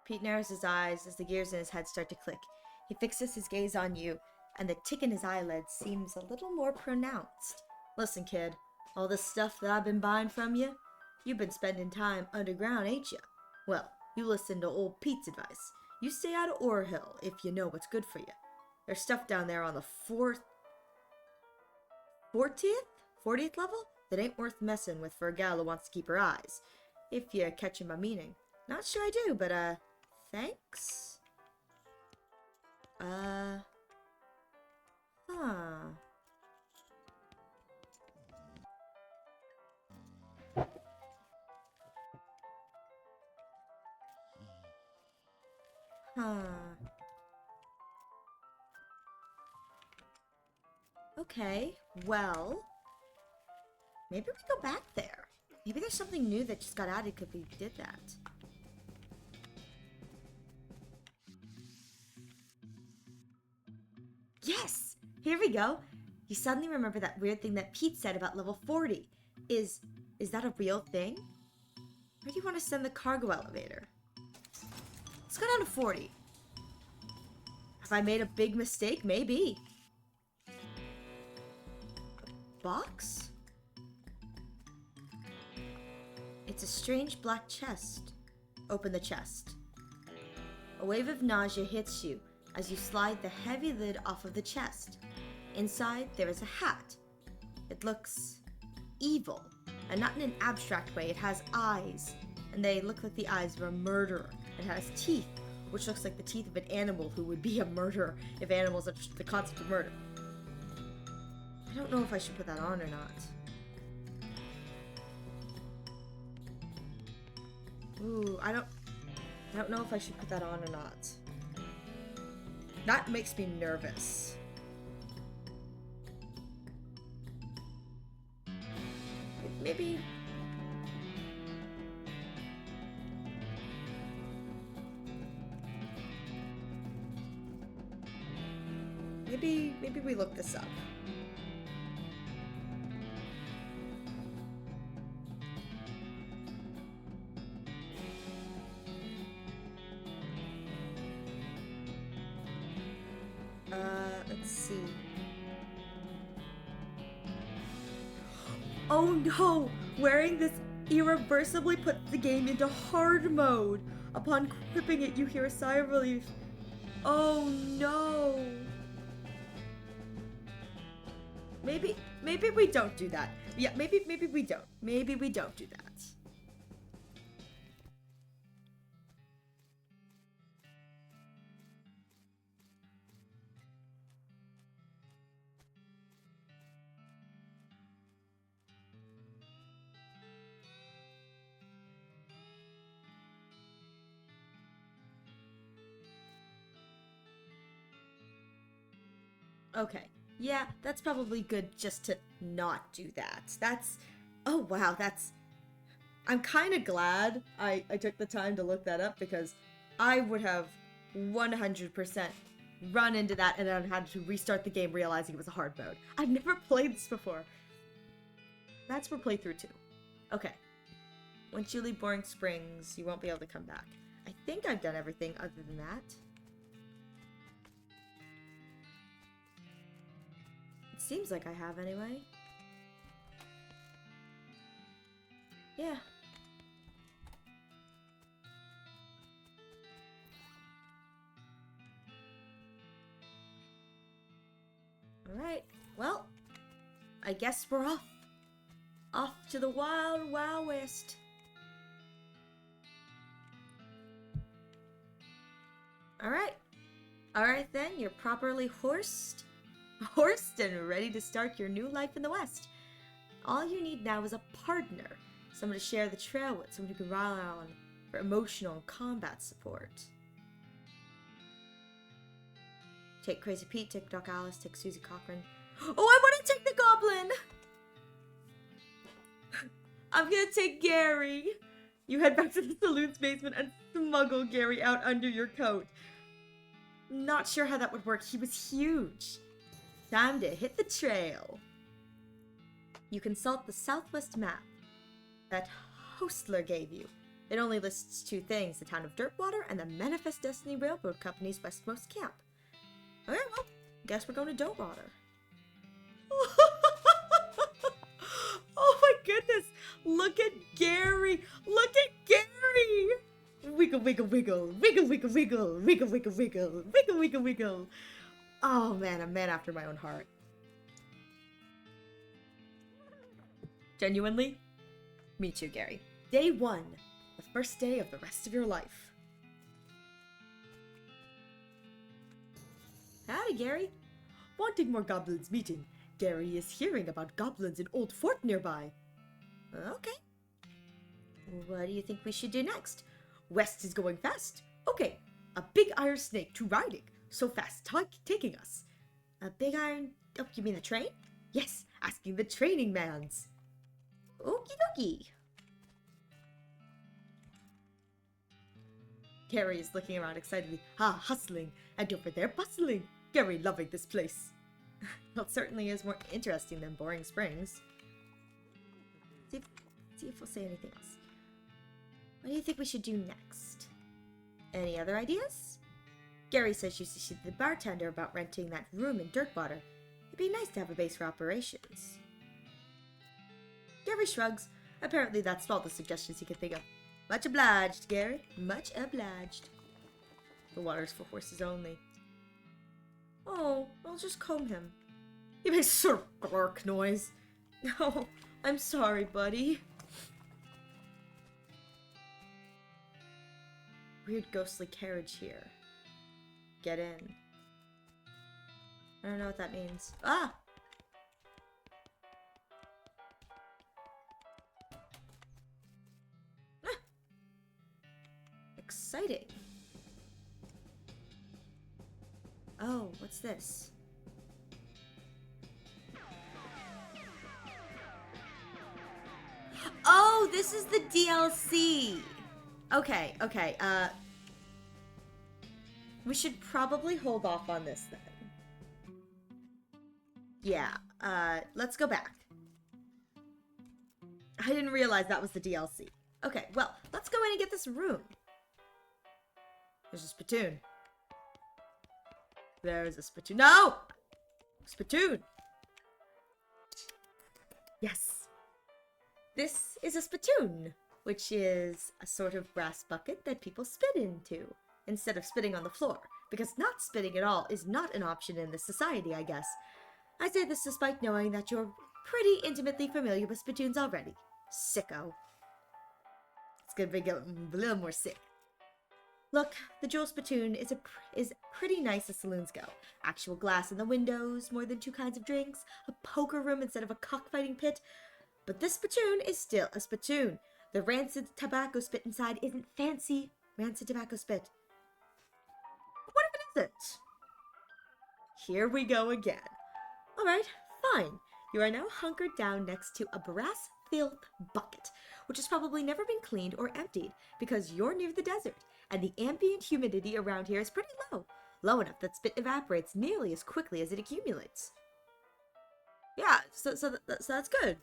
Pete narrows his eyes as the gears in his head start to click. He fixes his gaze on you, and the tick in his eyelids seems a little more pronounced. Listen, kid, all this stuff that I've been buying from you, you've been spending time underground, ain't you? Well, you listen to old Pete's advice. You stay out of Ore Hill if you know what's good for you. There's stuff down there on the 40th level that ain't worth messing with for a gal who wants to keep her eyes. If you catching my meaning. Not sure I do, but, thanks? Huh. Okay, well, maybe we go back there. Maybe there's something new that just got added because we did that. Yes! Here we go! You suddenly remember that weird thing that Pete said about level 40. Is that a real thing? Where do you want to send the cargo elevator? Let's go down to 40. Have I made a big mistake? Maybe. A box? It's a strange black chest. Open the chest. A wave of nausea hits you as you slide the heavy lid off of the chest. Inside, there is a hat. It looks evil, and not in an abstract way. It has eyes, and they look like the eyes of a murderer. It has teeth, which looks like the teeth of an animal who would be a murderer if animals understood the concept of murder. I don't know if I should put that on or not. Ooh, I don't know if I should put that on or not. That makes me nervous. Maybe... Maybe we look this up. Let's see. Oh no! Wearing this irreversibly puts the game into hard mode. Upon equipping it, you hear a sigh of relief. Oh no! Maybe we don't do that. Yeah, maybe we don't. Maybe we don't do that. Okay. Yeah, that's probably good just to not do that. That's... Oh, wow, that's... I'm kind of glad I took the time to look that up because I would have 100% run into that and then had to restart the game realizing it was a hard mode. I've never played this before. That's for playthrough 2. Okay. Once you leave Boring Springs, you won't be able to come back. I think I've done everything other than that. Seems like I have anyway. Yeah. Alright, well, I guess we're off. Off to the wild, wild west. Alright. Alright then, you're properly horsed and ready to start your new life in the West. All you need now is a partner, someone to share the trail with, someone you can rely on for emotional and combat support. Take Crazy Pete, take Doc Alice, take Susie Cochran. Oh, I want to take the goblin! I'm gonna take Gary. You head back to the saloon's basement and smuggle Gary out under your coat. Not sure how that would work. He was huge. Time to hit the trail. You consult the Southwest map that Hostler gave you. It only lists two things, the town of Dirtwater and the Manifest Destiny Railroad Company's westmost camp. Okay, well, guess we're going to Dirtwater. Oh my goodness! Look at Gary! Look at Gary! Wiggle, wiggle, wiggle, wiggle, wiggle, wiggle, wiggle, wiggle, wiggle, wiggle, wiggle, wiggle. Oh man, a man after my own heart. Genuinely? Me too, Gary. Day 1. The first day of the rest of your life. Howdy, Gary. Wanting more goblins meeting. Gary is hearing about goblins in Old Fort nearby. Okay. What do you think we should do next? West is going fast. Okay. A big iron snake to riding. So fast taking us. A big iron... Oh, you mean the train? Yes, asking the training mans. Okie dokie. Gary is looking around excitedly. Ah, hustling. And over there bustling. Gary loving this place. Well, it certainly is more interesting than Boring Springs. See if we'll say anything else. What do you think we should do next? Any other ideas? Gary says you should see the bartender about renting that room in Dirtwater. It'd be nice to have a base for operations. Gary shrugs. Apparently that's all the suggestions he could think of. Much obliged, Gary. Much obliged. The water's for horses only. Oh, I'll just comb him. He makes sort of bark noise. Oh, I'm sorry, buddy. Weird ghostly carriage here. Get in. I don't know what that means. Ah! Exciting. Oh, what's this? Oh, this is the DLC. Okay, we should probably hold off on this then. Yeah, let's go back. I didn't realize that was the DLC. Okay, well, let's go in and get this room. There's a spittoon. There's a spittoon. No! Spittoon! Yes. This is a spittoon, which is a sort of brass bucket that people spit into, instead of spitting on the floor, because not spitting at all is not an option in this society, I guess. I say this despite knowing that you're pretty intimately familiar with spittoons already. Sicko. It's gonna be a little more sick. Look, the jewel spittoon is pretty nice as saloons go. Actual glass in the windows, more than 2 kinds of drinks, a poker room instead of a cockfighting pit. But this spittoon is still a spittoon. The rancid tobacco spit inside isn't fancy rancid tobacco spit. What if it isn't? Here we go again. Alright, fine. You are now hunkered down next to a brass filth bucket, which has probably never been cleaned or emptied because you're near the desert, and the ambient humidity around here is pretty low. Low enough that spit evaporates nearly as quickly as it accumulates. Yeah, so that's good,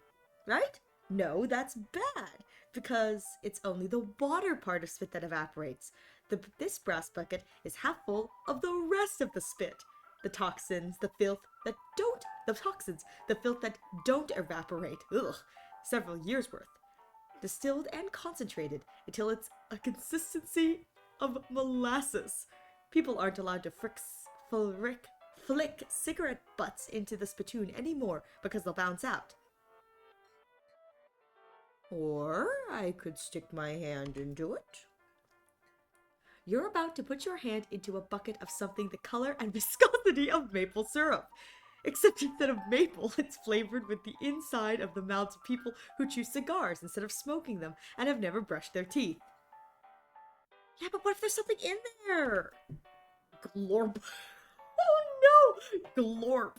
right? No, that's bad, because it's only the water part of spit that evaporates. This brass bucket is half full of the rest of the spit. The toxins, the filth that don't evaporate. Ugh, several years worth. Distilled and concentrated until it's a consistency of molasses. People aren't allowed to flick cigarette butts into the spittoon anymore because they'll bounce out. Or I could stick my hand into it. You're about to put your hand into a bucket of something the color and viscosity of maple syrup. Except instead of maple, it's flavored with the inside of the mouths of people who chew cigars instead of smoking them and have never brushed their teeth. Yeah, but what if there's something in there? Glorp. Oh no! Glorp.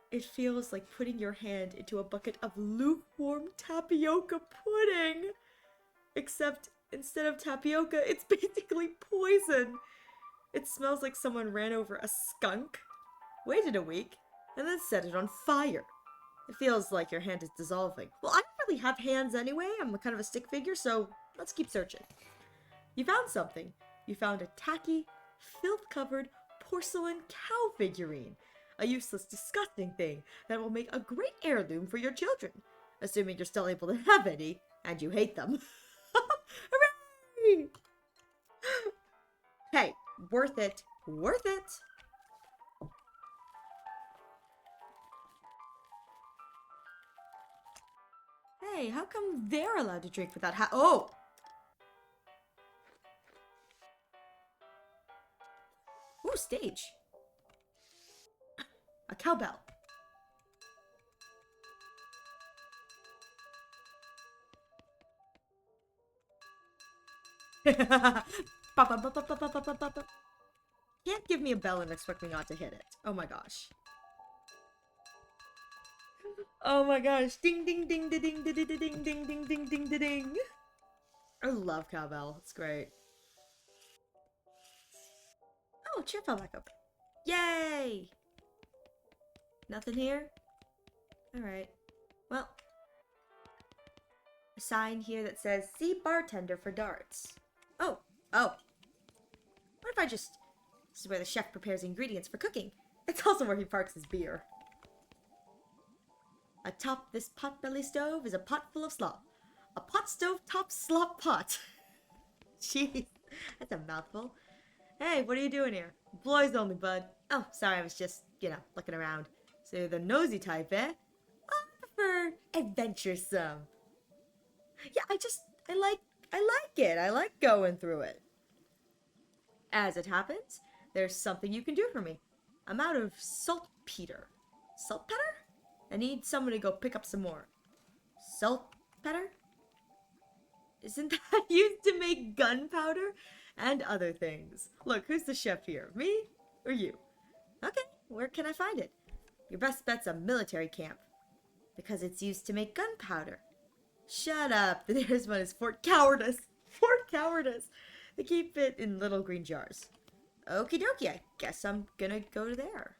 It feels like putting your hand into a bucket of lukewarm tapioca pudding. Except instead of tapioca, it's basically poison. It smells like someone ran over a skunk, waited a week, and then set it on fire. It feels like your hand is dissolving. Well, I don't really have hands anyway. I'm kind of a stick figure, so let's keep searching. You found something. You found a tacky, filth-covered porcelain cow figurine. A useless, disgusting thing that will make a great heirloom for your children. Assuming you're still able to have any, and you hate them. Hooray! Hey, worth it. Worth it. Hey, how come they're allowed to drink without Oh! Ooh, stage. A cowbell. Can't give me a bell and expect me not to hit it. Oh my gosh. Oh my gosh. Ding ding ding ding ding ding ding ding ding ding ding ding ding ding. I love cowbell. It's great. Oh, chair fell back open. Yay! Nothing here? Alright. Well. A sign here that says, see bartender for darts. Oh. Oh. What if I just... This is where the chef prepares ingredients for cooking. It's also where he parks his beer. Atop this pot-belly stove is a pot full of slop. A pot stove top slop pot. Jeez, that's a mouthful. Hey, what are you doing here? Employees only, bud. Oh, sorry, I was just, looking around. So you're the nosy type, eh? I prefer adventuresome. Yeah, I like it. I like going through it. As it happens, there's something you can do for me. I'm out of saltpeter. Saltpeter? I need someone to go pick up some more. Saltpeter? Isn't that used to make gunpowder? And other things. Look, who's the chef here? Me? Or you? Okay, where can I find it? Your best bet's a military camp. Because it's used to make gunpowder. Shut up. The nearest one is Fort Cowardice. Fort Cowardice. They keep it in little green jars. Okie dokie, I guess I'm gonna go there.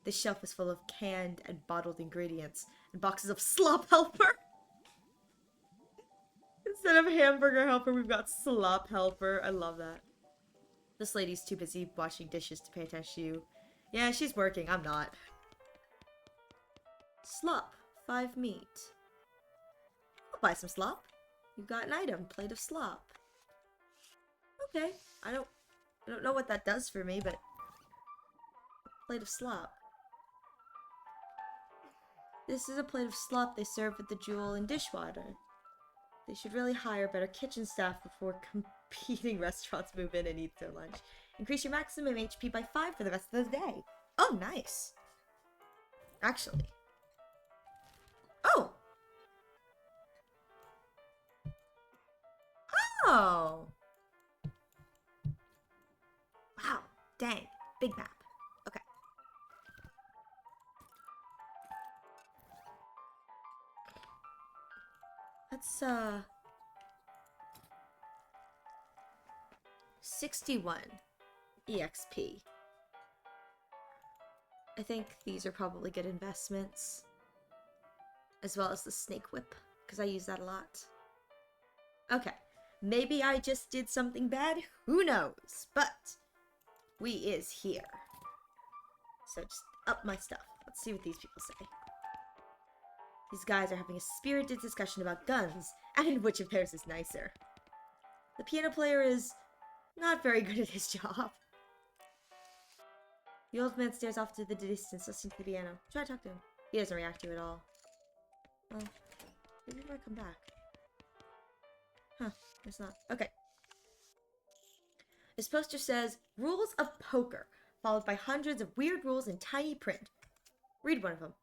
This shelf is full of canned and bottled ingredients and boxes of slop helper. Instead of hamburger helper, we've got slop helper. I love that. This lady's too busy washing dishes to pay attention to you. Yeah, she's working. I'm not. Slop. 5 meat. I'll buy some slop. You've got an item. Plate of slop. Okay. I don't know what that does for me, but... Plate of slop. This is a plate of slop they serve with the jewel and dishwater. They should really hire better kitchen staff before competing restaurants move in and eat their lunch. Increase your maximum HP by 5 for the rest of the day. Oh, nice. Actually. Oh! Oh! Wow. Dang. Big map. Okay. Let's, 61 EXP. I think these are probably good investments. As well as the snake whip, because I use that a lot. Okay. Maybe I just did something bad. Who knows? But we is here. So just up my stuff. Let's see what these people say. These guys are having a spirited discussion about guns, and which of theirs is nicer. The piano player is not very good at his job. The old man stares off to the distance, listening to the piano. Try to talk to him. He doesn't react to it at all. Well, maybe if I come back. Huh, it's not. Okay. This poster says, Rules of Poker, followed by hundreds of weird rules in tiny print. Read one of them.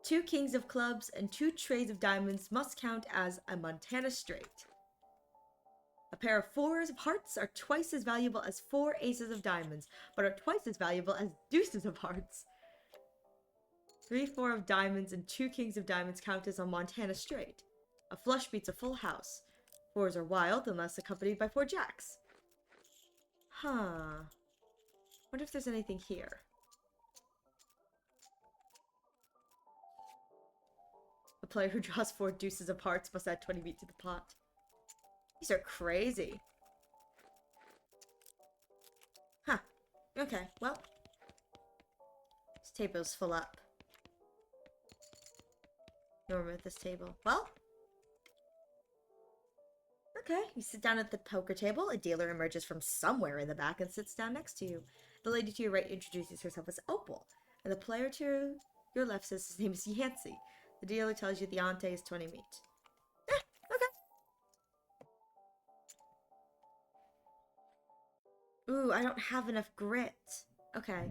2 kings of clubs and 2 trays of diamonds must count as a Montana straight. A pair of 4s of hearts are twice as valuable as 4 aces of diamonds, but are twice as valuable as deuces of hearts. 3-4 of diamonds and 2 kings of diamonds count as a Montana straight. A flush beats a full house. 4s are wild unless accompanied by 4 jacks. Huh. Wonder if there's anything here. A player who draws 4 deuces of hearts must add 20 meat to the pot. These are crazy. Huh. Okay, well. This table's full up. No room at this table. Well. Okay, you sit down at the poker table. A dealer emerges from somewhere in the back and sits down next to you. The lady to your right introduces herself as Opal, and the player to your left says his name is Yancey. The dealer tells you the ante is 20 meat. Okay. Ooh, I don't have enough grit. Okay.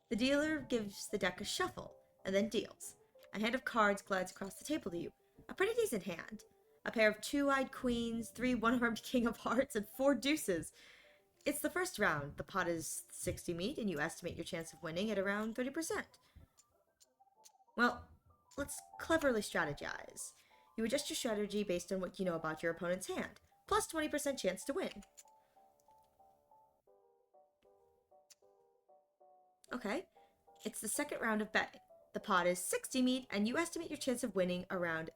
The dealer gives the deck a shuffle, and then deals. A hand of cards glides across the table to you. A pretty decent hand. A pair of 2-eyed queens, 3 one-armed king of hearts, and 4 deuces. It's the first round. The pot is 60 meat, and you estimate your chance of winning at around 30%. Well, let's cleverly strategize. You adjust your strategy based on what you know about your opponent's hand, plus 20% chance to win. Okay, it's the second round of betting. The pot is 60 meat, and you estimate your chance of winning around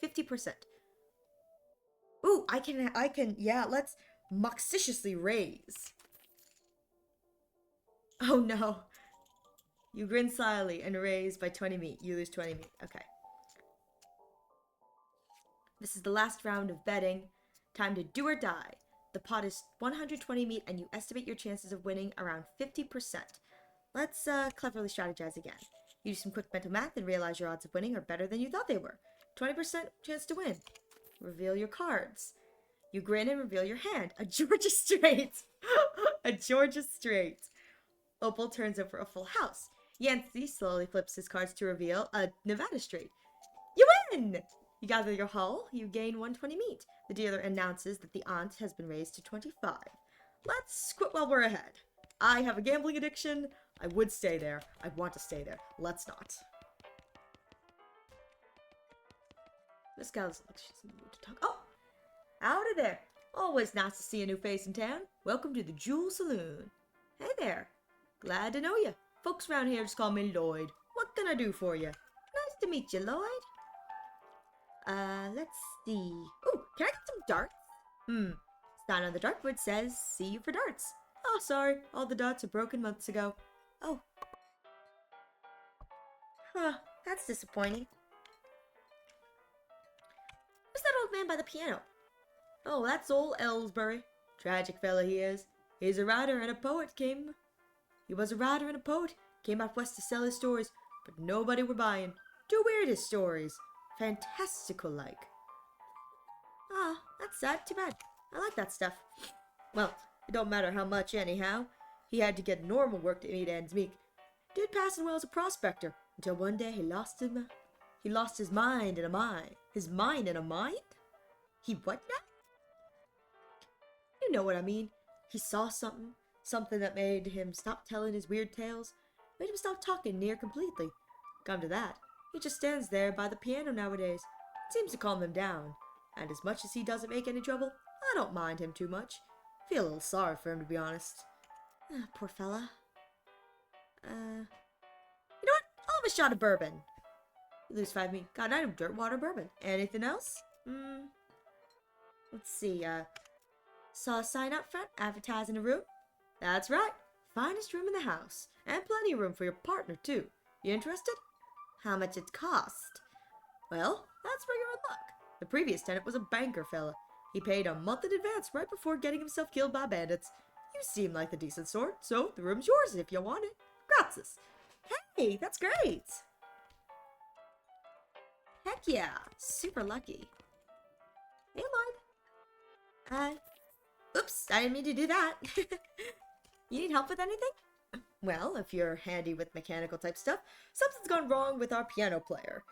50%. Ooh, I can, yeah, let's moxiciously raise. Oh no. You grin slyly and raise by 20 meat. You lose 20 meat. Okay. This is the last round of betting. Time to do or die. The pot is 120 meat, and you estimate your chances of winning around 50%. Let's cleverly strategize again. You do some quick mental math and realize your odds of winning are better than you thought they were. 20% chance to win. Reveal your cards. You grin and reveal your hand. A Georgia straight. A Georgia straight. Opal turns over a full house. Yancey slowly flips his cards to reveal a Nevada straight. You win! You gather your haul. You gain 120 meat. The dealer announces that the ante has been raised to 25. Let's quit while we're ahead. I have a gambling addiction. I would stay there. I want to stay there. Let's not. This gal looks like she's in the mood to talk. Oh! Howdy there. Always nice to see a new face in town. Welcome to the Jewel Saloon. Hey there. Glad to know you. Folks around here just call me Lloyd. What can I do for you? Nice to meet you, Lloyd. Let's see. Ooh, can I get some darts? Sign on the dartboard says, see you for darts. Oh, sorry. All the darts are broken months ago. Oh. Huh, that's disappointing. Who's that old man by the piano? Oh, that's old Ellsbury. Tragic fella he is. He's a writer and a poet, He was a writer and a poet. Came out west to sell his stories, but nobody were buying. Too weird his stories. Fantastical-like. Ah, that's sad. Too bad. I like that stuff. Well, it don't matter how much anyhow. He had to get normal work to meet ends meet. Did passing well as a prospector, until one day he lost his mind in a mine. His mind in a mine? He what now? You know what I mean. He saw something that made him stop telling his weird tales, made him stop talking near completely. Come to that, he just stands there by the piano nowadays. It seems to calm him down, and as much as he doesn't make any trouble, I don't mind him too much. Feel a little sorry for him, to be honest. Poor fella. You know what? I'll have a shot of bourbon. You lose 5 meat. Got a night of dirt water bourbon. Anything else? Let's see, saw a sign up front advertising a room. That's right. Finest room in the house. And plenty of room for your partner, too. You interested? How much it cost? Well, that's where you're in luck. The previous tenant was a banker fella. He paid a month in advance right before getting himself killed by bandits. You seem like the decent sort, so the room's yours if you want it. Gratis. Hey, that's great. Heck yeah. Super lucky. Hey, Lloyd. Oops, I didn't mean to do that. You need help with anything? Well, if you're handy with mechanical type stuff, something's gone wrong with our piano player.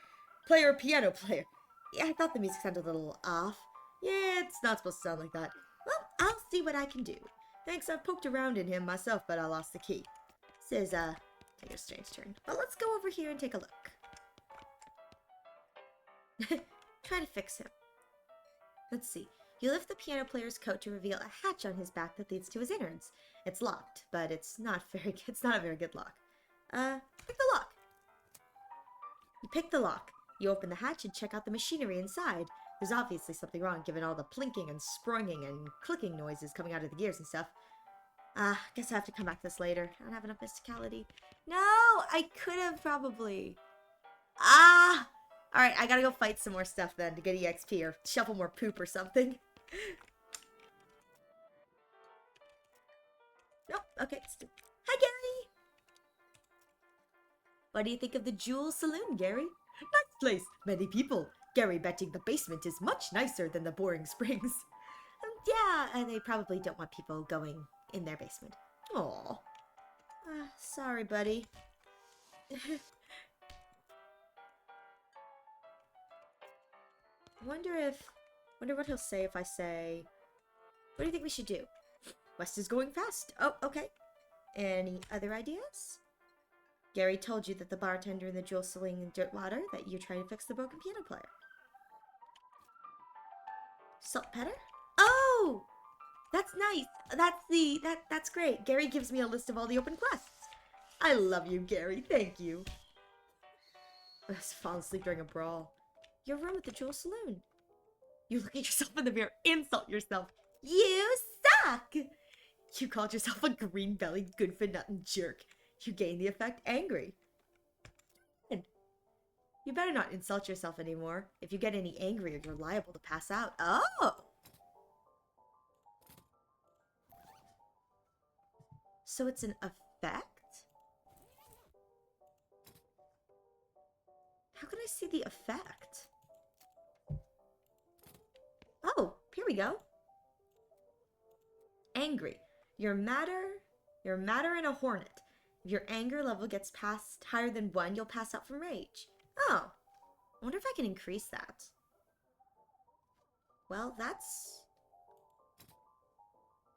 Piano player. Yeah, I thought the music sounded a little off. Yeah, it's not supposed to sound like that. Well, I'll see what I can do. Thanks, I've poked around in him myself, but I lost the key. Says, Take a strange turn. But let's go over here and take a look. Try to fix him. Let's see. You lift the piano player's coat to reveal a hatch on his back that leads to his innards. It's locked, but it's not a very good lock. Pick the lock. You pick the lock. You open the hatch and check out the machinery inside. There's obviously something wrong given all the plinking and sprunging and clicking noises coming out of the gears and stuff. Guess I have to come back to this later. I don't have enough mysticality. No, I could have probably. Alright, I gotta go fight some more stuff then to get EXP or shuffle more poop or something. Nope, okay. Hi, Gary! What do you think of the Jewel Saloon, Gary? Nice place, many people. Gary betting the basement is much nicer than the boring springs. Yeah, and they probably don't want people going in their basement. Aw. Sorry, buddy. Wonder what he'll say if I say, what do you think we should do? West is going fast. Oh, okay. Any other ideas? Gary told you that the bartender in the Jewel Saloon in Dirtwater that you're trying to fix the broken piano player. Saltpeter? Oh! That's nice. That's great. Gary gives me a list of all the open quests. I love you, Gary. Thank you. Let's fall asleep during a brawl. Your room at the Jewel Saloon. You look at yourself in the mirror, insult yourself. You suck! You called yourself a green-bellied, good-for-nothing jerk. You gain the effect angry. And you better not insult yourself anymore. If you get any angrier, you're liable to pass out. Oh! So it's an effect? How can I see the effect? Oh, here we go. Angry. You're madder in a hornet. If your anger level gets past higher than 1, you'll pass out from rage. Oh. I wonder if I can increase that. Well, that's...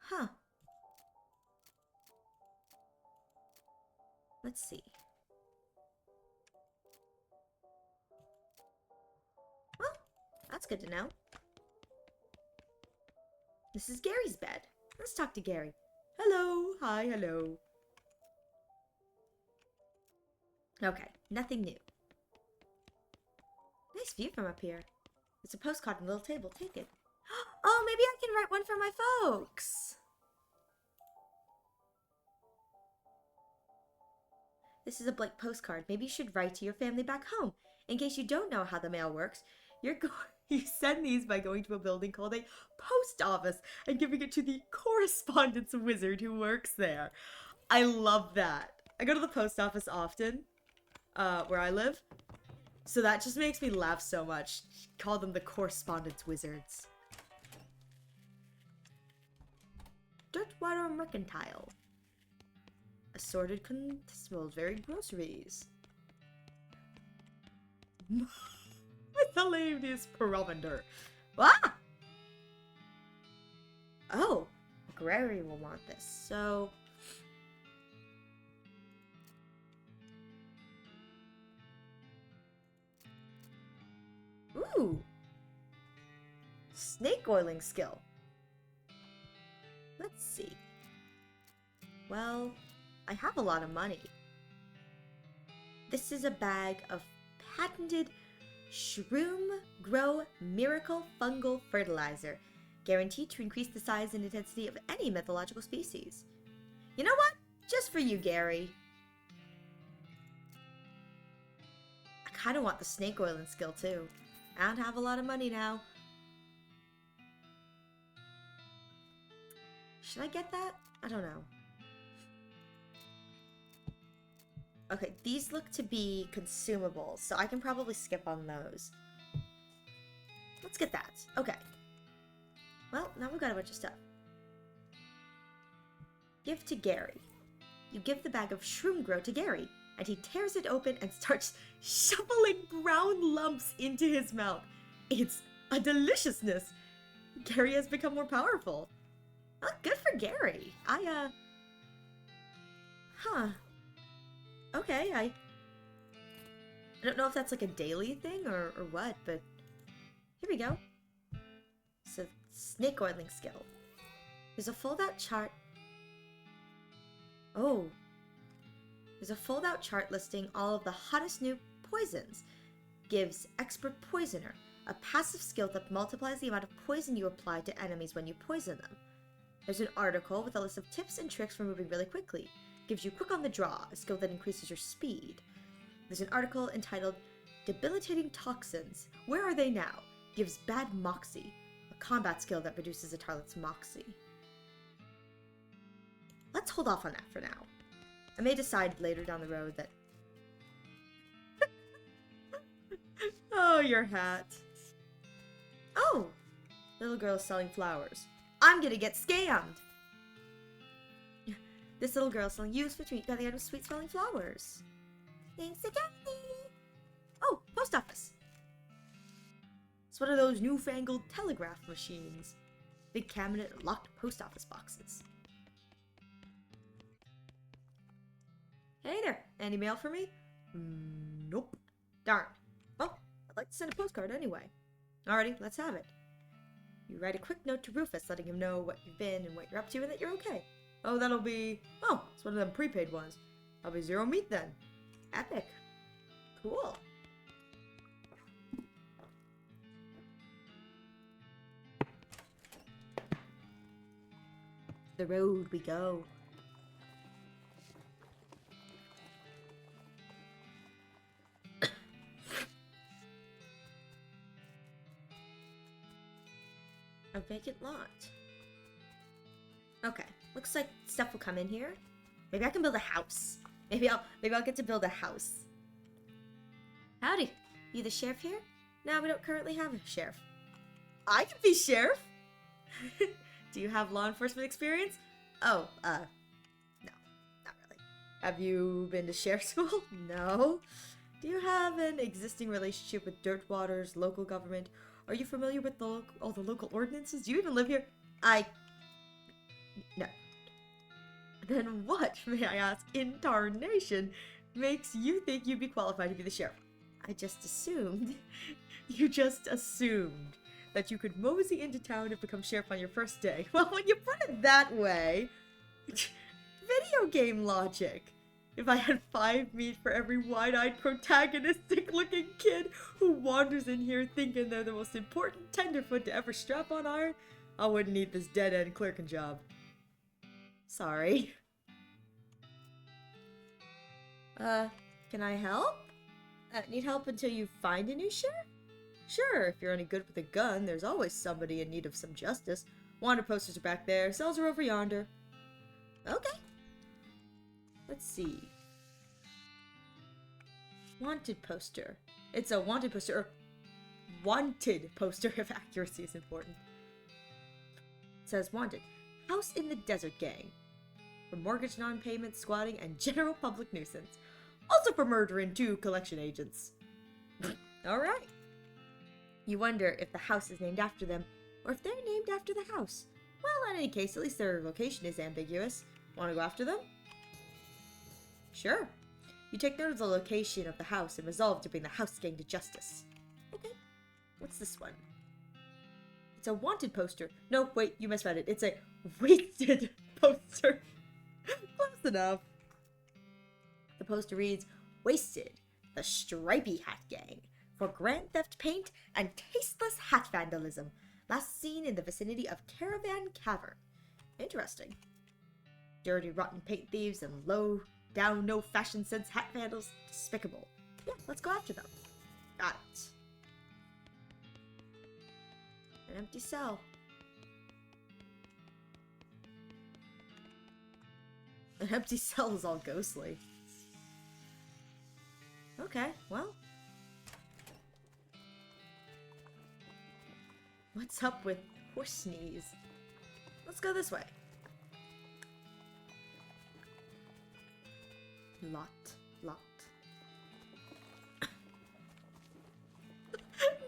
Huh. Let's see. Well, that's good to know. This is Gary's bed. Let's talk to Gary. Hello. Hi, hello. Okay, nothing new. Nice view from up here. It's a postcard on the little table. Take it. Oh, maybe I can write one for my folks. This is a blank postcard. Maybe you should write to your family back home. In case you don't know how the mail works, you send these by going to a building called a post office and giving it to the correspondence wizard who works there. I love that. I go to the post office often, where I live, so that just makes me laugh so much. Call them the correspondence wizards. Dirtwater Mercantile. Assorted consumables, varied groceries. Miscellaneous provender. Ah! Oh, Gary will want this, so... Ooh! Snake oiling skill. Let's see. Well, I have a lot of money. This is a bag of patented Shroom Grow Miracle Fungal Fertilizer, guaranteed to increase the size and intensity of any mythological species. You know what? Just for you, Gary. I kind of want the snake oiling skill, too. I don't have a lot of money now. Should I get that? I don't know. Okay, these look to be consumables, so I can probably skip on those. Let's get that. Okay. Well, now we've got a bunch of stuff. Give to Gary. You give the bag of Shroom Grow to Gary, and he tears it open and starts shoveling brown lumps into his mouth. It's a deliciousness. Gary has become more powerful. Oh, good for Gary. Huh. Okay, I don't know if that's like a daily thing or what, but here we go. So, snake oiling skill. There's a fold-out chart. Oh. There's a fold-out chart listing all of the hottest new poisons. Gives Expert Poisoner, a passive skill that multiplies the amount of poison you apply to enemies when you poison them. There's an article with a list of tips and tricks for moving really quickly. Gives you Quick on the Draw, a skill that increases your speed. There's an article entitled Debilitating Toxins. Where are they now? Gives Bad Moxie, a combat skill that reduces a target's moxie. Let's hold off on that for now. I may decide later down the road that... Oh, your hat. Oh! Little girl is selling flowers. I'm gonna get scammed! This little girl is selling used for treat by the end of sweet-smelling flowers. Thanks again! Oh, post office! It's one of those newfangled telegraph machines. Big cabinet and locked post office boxes. Hey there, any mail for me? Nope. Darn. Well, I'd like to send a postcard anyway. Alrighty, let's have it. You write a quick note to Rufus letting him know what you've been and what you're up to and that you're okay. Oh, that'll be... Oh, it's one of them prepaid ones. That'll be 0 meat then. Epic. Cool. The road we go. A vacant lot. Okay, looks like stuff will come in here. Maybe I can build a house. Maybe I'll get to build a house. Howdy. You the sheriff here? No, we don't currently have a sheriff. I can be sheriff. Do you have law enforcement experience? Oh, no, not really. Have you been to sheriff school? No. Do you have an existing relationship with Dirtwater's local government? Are you familiar with all the local ordinances? Do you even live here? No. Then what, may I ask, in tarnation, makes you think you'd be qualified to be the sheriff? I just assumed. You just assumed that you could mosey into town and become sheriff on your first day. Well, when you put it that way... Video game logic. If I had 5 meat for every wide-eyed protagonistic-looking kid who wanders in here thinking they're the most important tenderfoot to ever strap on iron, I wouldn't need this dead-end clerking job. Sorry. Can I help? Need help until you find a new sheriff? Sure, if you're any good with a gun, there's always somebody in need of some justice. Wanted posters are back there, cells are over yonder. Okay. Let's see. Wanted poster. It's a wanted poster, or wanted poster if accuracy is important. It says wanted. House in the Desert Gang. For mortgage non-payment, squatting, and general public nuisance. Also for murdering 2 collection agents. Alright. You wonder if the house is named after them, or if they're named after the house. Well, in any case, at least their location is ambiguous. Want to go after them? Sure. You take note of the location of the house and resolve to bring the house gang to justice. Okay. What's this one? It's a wanted poster. No, wait, you misread it. It's a wasted poster. Close enough. The poster reads, Wasted, the Stripey Hat Gang, for grand theft paint and tasteless hat vandalism. Last seen in the vicinity of Caravan Cavern. Interesting. Dirty, rotten paint thieves and low down, no fashion sense hat vandals. Despicable. Yeah, let's go after them. Got it. An empty cell. An empty cell is all ghostly. Okay, well. What's up with horse sneeze? Let's go this way. Lot.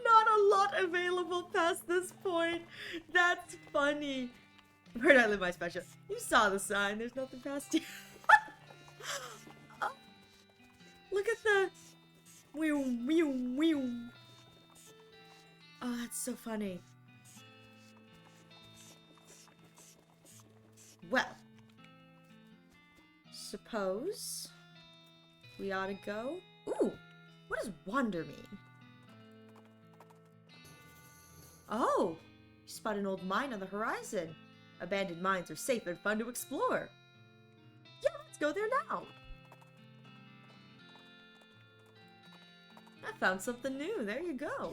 Not a lot available past this point. That's funny. Where'd I live my special? You saw the sign. There's nothing past you. Look at the... Whew, whew, whew. Oh, that's so funny. Well, suppose we ought to go. Ooh, what does wander mean? Oh, you spot an old mine on the horizon. Abandoned mines are safe and fun to explore. Yeah, let's go there now. I found something new. There you go.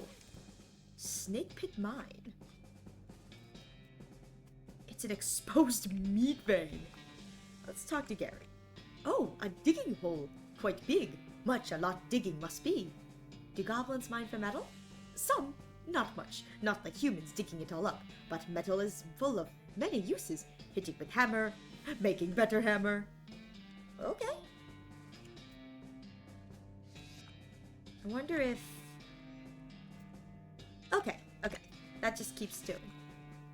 Snake Pit Mine. It's an exposed meat vein. Let's talk to Gary. Oh, a digging hole. Quite big. A lot digging must be. Do goblins mine for metal? Some. Not much. Not like humans digging it all up. But metal is full of many uses. Hitting with hammer. Making better hammer. Okay. I wonder if... Okay. That just keeps doing.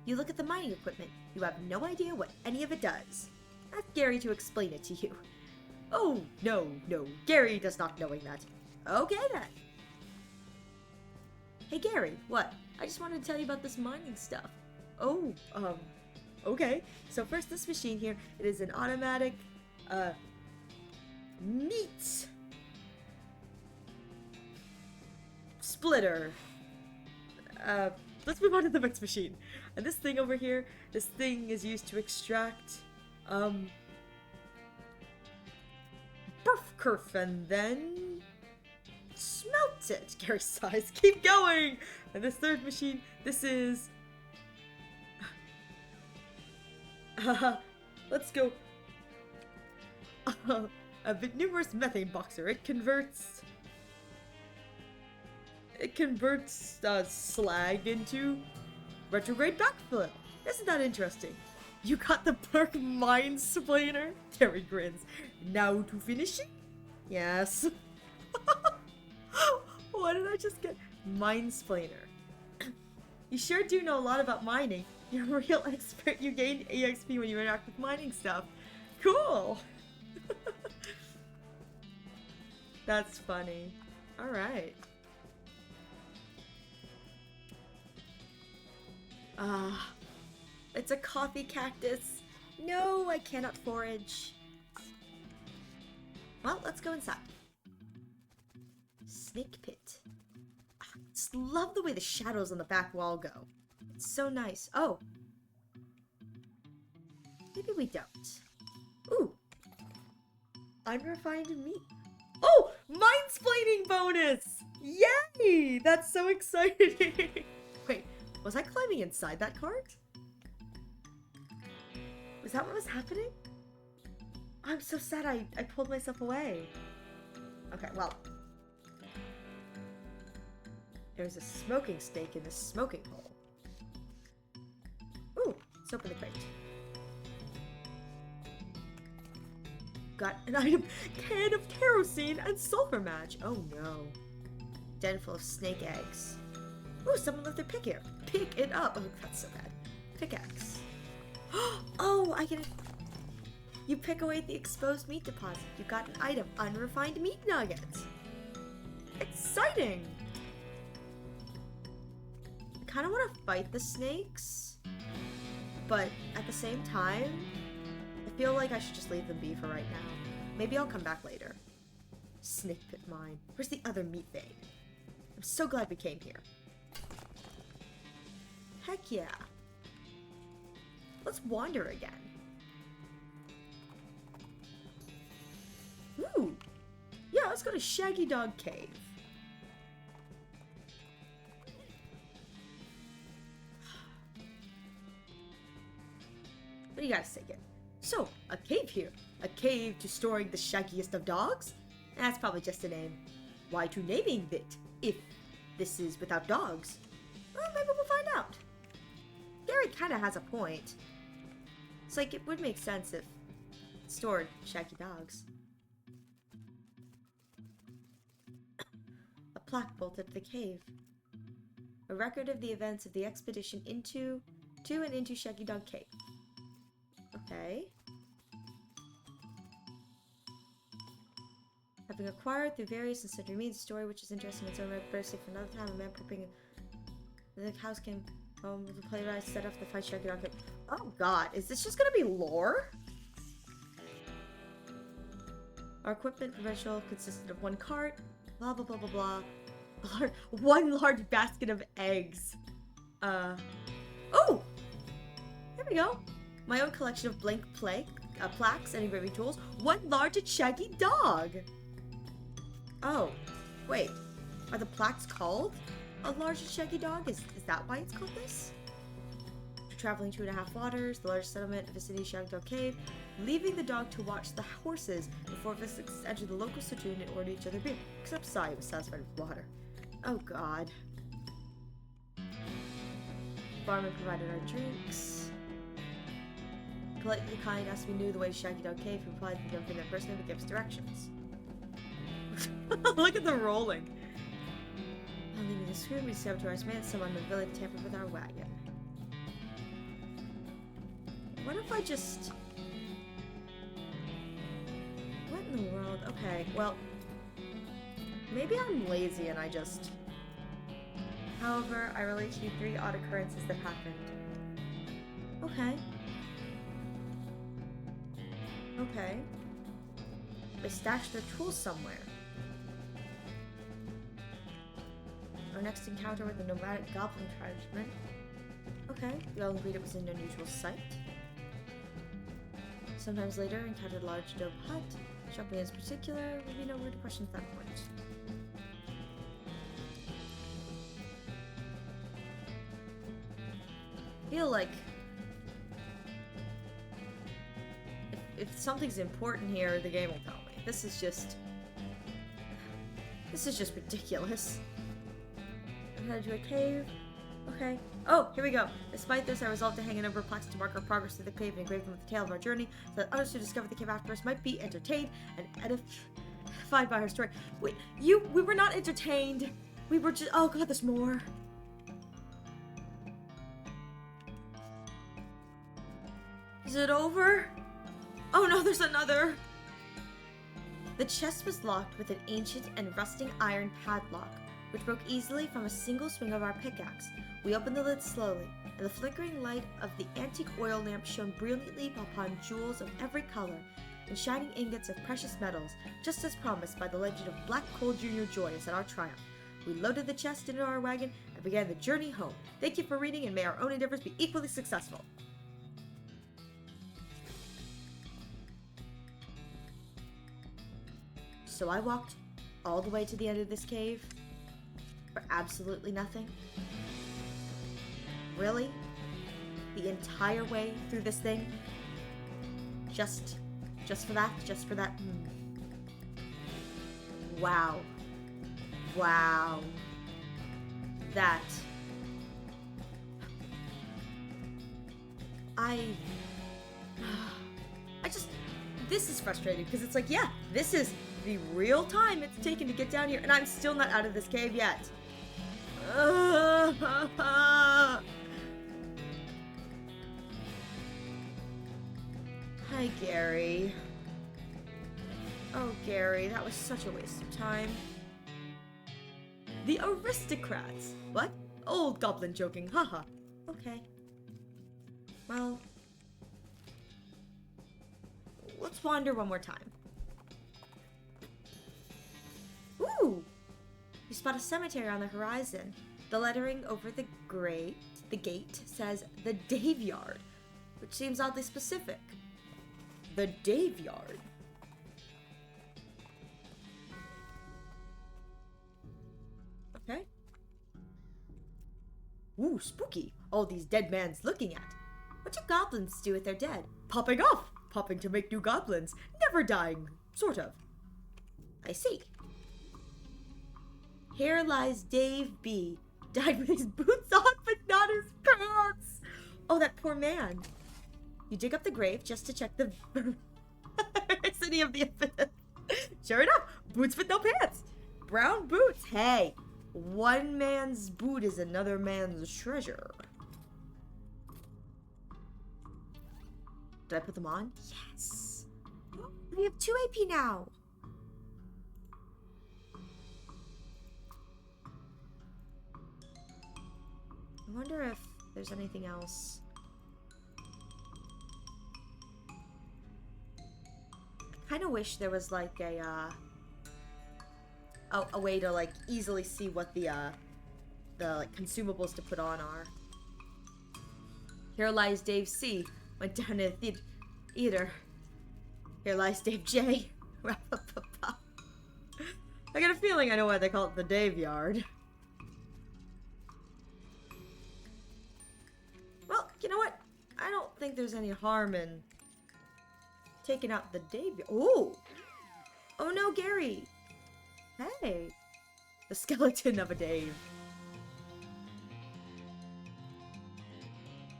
You look at the mining equipment. You have no idea what any of it does. Ask Gary to explain it to you. Oh, no. Gary does not knowing that. Okay, then. Hey, Gary, what? I just wanted to tell you about this mining stuff. Oh, okay. So first, this machine here, it is an automatic, meat splitter. Let's move on to the next machine. And this thing over here, this thing is used to extract, kerf, and then smelt it. Gary sighs. Keep going! And this third machine, this is... let's go. A numerous methane boxer. It converts slag into retrograde backfill. Isn't that interesting? You got the perk mind splainer? Terry grins. Now to finishing? Yes. What did I just get? Mind splainer. You sure do know a lot about mining. You're a real expert. You gain EXP when you interact with mining stuff. Cool. That's funny. Alright. It's a coffee cactus. No, I cannot forage. Well, let's go inside. Snake pit. I just love the way the shadows on the back wall go. It's so nice. Oh. Maybe we don't. Ooh. Unrefined meat. Oh! Mind-splaining bonus! Yay! That's so exciting! Wait, was I climbing inside that cart? Was that what was happening? I'm so sad I pulled myself away. Okay, well. There's a smoking steak in the smoking hole. Ooh, let's open the crate. Got an item, can of kerosene and sulfur match. Oh no. Den full of snake eggs. Ooh, someone left their pick here. Pick it up. Oh, that's so bad. Pickaxe. Oh, I get it. You pick away the exposed meat deposit. You got an item, unrefined meat nuggets. Exciting. I kind of want to fight the snakes, but at the same time, I feel like I should just leave them be for right now. Maybe I'll come back later. Snake pit mine. Where's the other meat vein? I'm so glad we came here. Heck yeah. Let's wander again. Ooh. Yeah, let's go to Shaggy Dog Cave. What do you guys think? So, a cave here. A cave to storing the shaggiest of dogs? That's probably just a name. Why to naming it, if this is without dogs? Well, maybe we'll find out. Gary kind of has a point. It's like, it would make sense if it stored shaggy dogs. A plaque bolted to the cave. A record of the events of the expedition to and into Shaggy Dog Cave. Okay. Have Having acquired through various and sundry means a story which is interesting in its own right, better safe for another time. A man prepping the house came home with the playwright set off the fight shaggy dog. Oh god, is this just gonna be lore? Our equipment conventional consisted of one cart, blah blah blah blah blah. One large basket of eggs. Oh! There we go. My own collection of blank plaques and engraving tools. One large and shaggy dog. Oh, wait. Are the plaques called a large and shaggy dog? Is that why it's called this? Traveling 2.5 waters, the largest settlement, vicinity Shaggy Dog Cave, leaving the dog to watch the horses before visitors enter the local saloon and order each other beer. Except Sai was satisfied with water. Oh god. Barman provided our drinks. Politely kind asked if we knew the way to Shaggy Dog Cave. We replied that we don't think that person would give us directions. Look at the rolling. On leaving the screen, we discovered to our man someone in the village tampered with our wagon. What if I just... What in the world? Okay, well... Maybe I'm lazy and I just... However, I relate to you 3 odd occurrences that happened. Okay. Okay. They stashed their tools somewhere. Our next encounter with the nomadic goblin tribesmen. Okay, we all agreed it was an unusual sight. Sometimes later, encountered a large adobe hut. Shopping in particular would be no rude questions at that point. I feel like if something's important here, the game will tell me. This is just ridiculous. I'm headed to a cave. Okay. Oh, here we go. Despite this, I resolved to hang a number of plaques to mark our progress through the cave and engrave them with the tale of our journey, so that others who discover the cave after us might be entertained and edified by our story. Wait, we were not entertained. We were just, oh god, there's more. Is it over? Oh no, there's another. The chest was locked with an ancient and rusting iron padlock, which broke easily from a single swing of our pickaxe. We opened the lid slowly, and the flickering light of the antique oil lamp shone brilliantly upon jewels of every color and shining ingots of precious metals, just as promised by the legend of Black Coal Jr. Joyous at our triumph. We loaded the chest into our wagon and began the journey home. Thank you for reading, and may our own endeavors be equally successful. So I walked all the way to the end of this cave for absolutely nothing. Really? The entire way through this thing? Just for that? Just for that? Wow. Wow. That. This is frustrating because it's like, yeah, this is the real time it's taken to get down here, and I'm still not out of this cave yet. Hi, Gary. Oh, Gary, that was such a waste of time. The aristocrats. What? Old goblin joking, haha. Okay. Well, let's wander one more time. Ooh! You spot a cemetery on the horizon. The lettering over the gate says the Daveyard, which seems oddly specific. The Daveyard. Okay. Ooh, spooky. All these dead man's looking at. What do goblins do with their dead? Popping off. Popping to make new goblins. Never dying. Sort of. I see. Here lies Dave B. Died with his boots on, but not his pants. Oh, that poor man. You dig up the grave just to check the veracity of the evidence. Sure enough, boots with no pants. Brown boots. Hey, one man's boot is another man's treasure. Did I put them on? Yes. We have 2 AP now. wonder if there's anything else. I kind of wish there was like a way to like easily see what the like consumables to put on are. Here lies Dave C. Went down to the theater. Here lies Dave J. I got a feeling I know why they call it the Dave Yard. Well, you know what? I don't think there's any harm in taking out the Dave Yard. Ooh! Oh no, Gary! Hey! The skeleton of a Dave.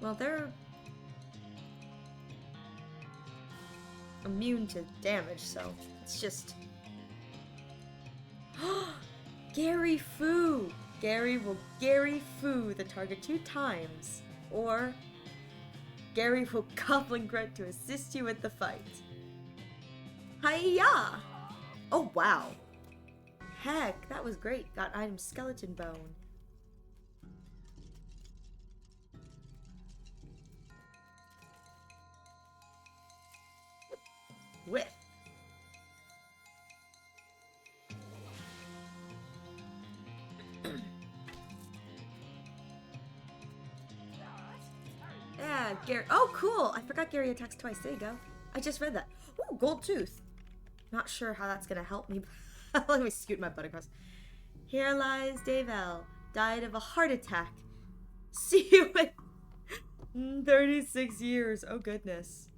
Well, they're immune to damage, so it's just... Gary Foo! Gary will Gary Foo the target 2 times, or Gary will Goblin Grunt to assist you with the fight. Hiya! Oh wow! Heck, that was great. Got item skeleton bone. Whip. Yeah, Gary. Oh, cool. I forgot Gary attacks twice. There you go. I just read that. Ooh, gold tooth. Not sure how that's gonna help me. Let me scoot my butt across. Here lies Dave L. Died of a heart attack. See you in 36 years. Oh, goodness.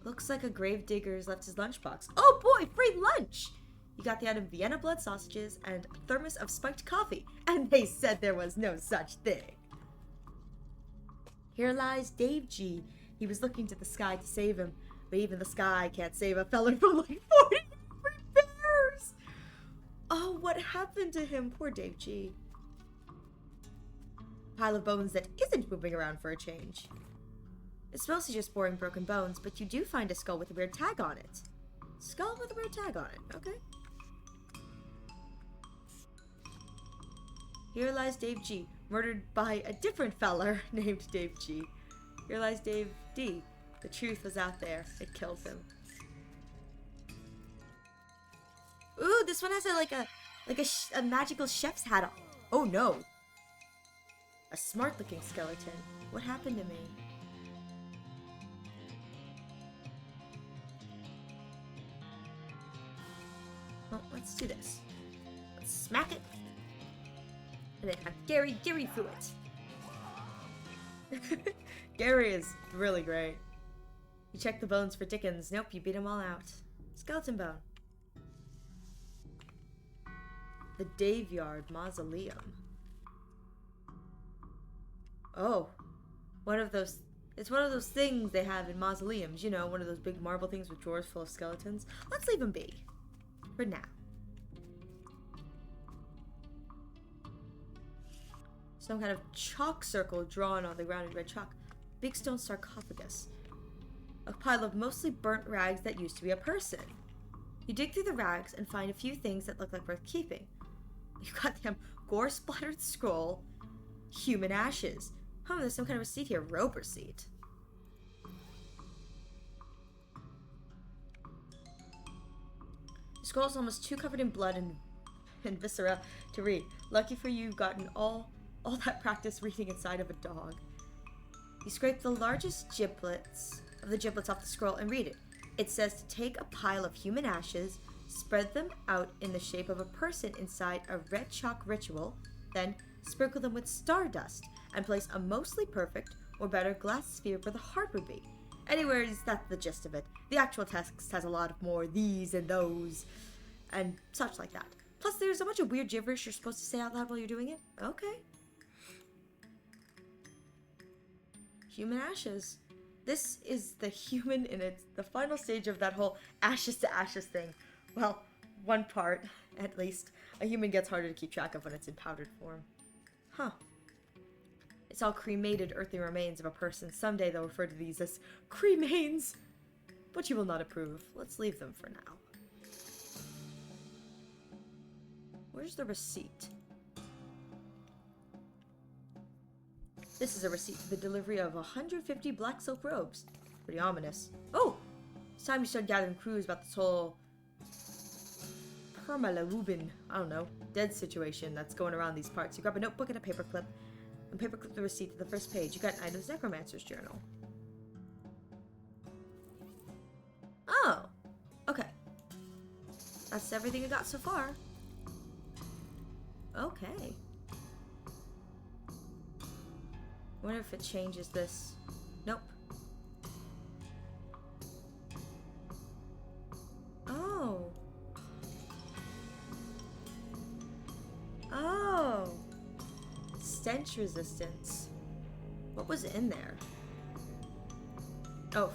Looks like a gravedigger's left his lunchbox. Oh boy, free lunch! You got the item Vienna blood sausages and a thermos of spiked coffee, and they said there was no such thing. Here lies Dave G. He was looking to the sky to save him, but even the sky can't save a fella from like 40 bears! Oh, what happened to him? Poor Dave G. Pile of bones that isn't moving around for a change. It's mostly just boring broken bones, but you do find a skull with a weird tag on it. Skull with a weird tag on it, okay. Here lies Dave G, murdered by a different feller named Dave G. Here lies Dave D. The truth was out there. It killed him. Ooh, this one has a magical chef's hat on. Oh no. A smart-looking skeleton. What happened to me? Well, let's do this. Let's smack it. And then have Gary Foo it. Gary is really great. You check the bones for Dickens. Nope, you beat them all out. Skeleton bone. The Dave Yard Mausoleum. Oh. It's one of those things they have in mausoleums. You know, one of those big marble things with drawers full of skeletons. Let's leave them be. For now. Some kind of chalk circle drawn on the ground in red chalk. Big stone sarcophagus. A pile of mostly burnt rags that used to be a person. You dig through the rags and find a few things that look like worth keeping. You got them gore-splattered scroll, human ashes. Oh, there's some kind of receipt here. Rope receipt. The scroll is almost too covered in blood and viscera to read. Lucky for you, you've gotten all that practice reading inside of a dog. You scrape the largest giblets off the scroll and read it. It says to take a pile of human ashes, spread them out in the shape of a person inside a red chalk ritual, then sprinkle them with stardust and place a mostly perfect or better glass sphere where the heart would be. Anyways, that's the gist of it. The actual text has a lot of more these and those and such like that. Plus, there's a bunch of weird gibberish you're supposed to say out loud while you're doing it. Okay. Human ashes. This is the human in the final stage of that whole ashes to ashes thing. Well, one part, at least. A human gets harder to keep track of when it's in powdered form. Huh. It's all cremated earthly remains of a person. Someday they'll refer to these as cremains. But you will not approve. Let's leave them for now. Where's the receipt? This is a receipt for the delivery of 150 black silk robes. Pretty ominous. Oh! It's time you started gathering clues about this whole permalabubin, I don't know, dead situation that's going around these parts. You grab a notebook and a paperclip, and paperclip the receipt to the first page. You got an item's necromancer's journal. Oh! Okay. That's everything I got so far. Okay. I wonder if it changes this. Nope. Oh. Oh. Stench resistance. What was in there? Oh,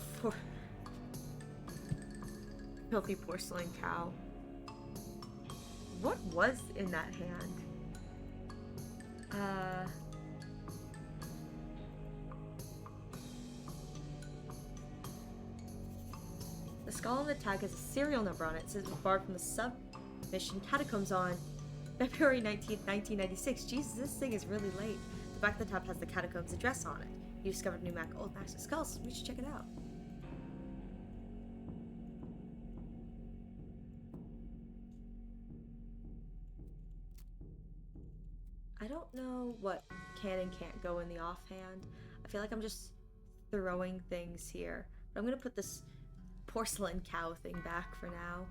filthy porcelain cow. What was in that hand? The skull on the tag has a serial number on it. It says it was barred from the submission Catacombs on February 19th, 1996. Jesus, this thing is really late. The back of the top has the Catacombs address on it. You discovered a new old Max of Skulls. We should check it out. I don't know what can and can't go in the offhand. I feel like I'm just throwing things here. But I'm gonna put this porcelain cow thing back for now.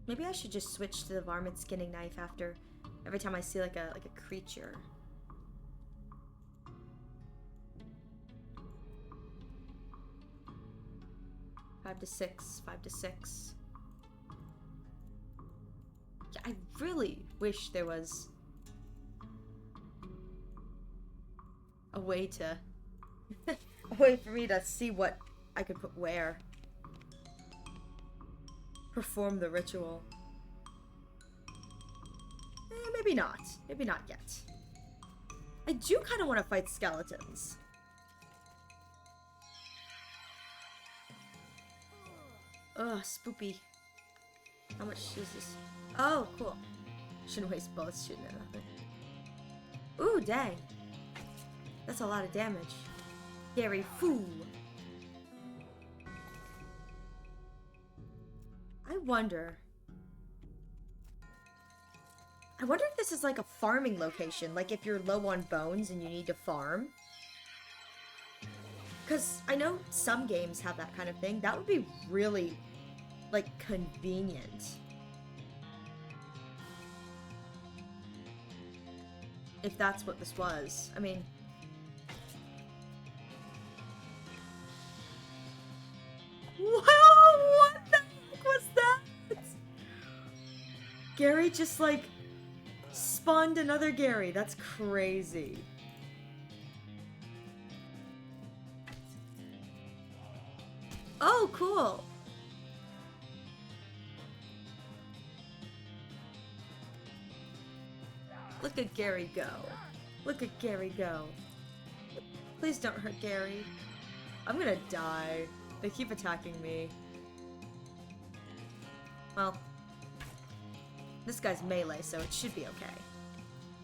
Maybe I should just switch to the varmint skinning knife after every time I see like a creature. 5 to 6, 5 to 6. Yeah, I really wish there was a way to a way for me to see what I could put where. Perform the ritual. Maybe not. Maybe not yet. I do kind of want to fight skeletons. Ugh, spoopy. How much is this? Oh, cool. Shouldn't waste bullets shooting at nothing. Ooh, dang. That's a lot of damage. Gary Foo. I wonder if this is like a farming location, like if you're low on bones and you need to farm. Because I know some games have that kind of thing. That would be really, like, convenient. If that's what this was. I mean... Whoa! What the heck was that? Gary just, like, spawned another Gary. That's crazy. Oh, cool. Look at Gary go. Look at Gary go. Please don't hurt Gary. I'm gonna die. They keep attacking me. Well, this guy's melee, so it should be okay.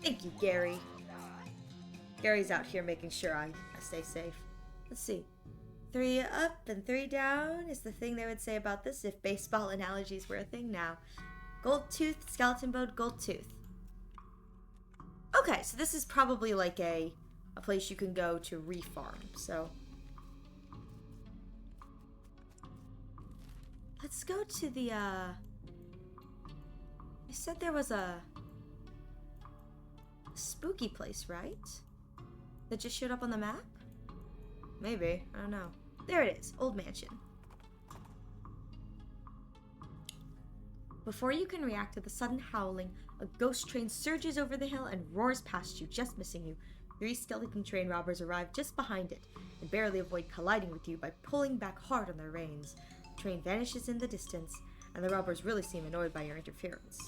Thank you, Gary. Gary's out here making sure I stay safe. Let's see. 3 up and 3 down is the thing they would say about this if baseball analogies were a thing now. Gold tooth, skeleton bone, gold tooth. Okay, so this is probably like a place you can go to refarm, so. Let's go to the, you said there was a spooky place, right? That just showed up on the map? Maybe. I don't know. There it is. Old mansion. Before you can react to the sudden howling, a ghost train surges over the hill and roars past you, just missing you. 3 skeleton train robbers arrive just behind it and barely avoid colliding with you by pulling back hard on their reins. The train vanishes in the distance, and the robbers really seem annoyed by your interference.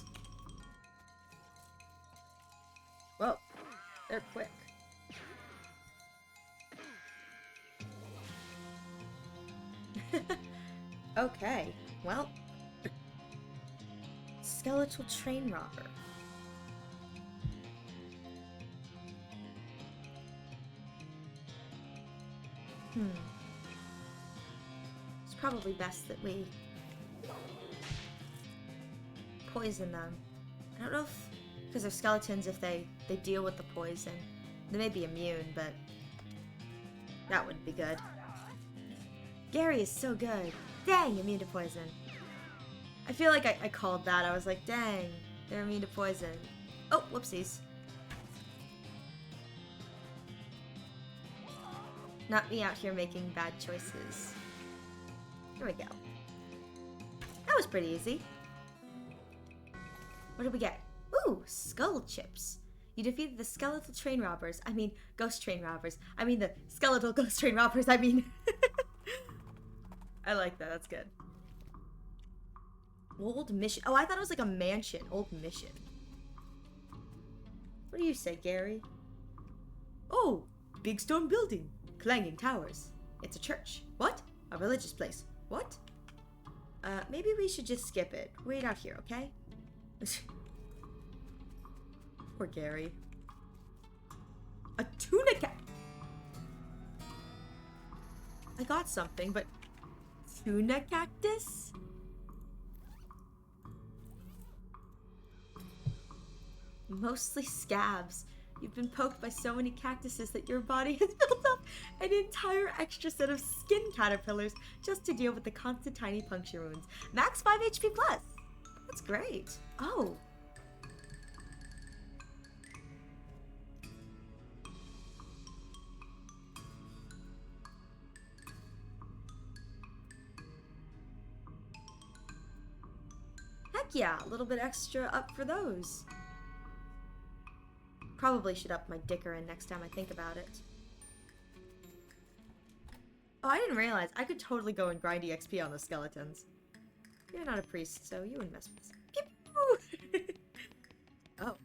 Whoa. They're quick. Okay, well... Skeletal train robber. It's probably best that we poison them. I don't know if, because they're skeletons, if they deal with the poison. They may be immune, but that wouldn't be good. Gary is so good. Dang, immune to poison. I feel like I called that. I was like, dang, they're immune to poison. Oh, whoopsies. Not me out here making bad choices. Here we go. That was pretty easy. What did we get? Ooh, skull chips. You defeated the skeletal train robbers. I mean, ghost train robbers. I mean, the skeletal ghost train robbers. I mean... I like that. That's good. Old mission. Oh, I thought it was like a mansion. Old mission. What do you say, Gary? Oh, big stone building. Clanging towers. It's a church. What? A religious place. What? Maybe we should just skip it. Wait out here, okay? Poor Gary. A tuna cat. I got something, but tuna cactus? Mostly scabs. You've been poked by so many cactuses that your body has built up an entire extra set of skin caterpillars just to deal with the constant tiny puncture wounds. Max 5 HP plus. That's great. Oh. Heck yeah, a little bit extra up for those. Probably should up my dicker in next time I think about it. Oh, I didn't realize. I could totally go and grind EXP on the skeletons. You're not a priest, so you wouldn't mess with this. Oh.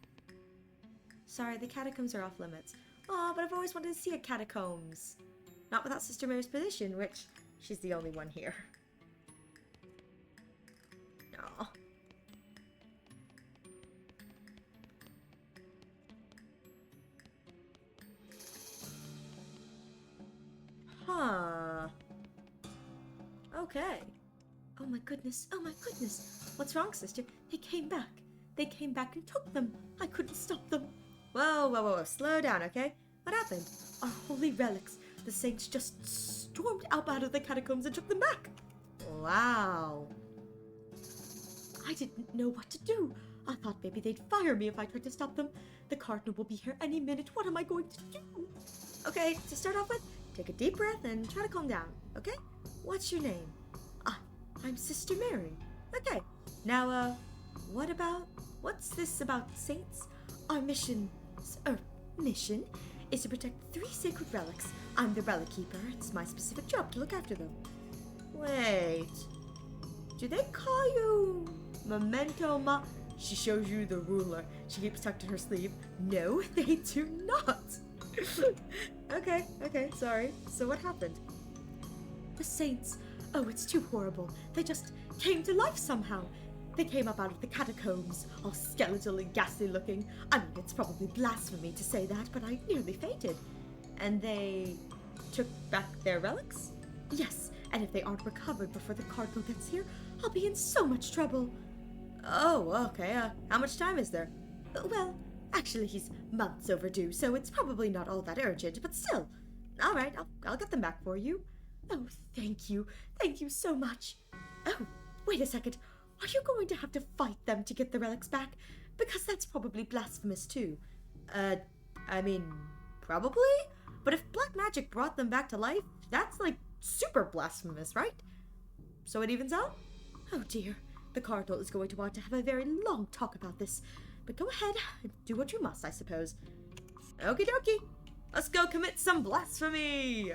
Sorry, the catacombs are off limits. Aw, but I've always wanted to see a catacombs. Not without Sister Mary's permission, which she's the only one here. Aw. Huh. Okay. Oh my goodness. Oh my goodness. What's wrong, sister? They came back. They came back and took them. I couldn't stop them. Whoa, whoa, whoa. Slow down, okay? What happened? Our holy relics. The saints just stormed out of the catacombs and took them back. Wow. I didn't know what to do. I thought maybe they'd fire me if I tried to stop them. The cardinal will be here any minute. What am I going to do? Okay, to start off with, take a deep breath and try to calm down, okay? What's your name? I'm Sister Mary. Okay, now, what's this about saints? Our mission is to protect 3 sacred relics. I'm the relic keeper. It's my specific job to look after them. Wait, do they call you Memento She shows you the ruler she keeps tucked in her sleeve. No, they do not. Okay, sorry. So what happened? The saints. Oh, it's too horrible. They just came to life somehow. They came up out of the catacombs, all skeletal and ghastly looking. I mean, it's probably blasphemy to say that, but I nearly fainted. And they took back their relics? Yes, and if they aren't recovered before the cardinal gets here, I'll be in so much trouble. Oh, okay. How much time is there? Well, actually, he's months overdue, so it's probably not all that urgent, but still. All right, I'll get them back for you. Oh, thank you. Thank you so much. Oh, wait a second. Are you going to have to fight them to get the relics back? Because that's probably blasphemous, too. I mean, probably? But if black magic brought them back to life, that's, like, super blasphemous, right? So it evens out? Oh, dear. The cardinal is going to want to have a very long talk about this. But go ahead and do what you must, I suppose. Okie dokie. Let's go commit some blasphemy!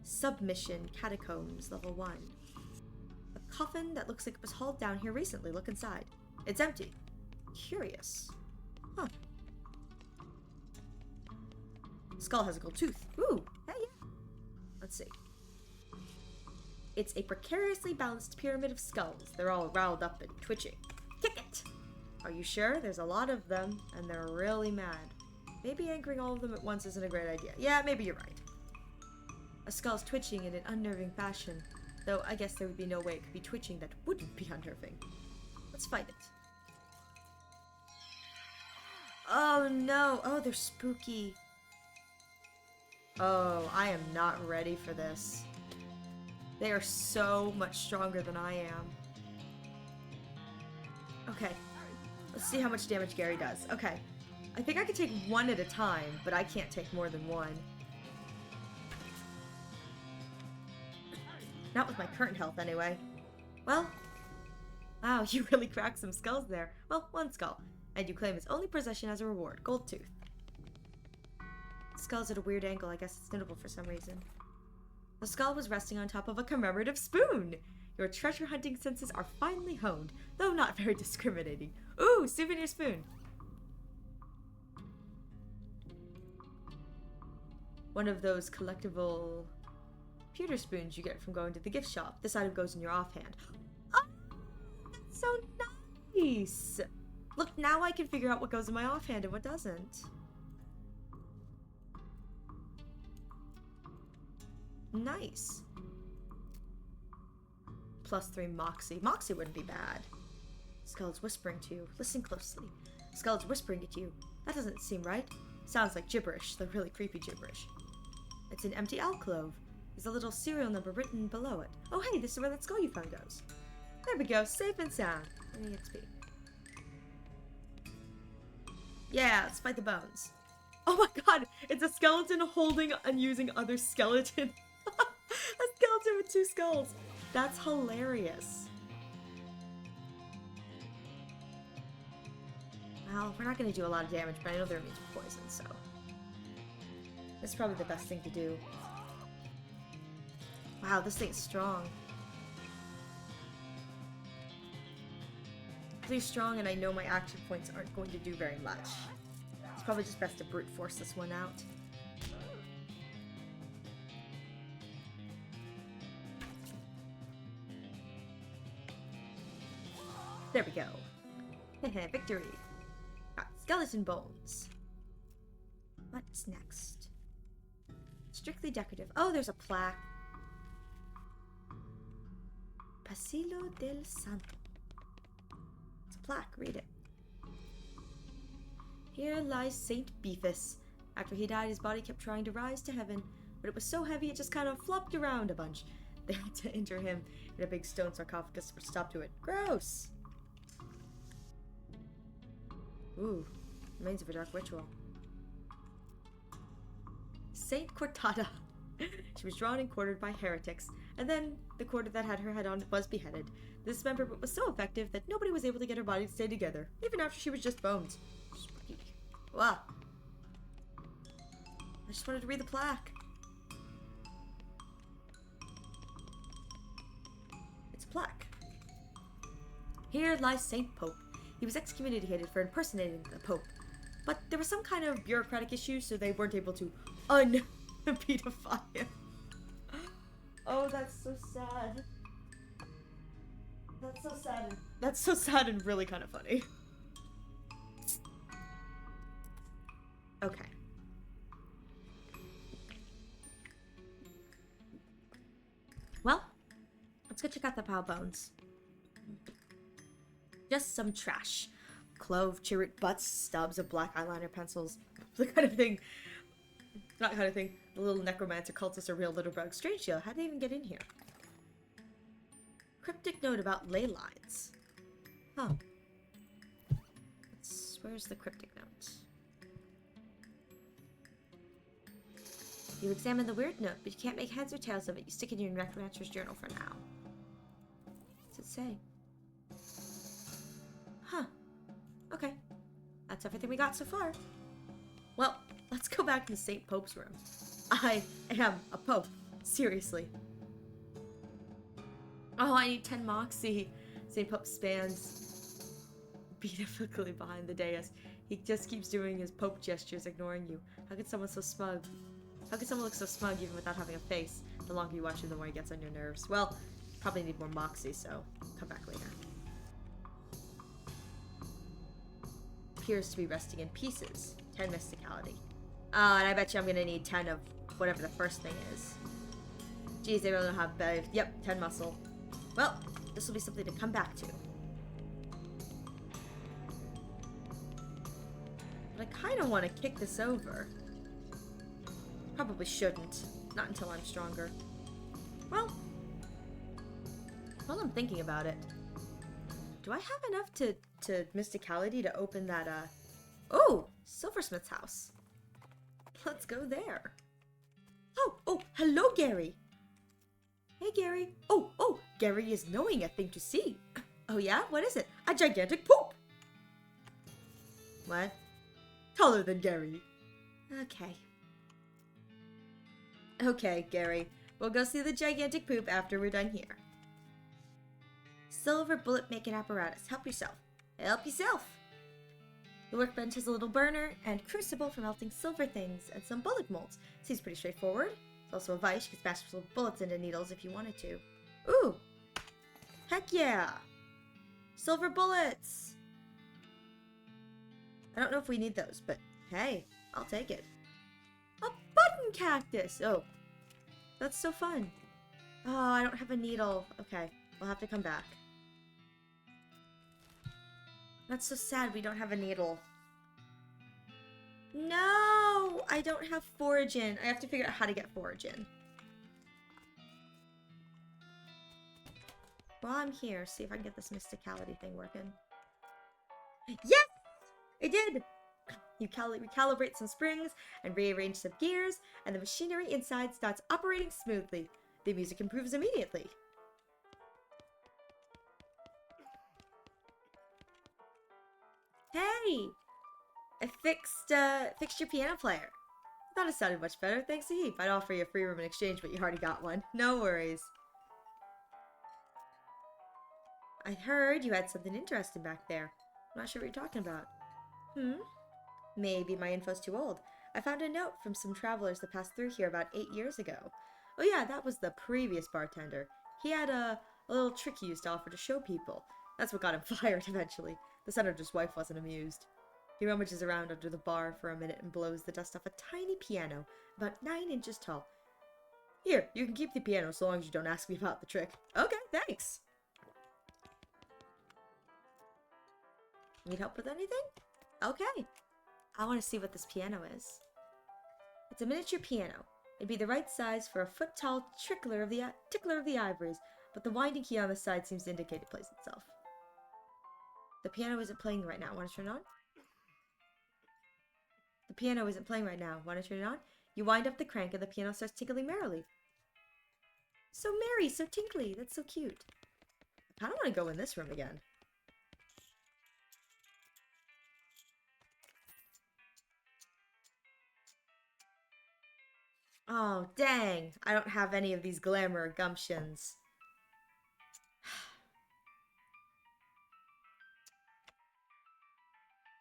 Submission Catacombs, level 1. A coffin that looks like it was hauled down here recently. Look inside. It's empty. Curious. Huh. Skull has a gold tooth. Ooh, hey, yeah. Let's see. It's a precariously balanced pyramid of skulls. They're all riled up and twitching. Kick it! Are you sure? There's a lot of them, and they're really mad. Maybe anchoring all of them at once isn't a great idea. Yeah, maybe you're right. A skull's twitching in an unnerving fashion. Though I guess there would be no way it could be twitching that wouldn't be unnerving. Let's fight it. Oh no! Oh, they're spooky. Oh, I am not ready for this. They are so much stronger than I am. Okay. Let's see how much damage Gary does. Okay. I think I can take one at a time, but I can't take more than one. Not with my current health, anyway. Well, wow, you really cracked some skulls there. Well, one skull. And you claim its only possession as a reward, gold tooth. The skull's at a weird angle. I guess it's knittable for some reason. The skull was resting on top of a commemorative spoon. Your treasure hunting senses are finely honed, though not very discriminating. Ooh, souvenir spoon. One of those collectible pewter spoons you get from going to the gift shop. This item goes in your offhand. Oh, that's so nice! Look, now I can figure out what goes in my offhand and what doesn't. Nice. +3 Moxie. Moxie wouldn't be bad. Skull's whispering to you. Listen closely. Skull's whispering at you. That doesn't seem right. Sounds like gibberish, though really creepy gibberish. It's an empty alcove. There's a little serial number written below it. Oh hey, this is where that skull you found goes. There we go, safe and sound. Let me XP. Yeah, let's fight the bones. Oh my god, it's a skeleton holding and using other skeleton. A skeleton with 2 skulls. That's hilarious. Well, we're not going to do a lot of damage, but I know they're immune to poison, so... This is probably the best thing to do. Wow, this thing's strong. Really strong, and I know my action points aren't going to do very much. It's probably just best to brute force this one out. There we go. Victory. Got skeleton bones. What's next? Strictly decorative. Oh, there's a plaque. Pasillo del Santo. It's a plaque. Read it. Here lies Saint Beefus. After he died, his body kept trying to rise to heaven, but it was so heavy it just kind of flopped around a bunch. They had to injure him in a big stone sarcophagus to stop to it. Gross! Ooh, remains of a dark ritual. Saint Cortada. She was drawn and quartered by heretics, and then the quarter that had her head on was beheaded. This dismemberment was so effective that nobody was able to get her body to stay together, even after she was just bones. Spooky. Wow. I just wanted to read the plaque. It's a plaque. Here lies Saint Pope. He was excommunicated for impersonating the Pope. But there was some kind of bureaucratic issue, so they weren't able to un-pedify him. Oh, that's so sad. That's so sad. That's so sad and really kind of funny. Okay. Well, let's go check out the pile of bones. Just some trash. Clove, cheroot butts, stubs of black eyeliner pencils. The kind of thing. Not kind of thing. The little necromancer cultists are real little bugs. Strange deal. How'd they even get in here? Cryptic note about ley lines. Huh. Where's the cryptic note? You examine the weird note, but you can't make heads or tails of it. You stick it in your necromancer's journal for now. What's it say? Huh. Okay. That's everything we got so far. Well, let's go back to St. Pope's room. I am a pope. Seriously. Oh, I need 10 moxie. St. Pope spans beautifully behind the dais. He just keeps doing his pope gestures, ignoring you. How could someone so smug How can someone look so smug even without having a face? The longer you watch him, the more he gets on your nerves. Well, probably need more moxie, so come back later. Appears to be resting in pieces. 10 mysticality. And I bet you I'm gonna need 10 of whatever the first thing is. Geez, they don't know how bad. Yep, 10 muscle. Well, this will be something to come back to. But I kind of want to kick this over. Probably shouldn't. Not until I'm stronger. Well, while I'm thinking about it, do I have enough to mysticality to open that, Oh! Silversmith's house. Let's go there. Oh, hello, Gary. Hey, Gary. Oh, Gary is knowing a thing to see. Oh, yeah? What is it? A gigantic poop. What? Taller than Gary. Okay. Okay, Gary. We'll go see the gigantic poop after we're done here. Silver bullet making apparatus. Help yourself. Help yourself. The workbench has a little burner and crucible for melting silver things and some bullet molds. Seems pretty straightforward. There's also a vice. You can smash some bullets into needles if you wanted to. Ooh! Heck yeah! Silver bullets! I don't know if we need those, but hey, I'll take it. A button cactus! Oh, that's so fun. Oh, I don't have a needle. Okay, we'll have to come back. That's so sad we don't have a needle. No! I don't have foragin. I have to figure out how to get foragin. While I'm here, see if I can get this mysticality thing working. Yes! I did! You recalibrate some springs and rearrange some gears, and the machinery inside starts operating smoothly. The music improves immediately. Hey! I fixed your piano player. I thought it sounded much better. Thanks a heap. I'd offer you a free room in exchange, but you already got one. No worries. I heard you had something interesting back there. I'm not sure what you're talking about. Maybe my info's too old. I found a note from some travelers that passed through here about 8 years ago. Oh yeah, that was the previous bartender. He had a little trick he used to offer to show people. That's what got him fired eventually. The senator's wife wasn't amused. He rummages around under the bar for a minute and blows the dust off a tiny piano, about 9 inches tall. Here, you can keep the piano so long as you don't ask me about the trick. Okay, thanks. Need help with anything? Okay. I want to see what this piano is. It's a miniature piano. It'd be the right size for a foot-tall tickler of the ivories, but the winding key on the side seems to indicate it plays itself. The piano isn't playing right now. Want to turn it on? The piano isn't playing right now. Want to turn it on? You wind up the crank and the piano starts tinkling merrily. So merry, so tinkly. That's so cute. I kind of want to go in this room again. Oh, dang. I don't have any of these glamour gumptions.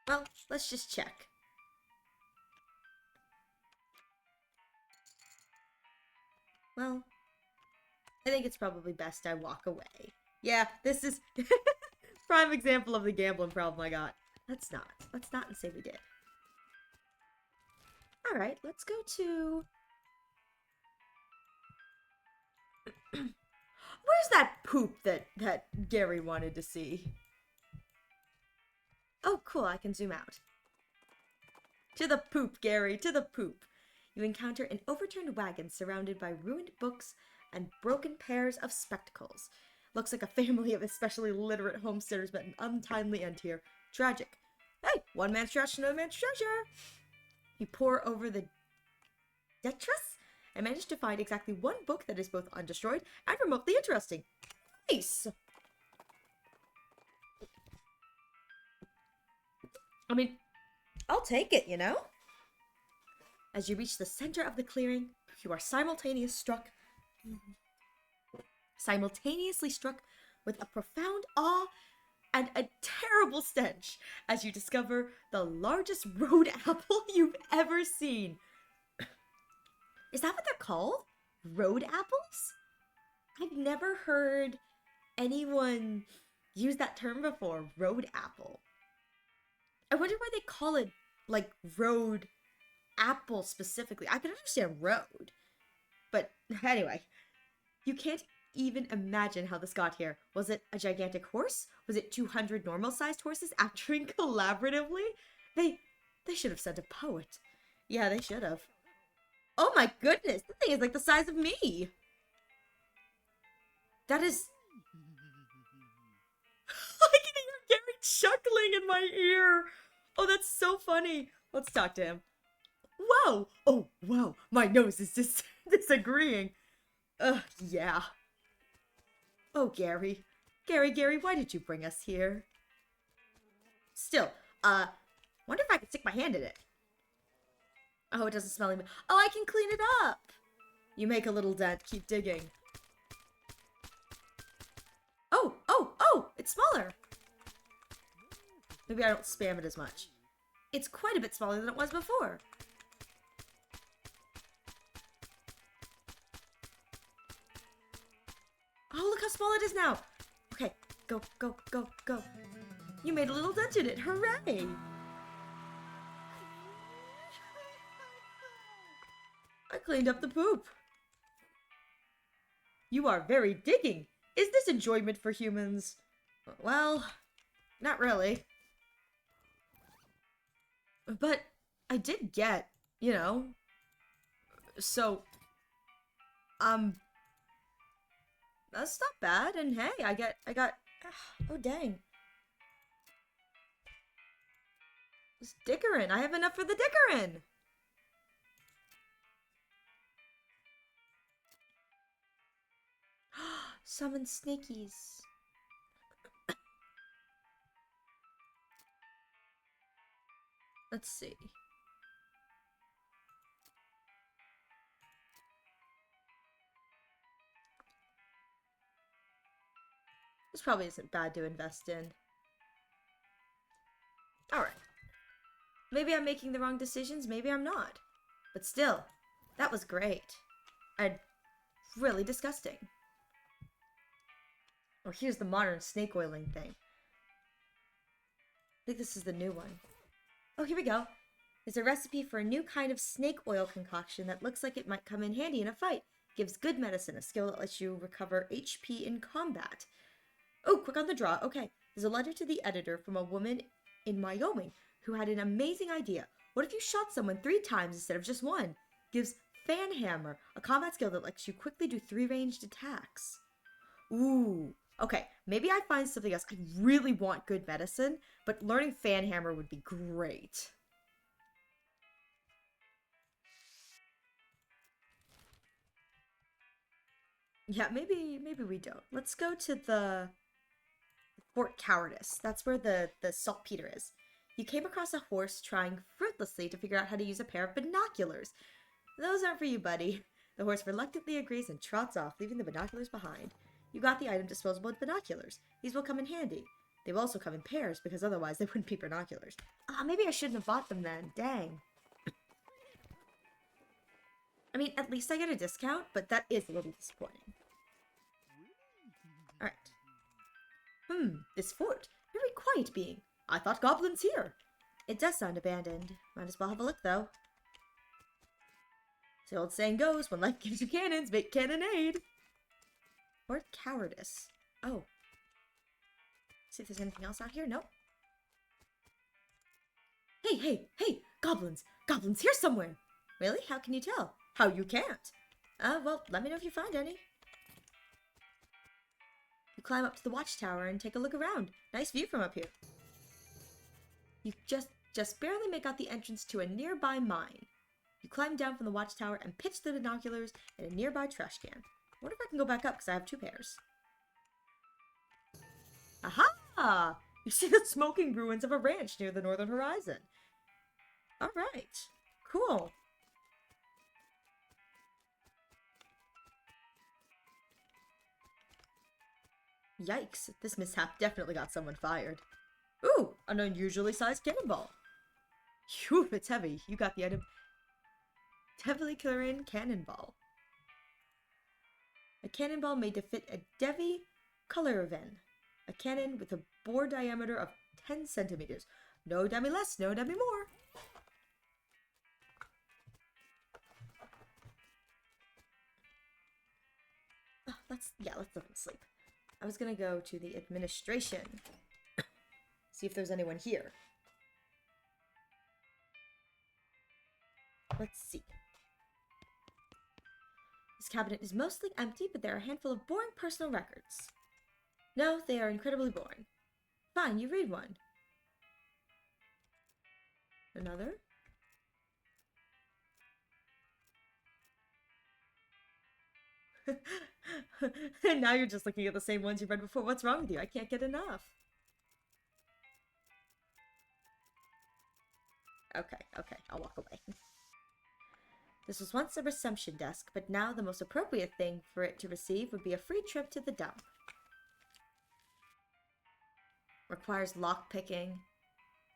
Well, let's just check. Well, I think it's probably best I walk away. Yeah, this is prime example of the gambling problem I got. Let's not and say we did. Alright, let's go to... Where's that poop that Gary wanted to see? Oh, cool, I can zoom out. To the poop, Gary, to the poop. You encounter an overturned wagon surrounded by ruined books and broken pairs of spectacles. Looks like a family of especially literate homesteaders met an untimely end here. Tragic. Hey, one man's trash, another man's treasure. You pore over the detritus and manage to find exactly one book that is both undestroyed and remotely interesting. Nice! I mean, I'll take it, you know? As you reach the center of the clearing, you are simultaneously struck with a profound awe and a terrible stench as you discover the largest road apple you've ever seen. Is that what they're called? Road apples? I've never heard anyone use that term before. Road apple. I wonder why they call it, like, road apple specifically. I can understand road. But anyway, you can't even imagine how this got here. Was it a gigantic horse? Was it 200 normal-sized horses acting collaboratively? They should have sent a poet. Yeah, they should have. Oh my goodness, this thing is like the size of me. That is... I can hear Gary chuckling in my ear. Oh, that's so funny. Let's talk to him. Whoa! Oh, wow. My nose is disagreeing. Yeah. Oh, Gary. Gary, why did you bring us here? Still, wonder if I could stick my hand in it. Oh, it doesn't smell like... Oh, I can clean it up! You make a little dent. Keep digging. Oh! It's smaller! Maybe I don't spam it as much. It's quite a bit smaller than it was before. Oh, look how small it is now! Okay, go. You made a little dent in it. Hooray! I cleaned up the poop. You are very digging. Is this enjoyment for humans? Well, not really. But I did get, you know. So, that's not bad. And hey, I got, oh dang. This dickerin'. I have enough for the dickerin'. Summon snakies. Let's see. This probably isn't bad to invest in. Alright. Maybe I'm making the wrong decisions, maybe I'm not. But still, that was great. And really disgusting. Oh, here's the modern snake oiling thing. I think this is the new one. Oh, here we go. There's a recipe for a new kind of snake oil concoction that looks like it might come in handy in a fight. Gives good medicine, a skill that lets you recover HP in combat. Oh, quick on the draw. Okay, there's a letter to the editor from a woman in Wyoming who had an amazing idea. What if you shot someone 3 times instead of just 1? Gives Fan Hammer, a combat skill that lets you quickly do 3 ranged attacks. Ooh. Okay, maybe I find something else. I really want good medicine, but learning Fan Hammer would be great. Yeah, maybe we don't. Let's go to the Fort Cowardice. That's where the saltpeter is. You came across a horse trying fruitlessly to figure out how to use a pair of binoculars. Those aren't for you, buddy. The horse reluctantly agrees and trots off, leaving the binoculars behind. You got the item disposable binoculars. These will come in handy. They will also come in pairs, because otherwise they wouldn't be binoculars. Ah, maybe I shouldn't have bought them then. Dang. I mean, at least I get a discount, but that is a little disappointing. Alright. This fort. Very quiet being. I thought goblins here. It does sound abandoned. Might as well have a look, though. As the old saying goes, when life gives you cannons, make cannonade. Fort Cowardice. Oh. See if there's anything else out here. Nope. Hey! Goblins! Goblins here somewhere! Really? How can you tell? How you can't? Well, let me know if you find any. You climb up to the watchtower and take a look around. Nice view from up here. You just barely make out the entrance to a nearby mine. You climb down from the watchtower and pitch the binoculars in a nearby trash can. I wonder if I can go back up because I have 2 pairs. Aha! You see the smoking ruins of a ranch near the northern horizon. Alright. Cool. Yikes, this mishap definitely got someone fired. Ooh, an unusually sized cannonball. Phew, it's heavy. You got the item. Devilly Clarion Cannonball. A cannonball made to fit a Devi Colorven. A cannon with a bore diameter of 10 centimeters. No dummy less, no dummy more. Let's let them sleep. I was gonna go to the administration. See if there's anyone here. Let's see. This cabinet is mostly empty, but there are a handful of boring personal records. No, they are incredibly boring. Fine, you read one. Another? And now you're just looking at the same ones you read before. What's wrong with you? I can't get enough. Okay, I'll walk away. This was once a reception desk, but now the most appropriate thing for it to receive would be a free trip to the dump. Requires lockpicking.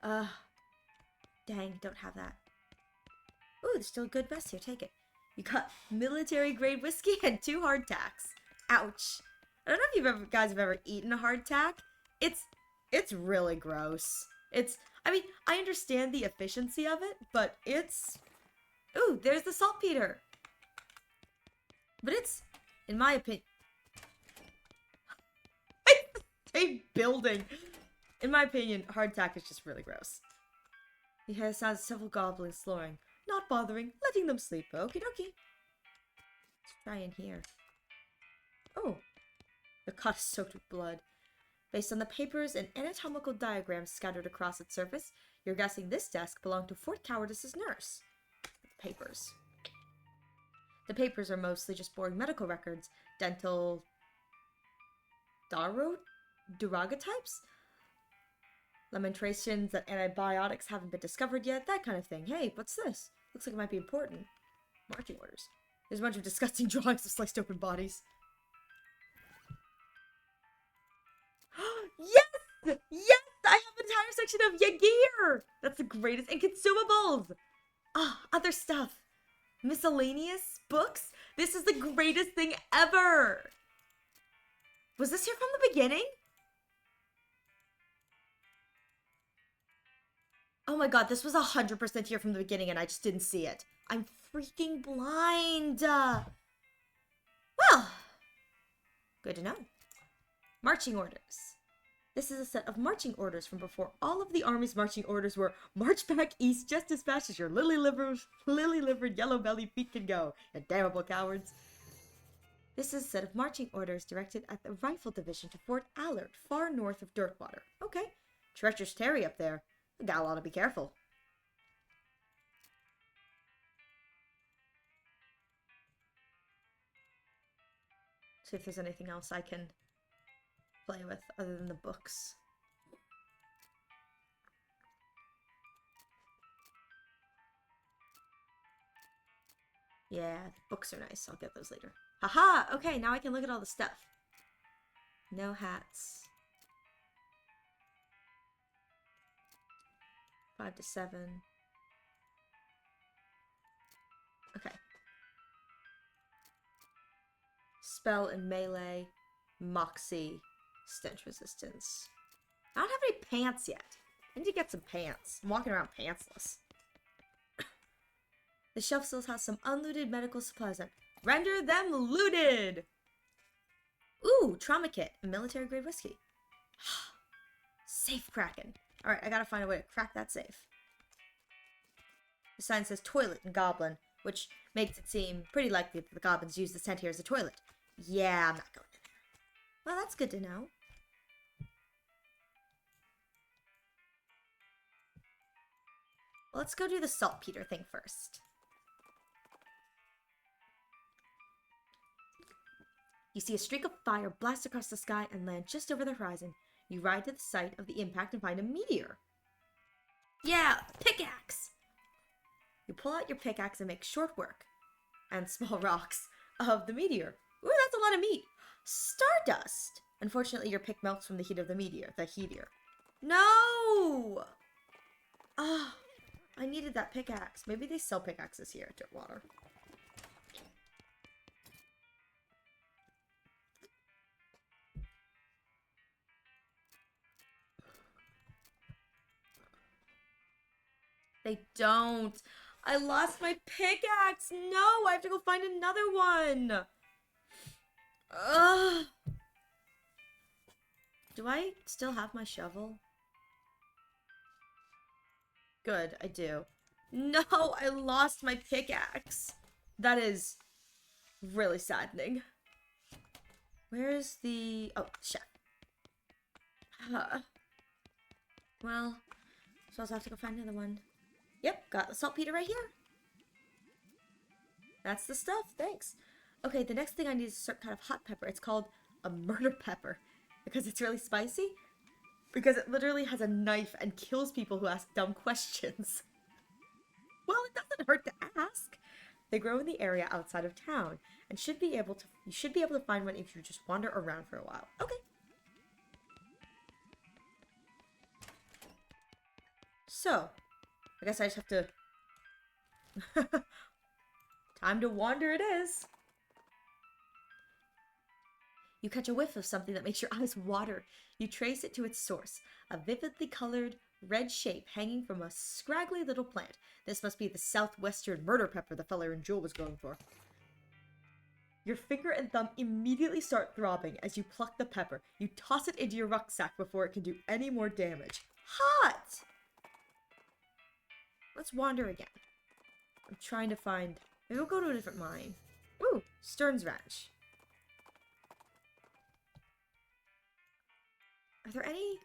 Dang, don't have that. Ooh, there's still a good vest here, take it. You got military grade whiskey and 2 hardtacks. Ouch. I don't know if you guys have ever eaten a hardtack. It's really gross. I understand the efficiency of it, but it's... Ooh, there's the saltpeter. But it's, in my opinion... a building. In my opinion, hardtack is just really gross. He has sounds several goblins snoring. Not bothering, letting them sleep. Okie dokie. Let's try in here. Oh, the cot is soaked with blood. Based on the papers and anatomical diagrams scattered across its surface, you're guessing this desk belonged to Fort Cowardice's nurse. Papers. The papers are mostly just boring medical records, dental... daguerreotypes? Lamentations that antibiotics haven't been discovered yet, that kind of thing. Hey, what's this? Looks like it might be important. Marching orders. There's a bunch of disgusting drawings of sliced open bodies. Yes! Yes! I have an entire section of Yagir! That's the greatest. And consumables! Other stuff. Miscellaneous books? This is the greatest thing ever! Was this here from the beginning? Oh my god, this was 100% here from the beginning and I just didn't see it. I'm freaking blind! Well, good to know. Marching orders. This is a set of marching orders from before all of the army's marching orders were march back east just as fast as your lily-livered, yellow-bellied feet can go, you damnable cowards. This is a set of marching orders directed at the Rifle Division to Fort Allard, far north of Dirtwater. Okay, treacherous Terry up there. The gal ought to be careful. See if there's anything else I can play with other than the books. Yeah, the books are nice. I'll get those later. Haha! Okay, now I can look at all the stuff. No hats. 5 to 7. Okay. Spell and melee. Moxie. Stench resistance. I don't have any pants yet. I need to get some pants. I'm walking around pantsless. The shelf still has some unlooted medical supplies on. Render them looted! Ooh, trauma kit. Military grade whiskey. Safe cracking. Alright, I gotta find a way to crack that safe. The sign says toilet in Goblin, which makes it seem pretty likely that the goblins use the tent here as a toilet. Yeah, I'm not going in there. Well, that's good to know. Well, let's go do the saltpeter thing first. You see a streak of fire blast across the sky and land just over the horizon. You ride to the site of the impact and find a meteor. Yeah, pickaxe! You pull out your pickaxe and make short work, and small rocks, of the meteor. Ooh, that's a lot of meat. Stardust! Unfortunately, your pick melts from the heat of the meteor. No! Ah. I needed that pickaxe. Maybe they sell pickaxes here at Dirtwater. They don't. I lost my pickaxe. No, I have to go find another one. Ugh. Do I still have my shovel? Good, I do. No, I lost my pickaxe. That is really saddening. Where's the... Oh, chef. Well, so I'll have to go find another one. Yep, got the saltpeter right here. That's the stuff, thanks. Okay, the next thing I need is a certain kind of hot pepper. It's called a murder pepper. Because it's really spicy. Because it literally has a knife and kills people who ask dumb questions. Well, it doesn't hurt to ask. They grow in the area outside of town, and you should be able to find one if you just wander around for a while. Okay. So, I guess I just have to... Time to wander it is. You catch a whiff of something that makes your eyes water. You trace it to its source, a vividly colored red shape hanging from a scraggly little plant. This must be the southwestern murder pepper the fella in Jewel was going for. Your finger and thumb immediately start throbbing as you pluck the pepper. You toss it into your rucksack before it can do any more damage. Hot! Let's wander again. I'm trying to find... Maybe we'll go to a different mine. Ooh, Stern's Ranch. Are there any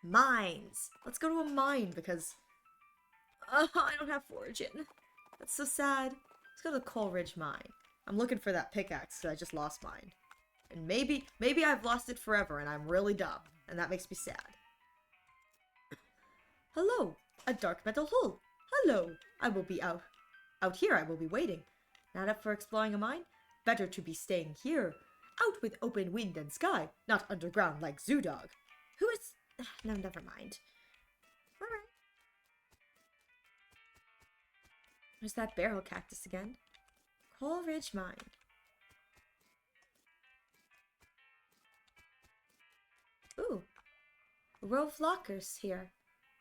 mines? Let's go to a mine because I don't have foraging. That's so sad. Let's go to the Coal Ridge mine. I'm looking for that pickaxe because I just lost mine. And maybe I've lost it forever and I'm really dumb. And that makes me sad. Hello, a dark metal hull. Hello, I will be out here I will be waiting. Not up for exploring a mine? Better to be staying here. Out with open wind and sky, not underground like Zoodog. Who is... No, never mind. Alright. There's that barrel cactus again. Coal Ridge Mine. Ooh. A row of lockers here.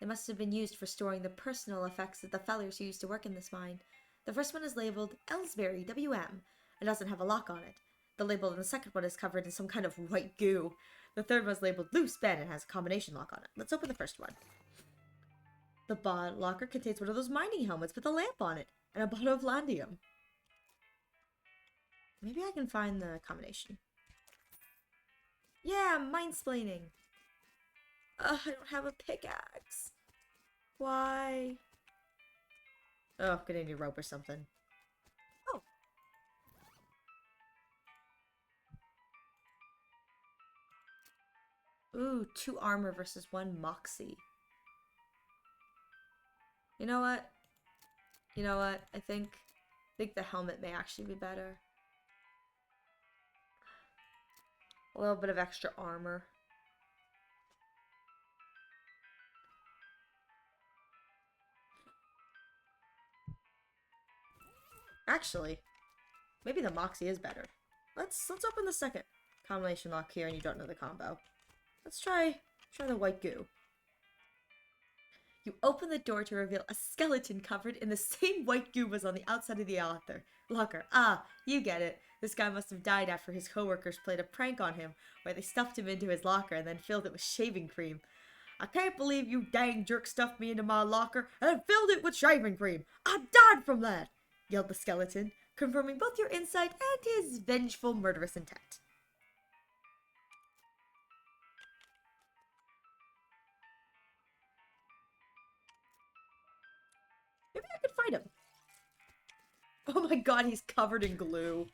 They must have been used for storing the personal effects of the fellers who used to work in this mine. The first one is labeled Ellsbury WM. It doesn't have a lock on it. The label on the second one is covered in some kind of white goo. The third one's labeled Loose Ben and has a combination lock on it. Let's open the first one. The locker contains one of those mining helmets with a lamp on it and a bottle of Landium. Maybe I can find the combination. Yeah, mine-splaining. I don't have a pickaxe. Why? Oh, gonna need a rope or something. Oh. Ooh, 2 armor versus 1 moxie. You know what? I think the helmet may actually be better. A little bit of extra armor. Actually, maybe the moxie is better. Let's open the second combination lock here, and you don't know the combo. Let's try the white goo. You open the door to reveal a skeleton covered in the same white goo was on the outside of the locker. Ah, you get it. This guy must have died after his coworkers played a prank on him, where they stuffed him into his locker and then filled it with shaving cream. I can't believe you dang jerk stuffed me into my locker and then filled it with shaving cream. I died from that, yelled the skeleton, confirming both your insight and his vengeful, murderous intent. Maybe I could fight him. Oh my god, he's covered in glue.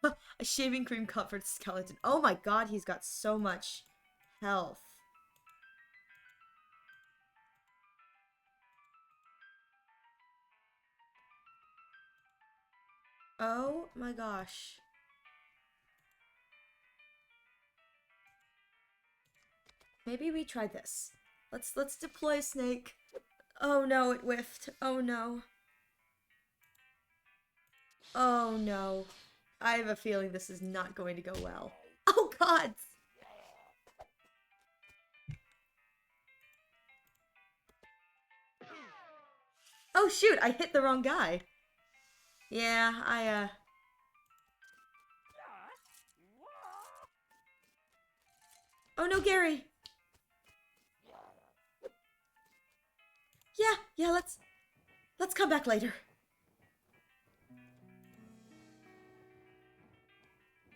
A shaving cream covered skeleton. Oh my god, he's got so much health. Oh my gosh. Maybe we try this. Let's deploy a snake. Oh no, it whiffed. Oh no. Oh no. I have a feeling this is not going to go well. Oh god! Oh shoot, I hit the wrong guy. Yeah, Oh no, Gary! Yeah, let's come back later.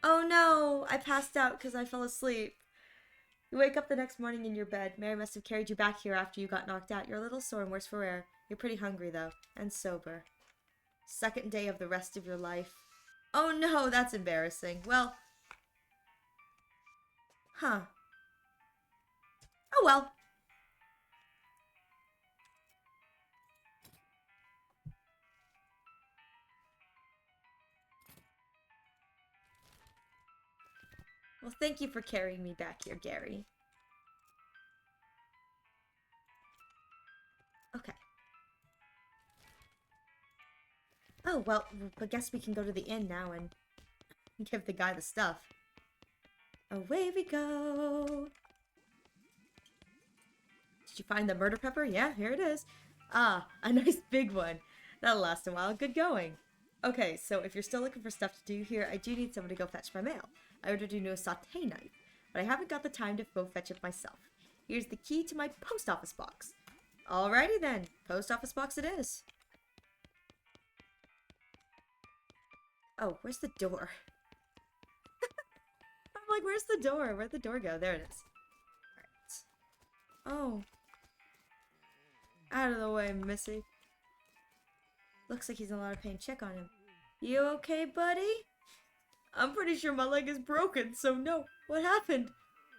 Oh no, I passed out because I fell asleep. You wake up the next morning in your bed. Mary must have carried you back here after you got knocked out. You're a little sore and worse for wear. You're pretty hungry, though, and sober. Second day of the rest of your life. Oh no, that's embarrassing. Well, huh. Oh well. Well, thank you for carrying me back here, Gary. Okay. Oh, well, I guess we can go to the inn now and give the guy the stuff. Away we go. Did you find the murder pepper? Yeah, here it is. Ah, a nice big one. That'll last a while. Good going. Okay, so if you're still looking for stuff to do here, I do need someone to go fetch my mail. I ordered a new sauté knife, but I haven't got the time to go fetch it myself. Here's the key to my post office box. Alrighty then, post office box it is. Oh, where's the door? I'm like, where's the door? Where'd the door go? There it is. Alright. Oh. Out of the way, Missy. Looks like he's in a lot of pain. Check on him. You okay, buddy? I'm pretty sure my leg is broken, so no. What happened?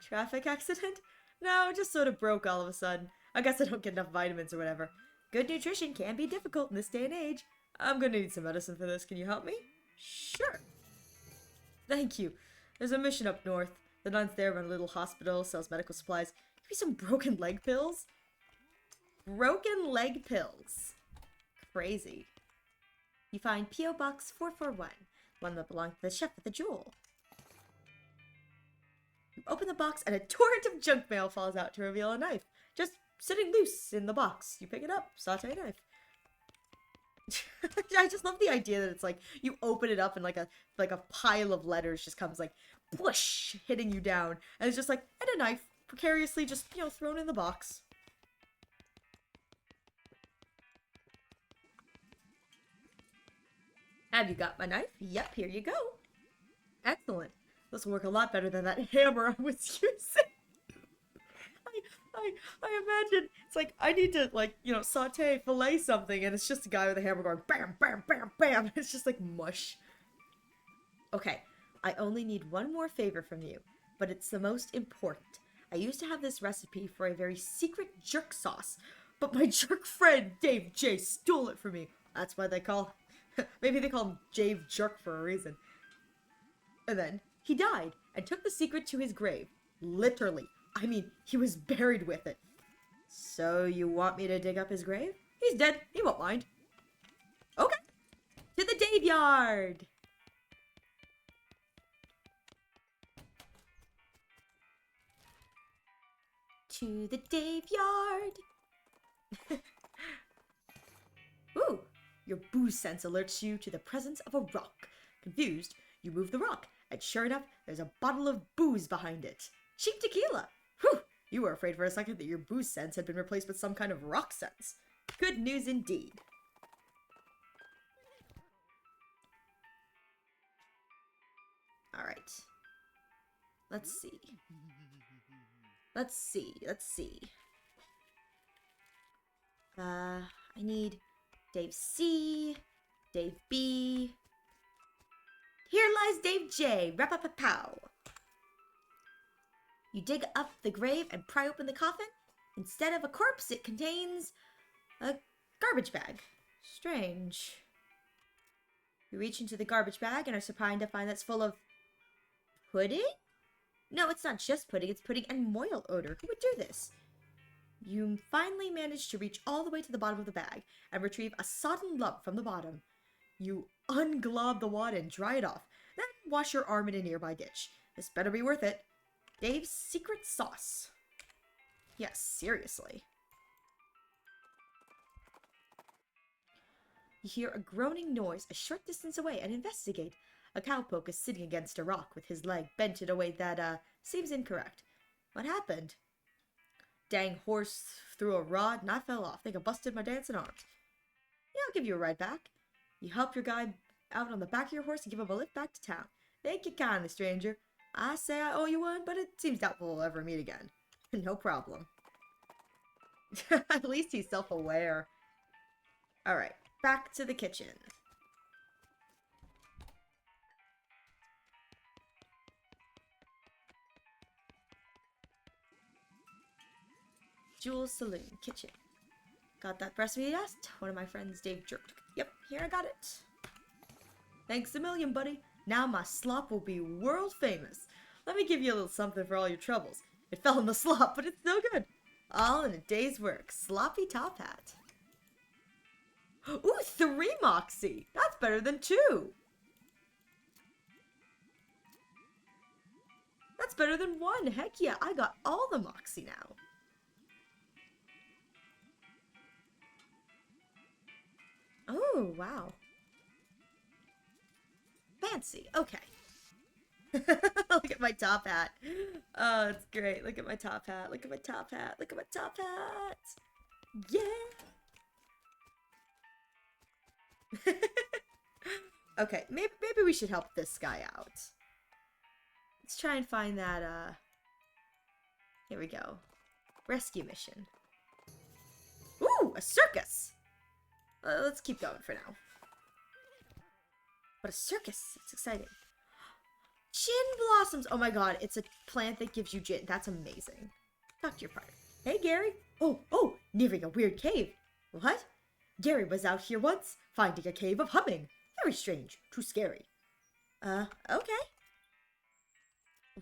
Traffic accident? No, just sort of broke all of a sudden. I guess I don't get enough vitamins or whatever. Good nutrition can be difficult in this day and age. I'm gonna need some medicine for this. Can you help me? Sure. Thank you. There's a mission up north. The nuns there run a little hospital, sells medical supplies. Give me some broken leg pills? Broken leg pills. Crazy. You find P.O. Box 441, one that belonged to the chef at the Jewel. You open the box and a torrent of junk mail falls out to reveal a knife. Just sitting loose in the box. You pick it up, sauté knife. I just love the idea that it's like you open it up and like a pile of letters just comes like whoosh hitting you down, and it's just like, and a knife precariously just, you know, thrown in the box. Have you got my knife? Yep, here you go. Excellent. This will work a lot better than that hammer I was using. I imagine it's like I need to, like, you know, saute, fillet something, and it's just a guy with a hammer going bam, bam, bam, bam. It's just like mush. Okay, I only need one more favor from you, but it's the most important. I used to have this recipe for a very secret jerk sauce, but my jerk friend Dave J stole it from me. That's why they call maybe they call him Dave Jerk for a reason. And then he died and took the secret to his grave. Literally. I mean, he was buried with it. So you want me to dig up his grave? He's dead. He won't mind. Okay. To the Dave yard. To the Dave yard. Ooh. Your booze sense alerts you to the presence of a rock. Confused, you move the rock, and sure enough, there's a bottle of booze behind it. Cheap tequila. Whew! You were afraid for a second that your booze sense had been replaced with some kind of rock sense. Good news indeed. Alright. Let's see. Let's see. I need Dave C, Dave B. Here lies Dave J. Rap-a-pa-pow. You dig up the grave and pry open the coffin. Instead of a corpse, it contains a garbage bag. Strange. You reach into the garbage bag and are surprised to find that's full of pudding? No, it's not just pudding. It's pudding and moil odor. Who would do this? You finally manage to reach all the way to the bottom of the bag and retrieve a sodden lump from the bottom. You unglob the wad and dry it off, then wash your arm in a nearby ditch. This better be worth it. Dave's secret sauce. Yes, seriously. You hear a groaning noise a short distance away and investigate. A cowpoke is sitting against a rock with his leg bent in a way that, seems incorrect. What happened? Dang horse threw a rod and I fell off. Think I busted my dancing arms. Yeah, I'll give you a ride back. You help your guy out on the back of your horse and give him a lift back to town. Thank you kindly, stranger. I say I owe you one, but it seems doubtful we'll ever meet again. No problem. At least he's self-aware. Alright, back to the kitchen. Jules Saloon, kitchen. Got that breast meat asked? One of my friends, Dave, jerked. Yep, here I got it. Thanks a million, buddy. Now my slop will be world famous. Let me give you a little something for all your troubles. It fell in the slop, but it's still good. All in a day's work. Sloppy top hat. Ooh, 3 Moxie! That's better than 2! That's better than 1! Heck yeah, I got all the Moxie now. Oh, wow. Fancy. Okay. Look at my top hat. Oh, it's great. Look at my top hat. Look at my top hat. Look at my top hat. Yeah. Okay, maybe we should help this guy out. Let's try and find that, here we go. Rescue mission. Ooh, a circus! Let's keep going for now. But a circus. It's exciting. Gin blossoms. Oh my god, it's a plant that gives you gin. That's amazing. Talk to your partner. Hey, Gary. Oh, nearing a weird cave. What? Gary was out here once, finding a cave of humming. Very strange. Too scary. Okay.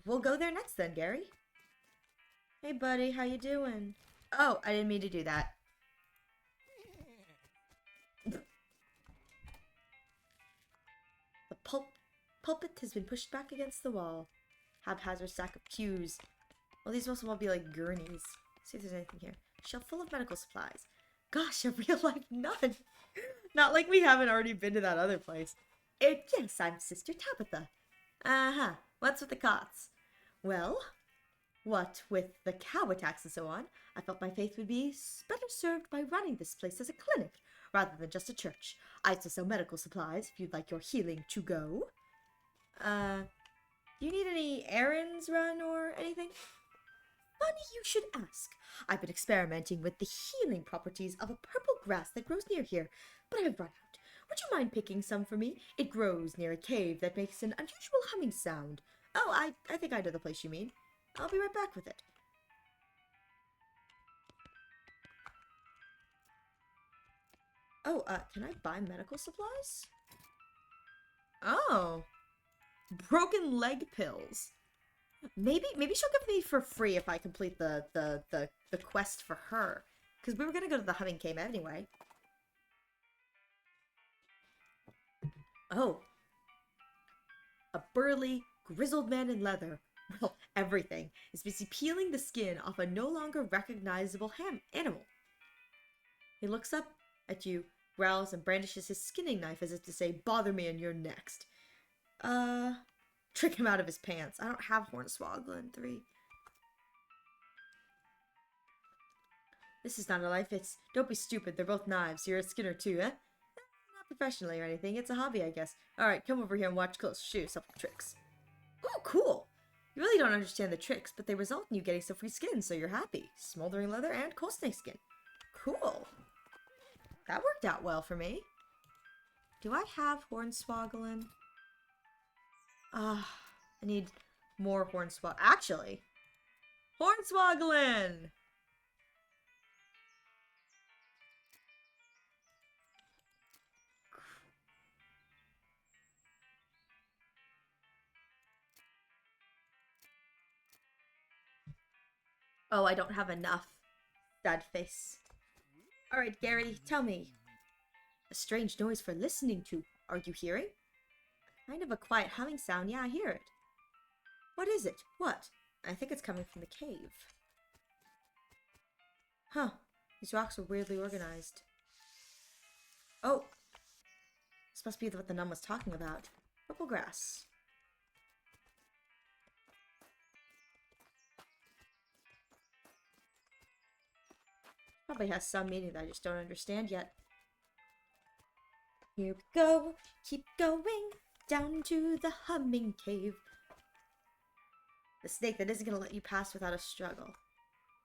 We'll go there next then, Gary. Hey, buddy, how you doing? Oh, I didn't mean to do that. The pulpit has been pushed back against the wall. Haphazard stack of pews. Well, these must all be like gurneys. See if there's anything here. Shelf full of medical supplies. Gosh, a real life nun. Not like we haven't already been to that other place. Yes, I'm Sister Tabitha. Uh-huh. What's with the cots? Well, what with the cow attacks and so on, I felt my faith would be better served by running this place as a clinic rather than just a church. I also sell medical supplies if you'd like your healing to go. Do you need any errands run or anything? Funny you should ask. I've been experimenting with the healing properties of a purple grass that grows near here, but I've run out. Would you mind picking some for me? It grows near a cave that makes an unusual humming sound. Oh, I think I know the place you mean. I'll be right back with it. Oh, can I buy medical supplies? Oh. Broken leg pills. Maybe she'll give me for free if I complete the quest for her. Because we were gonna go to the humming cave anyway. Oh. A burly, grizzled man in leather. Well, everything is busy peeling the skin off a no longer recognizable animal. He looks up at you, growls, and brandishes his skinning knife as if to say, bother me and you're next. Trick him out of his pants. I don't have Hornswoggle 3. This is not a life, it's... Don't be stupid, they're both knives. You're a skinner too, eh? Not professionally or anything, it's a hobby, I guess. Alright, come over here and watch close. Show yourself the tricks. Oh, cool! You really don't understand the tricks, but they result in you getting some free skin, so you're happy. Smoldering leather and coal snake skin. Cool. That worked out well for me. Do I have Hornswoggle? I need more Hornswoggle. Actually, Hornswoggle! Oh, I don't have enough. Sad face. Alright, Gary, tell me. A strange noise for listening to. Are you hearing? Kind of a quiet humming sound. Yeah, I hear it. What is it? What? I think it's coming from the cave. Huh. These rocks are weirdly organized. Oh! This must be what the nun was talking about. Purple grass. Probably has some meaning that I just don't understand yet. Here we go. Keep going. Down to the humming cave. The snake that isn't going to let you pass without a struggle.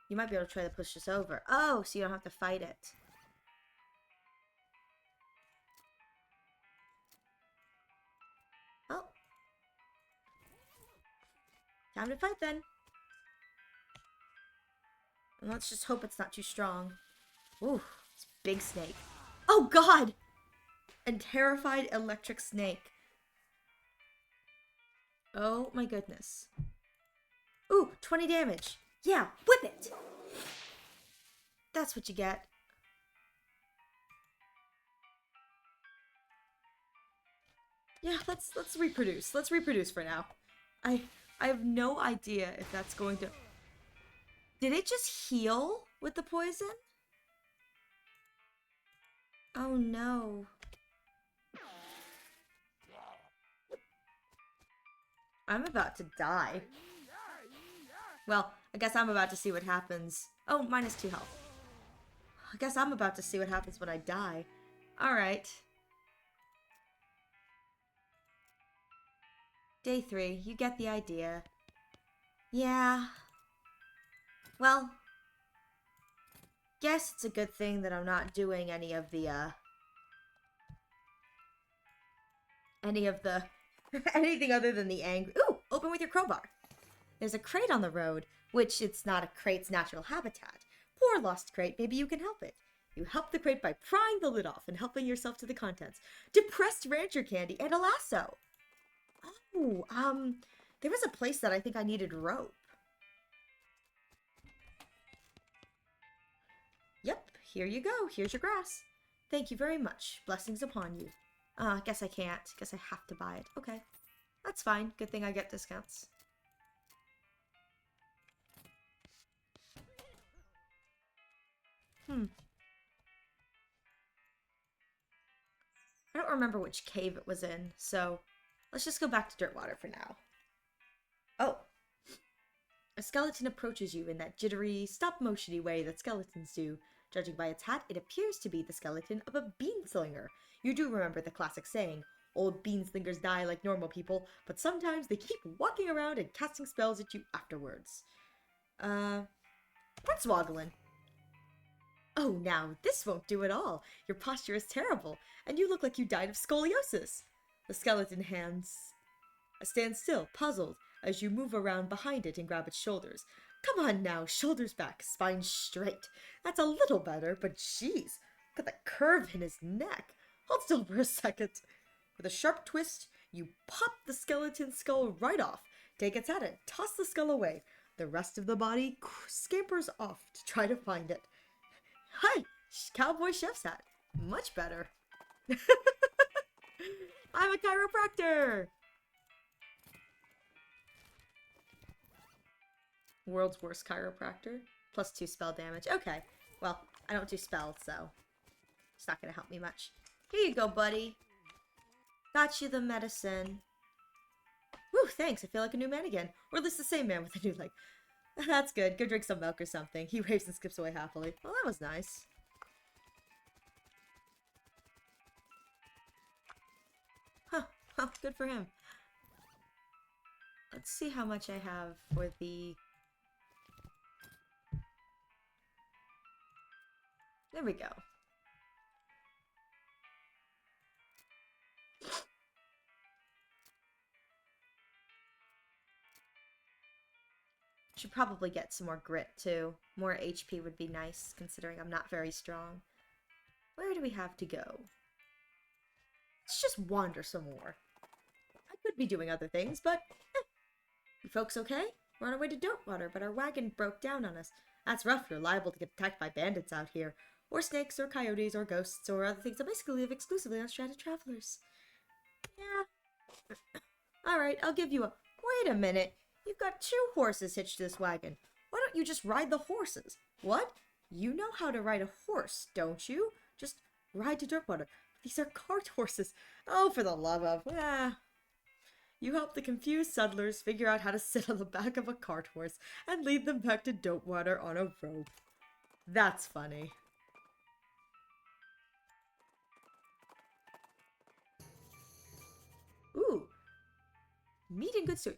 You might be able to try to push this over. Oh, so you don't have to fight it. Oh. Time to fight then. And let's just hope it's not too strong. Ooh, it's a big snake. Oh god! And terrified electric snake. Oh my goodness. Ooh, 20 damage. Yeah, whip it! That's what you get. Yeah, let's reproduce. Let's reproduce for now. I have no idea if that's going to... Did it just heal with the poison? Oh no. I'm about to die. Well, I guess I'm about to see what happens. Oh, -2 health. I guess I'm about to see what happens when I die. Alright. Day 3, you get the idea. Yeah. Well, guess it's a good thing that I'm not doing any of the, anything other than the angry. Ooh, open with your crowbar. There's a crate on the road, which it's not a crate's natural habitat. Poor lost crate, maybe you can help it. You help the crate by prying the lid off and helping yourself to the contents. Depressed rancher candy and a lasso. Oh, there was a place that I think I needed rope. Yep, here you go. Here's your grass. Thank you very much. Blessings upon you. Guess I can't. Guess I have to buy it. Okay. That's fine. Good thing I get discounts. I don't remember which cave it was in, so let's just go back to Dirtwater for now. Oh. A skeleton approaches you in that jittery, stop-motiony way that skeletons do. Judging by its hat, it appears to be the skeleton of a beanslinger. You do remember the classic saying, old beanslingers die like normal people, but sometimes they keep walking around and casting spells at you afterwards. What's woggling? Oh, now, this won't do at all. Your posture is terrible, and you look like you died of scoliosis. The skeleton stands still, puzzled, as you move around behind it and grab its shoulders. Come on now, shoulders back, spine straight. That's a little better, but jeez, look at that curve in his neck. Hold still for a second. With a sharp twist, you pop the skeleton's skull right off, take its head and toss the skull away. The rest of the body scampers off to try to find it. Hi, cowboy chef's hat. Much better. I'm a chiropractor! World's worst chiropractor. +2 spell damage. Okay. Well, I don't do spells, so it's not going to help me much. Here you go, buddy. Got you the medicine. Woo, thanks. I feel like a new man again. Or at least the same man with a new leg. That's good. Go drink some milk or something. He waves and skips away happily. Well, that was nice. Huh. Well, good for him. Let's see how much I have for the... There we go. Should probably get some more grit, too. More HP would be nice, considering I'm not very strong. Where do we have to go? Let's just wander some more. I could be doing other things, but... You folks okay? We're on our way to Dirtwater, but our wagon broke down on us. That's rough. You're liable to get attacked by bandits out here. Or snakes, or coyotes, or ghosts, or other things that basically live exclusively on stranded travelers. Yeah. Alright, I'll give you a... Wait a minute. You've got 2 horses hitched to this wagon. Why don't you just ride the horses? What? You know how to ride a horse, don't you? Just ride to Dirtwater. These are cart horses. Oh, for the love of... You help the confused settlers figure out how to sit on the back of a cart horse and lead them back to Dirtwater on a rope. That's funny. Ooh. Meat and good store.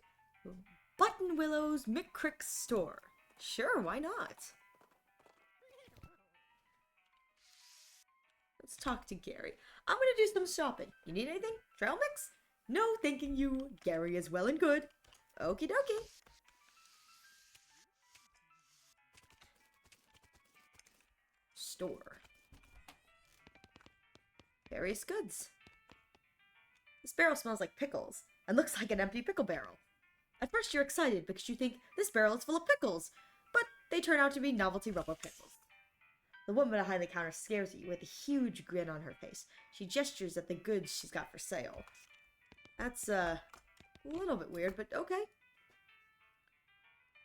Button Willow's McCrick's store. Sure, why not? Let's talk to Gary. I'm gonna do some shopping. You need anything? Trail mix? No, thanking you. Gary is well and good. Okie dokie. Store. Various goods. This barrel smells like pickles and looks like an empty pickle barrel. At first you're excited because you think this barrel is full of pickles, but they turn out to be novelty rubber pickles. The woman behind the counter scares you with a huge grin on her face. She gestures at the goods she's got for sale. That's, a little bit weird, but okay.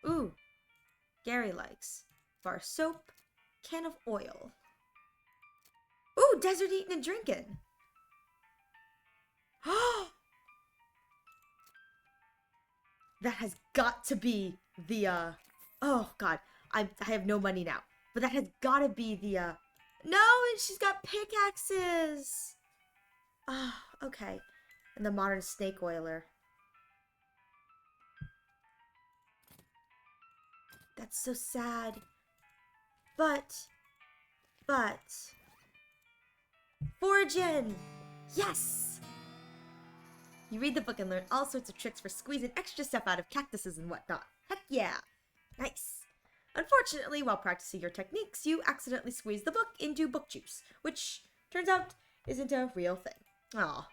Ooh. Gary likes bar soap, can of oil. Ooh, desert eating and drinking. That has got to be the, oh god, I have no money now. But that has got to be the, no, she's got pickaxes. Oh, okay. And the modern snake oiler. That's so sad. But, foraging! Yes! You read the book and learn all sorts of tricks for squeezing extra stuff out of cactuses and whatnot. Heck yeah! Nice. Unfortunately, while practicing your techniques, you accidentally squeeze the book into book juice, which turns out isn't a real thing. Aw.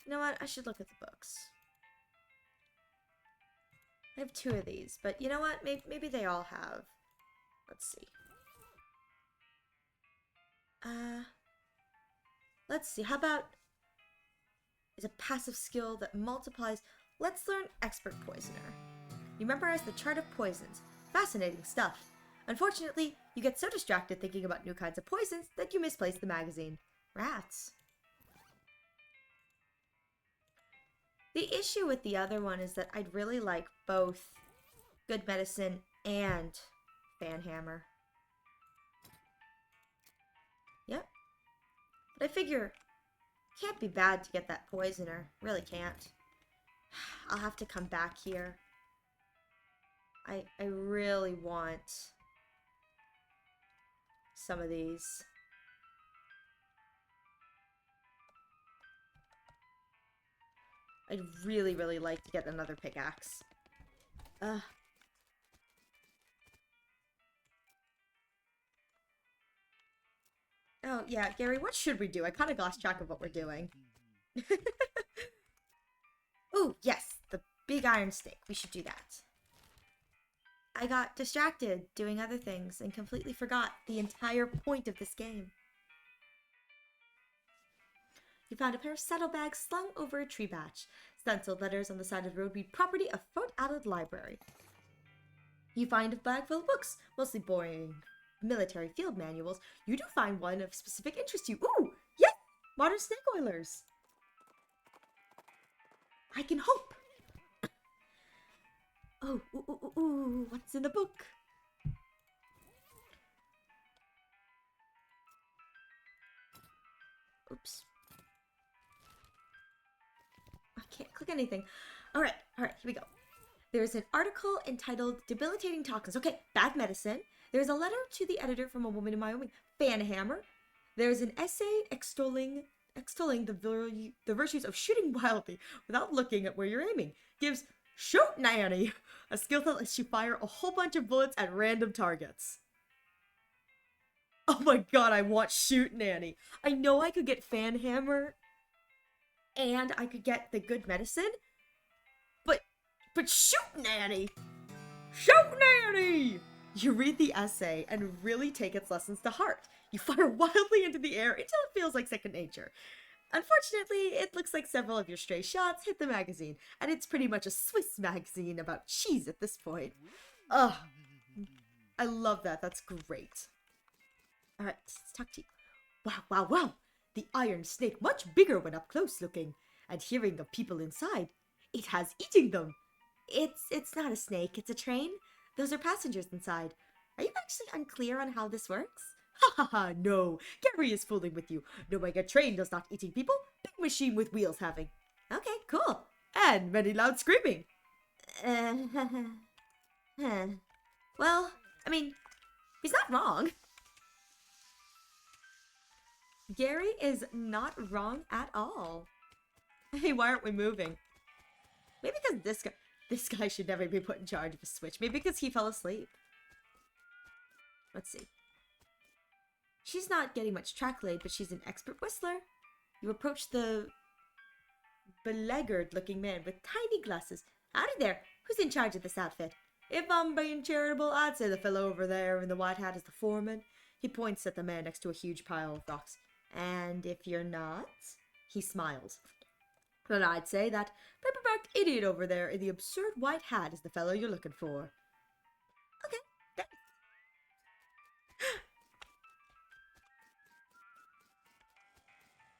You know what? I should look at the books. I have 2 of these, but you know what? Maybe they all have. Let's see. Let's see. How about is a passive skill that multiplies. Let's learn Expert Poisoner. You memorize the chart of poisons. Fascinating stuff. Unfortunately, you get so distracted thinking about new kinds of poisons that you misplace the magazine. Rats. The issue with the other one is that I'd really like both Good Medicine and Fan Hammer. Yep. But I figure it can't be bad to get that Poisoner. Really can't. I'll have to come back here. I really want some of these. I'd really, really like to get another pickaxe. Oh, yeah, Gary, what should we do? I kind of lost track of what we're doing. Ooh, yes, the big iron stick. We should do that. I got distracted doing other things and completely forgot the entire point of this game. You found a pair of saddlebags slung over a tree batch. Stenciled letters on the side of the road read property of Fort Allen Library. You find a bag full of books, mostly boring military field manuals. You do find one of specific interest to you. Ooh, yes! Modern snake oilers. I can hope. Oh, ooh, what's in the book? Oops. I can't click anything. Alright, here we go. There's an article entitled Debilitating Toxins. Okay, bad medicine. There's a letter to the editor from a woman in Wyoming. Fan hammer. There's an essay extolling the virtues of shooting wildly without looking at where you're aiming. Gives Shoot Nanny, a skill that lets you fire a whole bunch of bullets at random targets. Oh my god, I want Shoot Nanny. I know I could get Fan Hammer and I could get the Good Medicine, but Shoot Nanny! Shoot Nanny! You read the essay and really take its lessons to heart. You fire wildly into the air until it feels like second nature. Unfortunately, it looks like several of your stray shots hit the magazine, and it's pretty much a Swiss magazine about cheese at this point. Ugh. I love that. That's great. Alright, let's talk to you. Wow, wow, wow. The iron snake much bigger when up close looking, and hearing of people inside. It has eating them. It's not a snake, it's a train. Those are passengers inside. Are you actually unclear on how this works? Ha ha ha, no. Gary is fooling with you. Knowing a train does not eating people, big machine with wheels having. Okay, cool. And many loud screaming. Well, I mean, he's not wrong. Gary is not wrong at all. Hey, why aren't we moving? Maybe because this guy should never be put in charge of a switch. Maybe because he fell asleep. Let's see. She's not getting much track laid, but she's an expert whistler. You approach the beleaguered-looking man with tiny glasses. Howdy there. Who's in charge of this outfit? If I'm being charitable, I'd say the fellow over there in the white hat is the foreman. He points at the man next to a huge pile of rocks. And if you're not, he smiles. But I'd say that paperback idiot over there in the absurd white hat is the fellow you're looking for. Okay, thanks.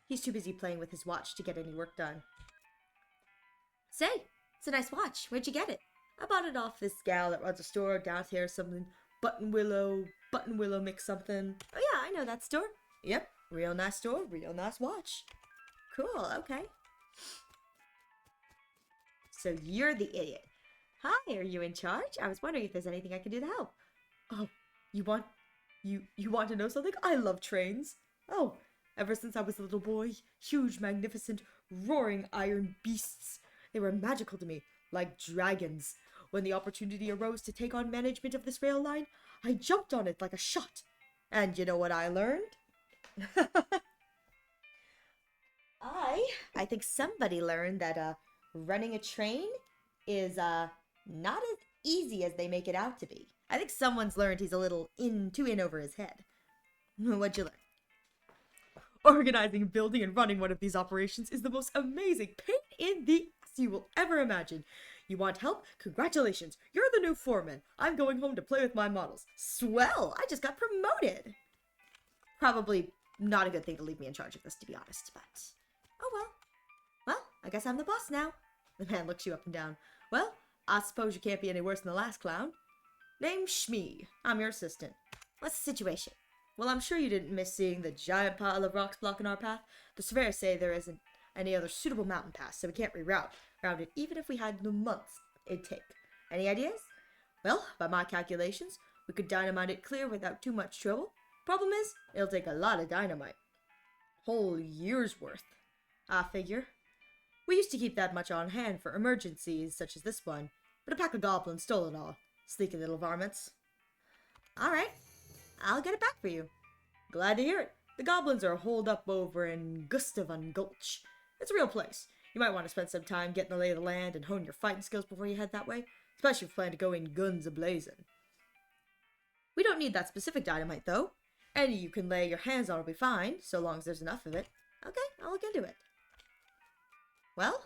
He's too busy playing with his watch to get any work done. Say, it's a nice watch. Where'd you get it? I bought it off this gal that runs a store down here, something Button Willow mix something. Oh yeah, I know that store. Yep, real nice store, real nice watch. Cool, okay. So you're the idiot. Hi, are you in charge? I was wondering if there's anything I can do to help. Oh, you want to know something? I love trains. Oh, ever since I was a little boy, huge, magnificent, roaring iron beasts. They were magical to me, like dragons. When the opportunity arose to take on management of this rail line, I jumped on it like a shot. And you know what I learned? I think somebody learned that running a train is not as easy as they make it out to be. I think someone's learned he's a little too in over his head. What'd you learn? Organizing, building, and running one of these operations is the most amazing pain in the ass you will ever imagine. You want help? Congratulations! You're the new foreman. I'm going home to play with my models. Swell! I just got promoted! Probably not a good thing to leave me in charge of this, to be honest, but... Oh well. Well, I guess I'm the boss now. The man looks you up and down. Well, I suppose you can't be any worse than the last clown. Name's Shmee. I'm your assistant. What's the situation? Well, I'm sure you didn't miss seeing the giant pile of rocks blocking our path. The surveyors say there isn't any other suitable mountain pass, so we can't reroute it even if we had the months it'd take. Any ideas? Well, by my calculations, we could dynamite it clear without too much trouble. Problem is, it'll take a lot of dynamite. Whole year's worth, I figure. We used to keep that much on hand for emergencies such as this one, but a pack of goblins stole it all. Sneaky little varmints. Alright, I'll get it back for you. Glad to hear it. The goblins are holed up over in Gustavon Gulch. It's a real place. You might want to spend some time getting the lay of the land and hone your fighting skills before you head that way, especially if you plan to go in guns a-blazing. We don't need that specific dynamite, though. Any you can lay your hands on will be fine, so long as there's enough of it. Okay, I'll look into it. Well,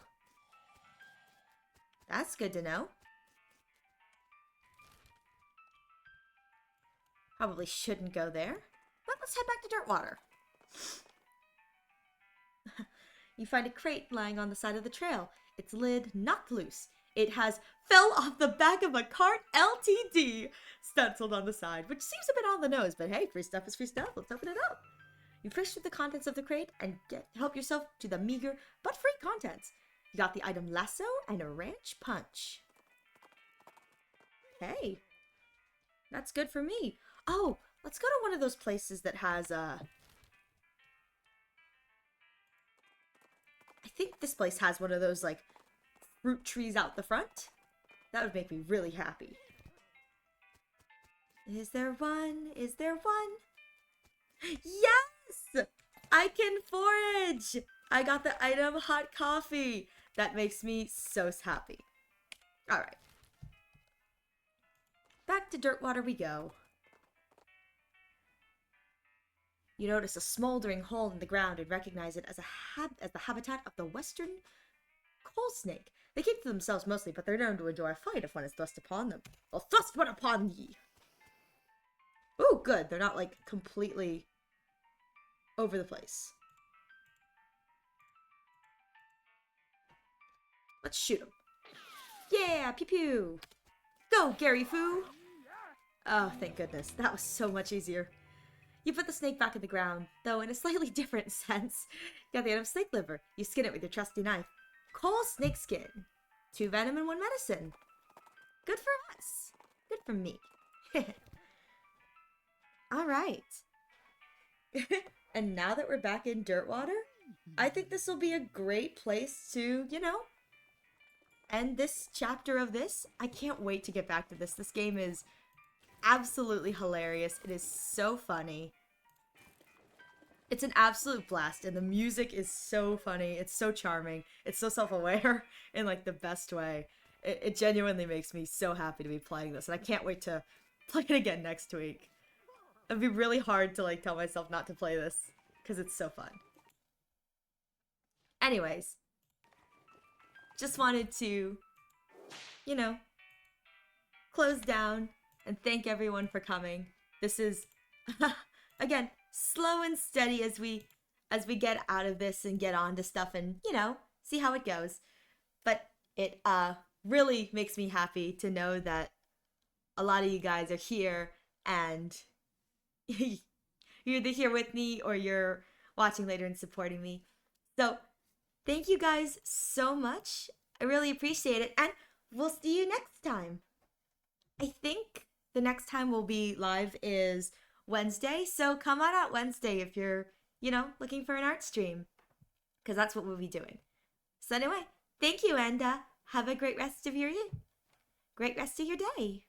that's good to know. Probably shouldn't go there, but let's head back to Dirtwater. You find a crate lying on the side of the trail. Its lid knocked loose. It has fell off the back of a cart LTD stenciled on the side, which seems a bit on the nose, but hey, free stuff is free stuff. Let's open it up. You fish through the contents of the crate and help yourself to the meager but free contents. You got the item lasso and a ranch punch. Hey, that's good for me. Oh, let's go to one of those places that has I think this place has one of those, like, fruit trees out the front. That would make me really happy. Is there one? Is there one? Yes! I can forage! I got the item hot coffee. That makes me so happy. Alright. back to Dirtwater we go. You notice a smoldering hole in the ground and recognize it as as the habitat of the western coal snake. They keep to themselves mostly, but they're known to endure a fight if one is thrust upon them. Well, thrust one upon ye! Ooh, good. They're not, like, completely over the place. Let's shoot him. Yeah, pew pew! Go, Gary Foo! Oh, thank goodness. That was so much easier. You put the snake back in the ground, though in a slightly different sense. You got the end of snake liver. You skin it with your trusty knife. Coal snake skin. 2 venom and 1 medicine. Good for us. Good for me. Alright. And now that we're back in Dirtwater, I think this will be a great place to, you know, end this chapter of this. I can't wait to get back to this. This game is absolutely hilarious. It is so funny. It's an absolute blast, and the music is so funny. It's so charming. It's so self-aware in, like, the best way. It genuinely makes me so happy to be playing this, and I can't wait to play it again next week. It'd be really hard to, like, tell myself not to play this, because it's so fun. Anyways, just wanted to, you know, close down and thank everyone for coming. This is, again, slow and steady as we get out of this and get on to stuff and, you know, see how it goes. But it really makes me happy to know that a lot of you guys are here and you're either here with me or you're watching later and supporting me. So thank you guys so much. I really appreciate it, and we'll see you next time. I think the next time we'll be live is Wednesday, so come on out Wednesday if you're, you know, looking for an art stream, because that's what we'll be doing. So anyway, thank you, and have a great rest of your day.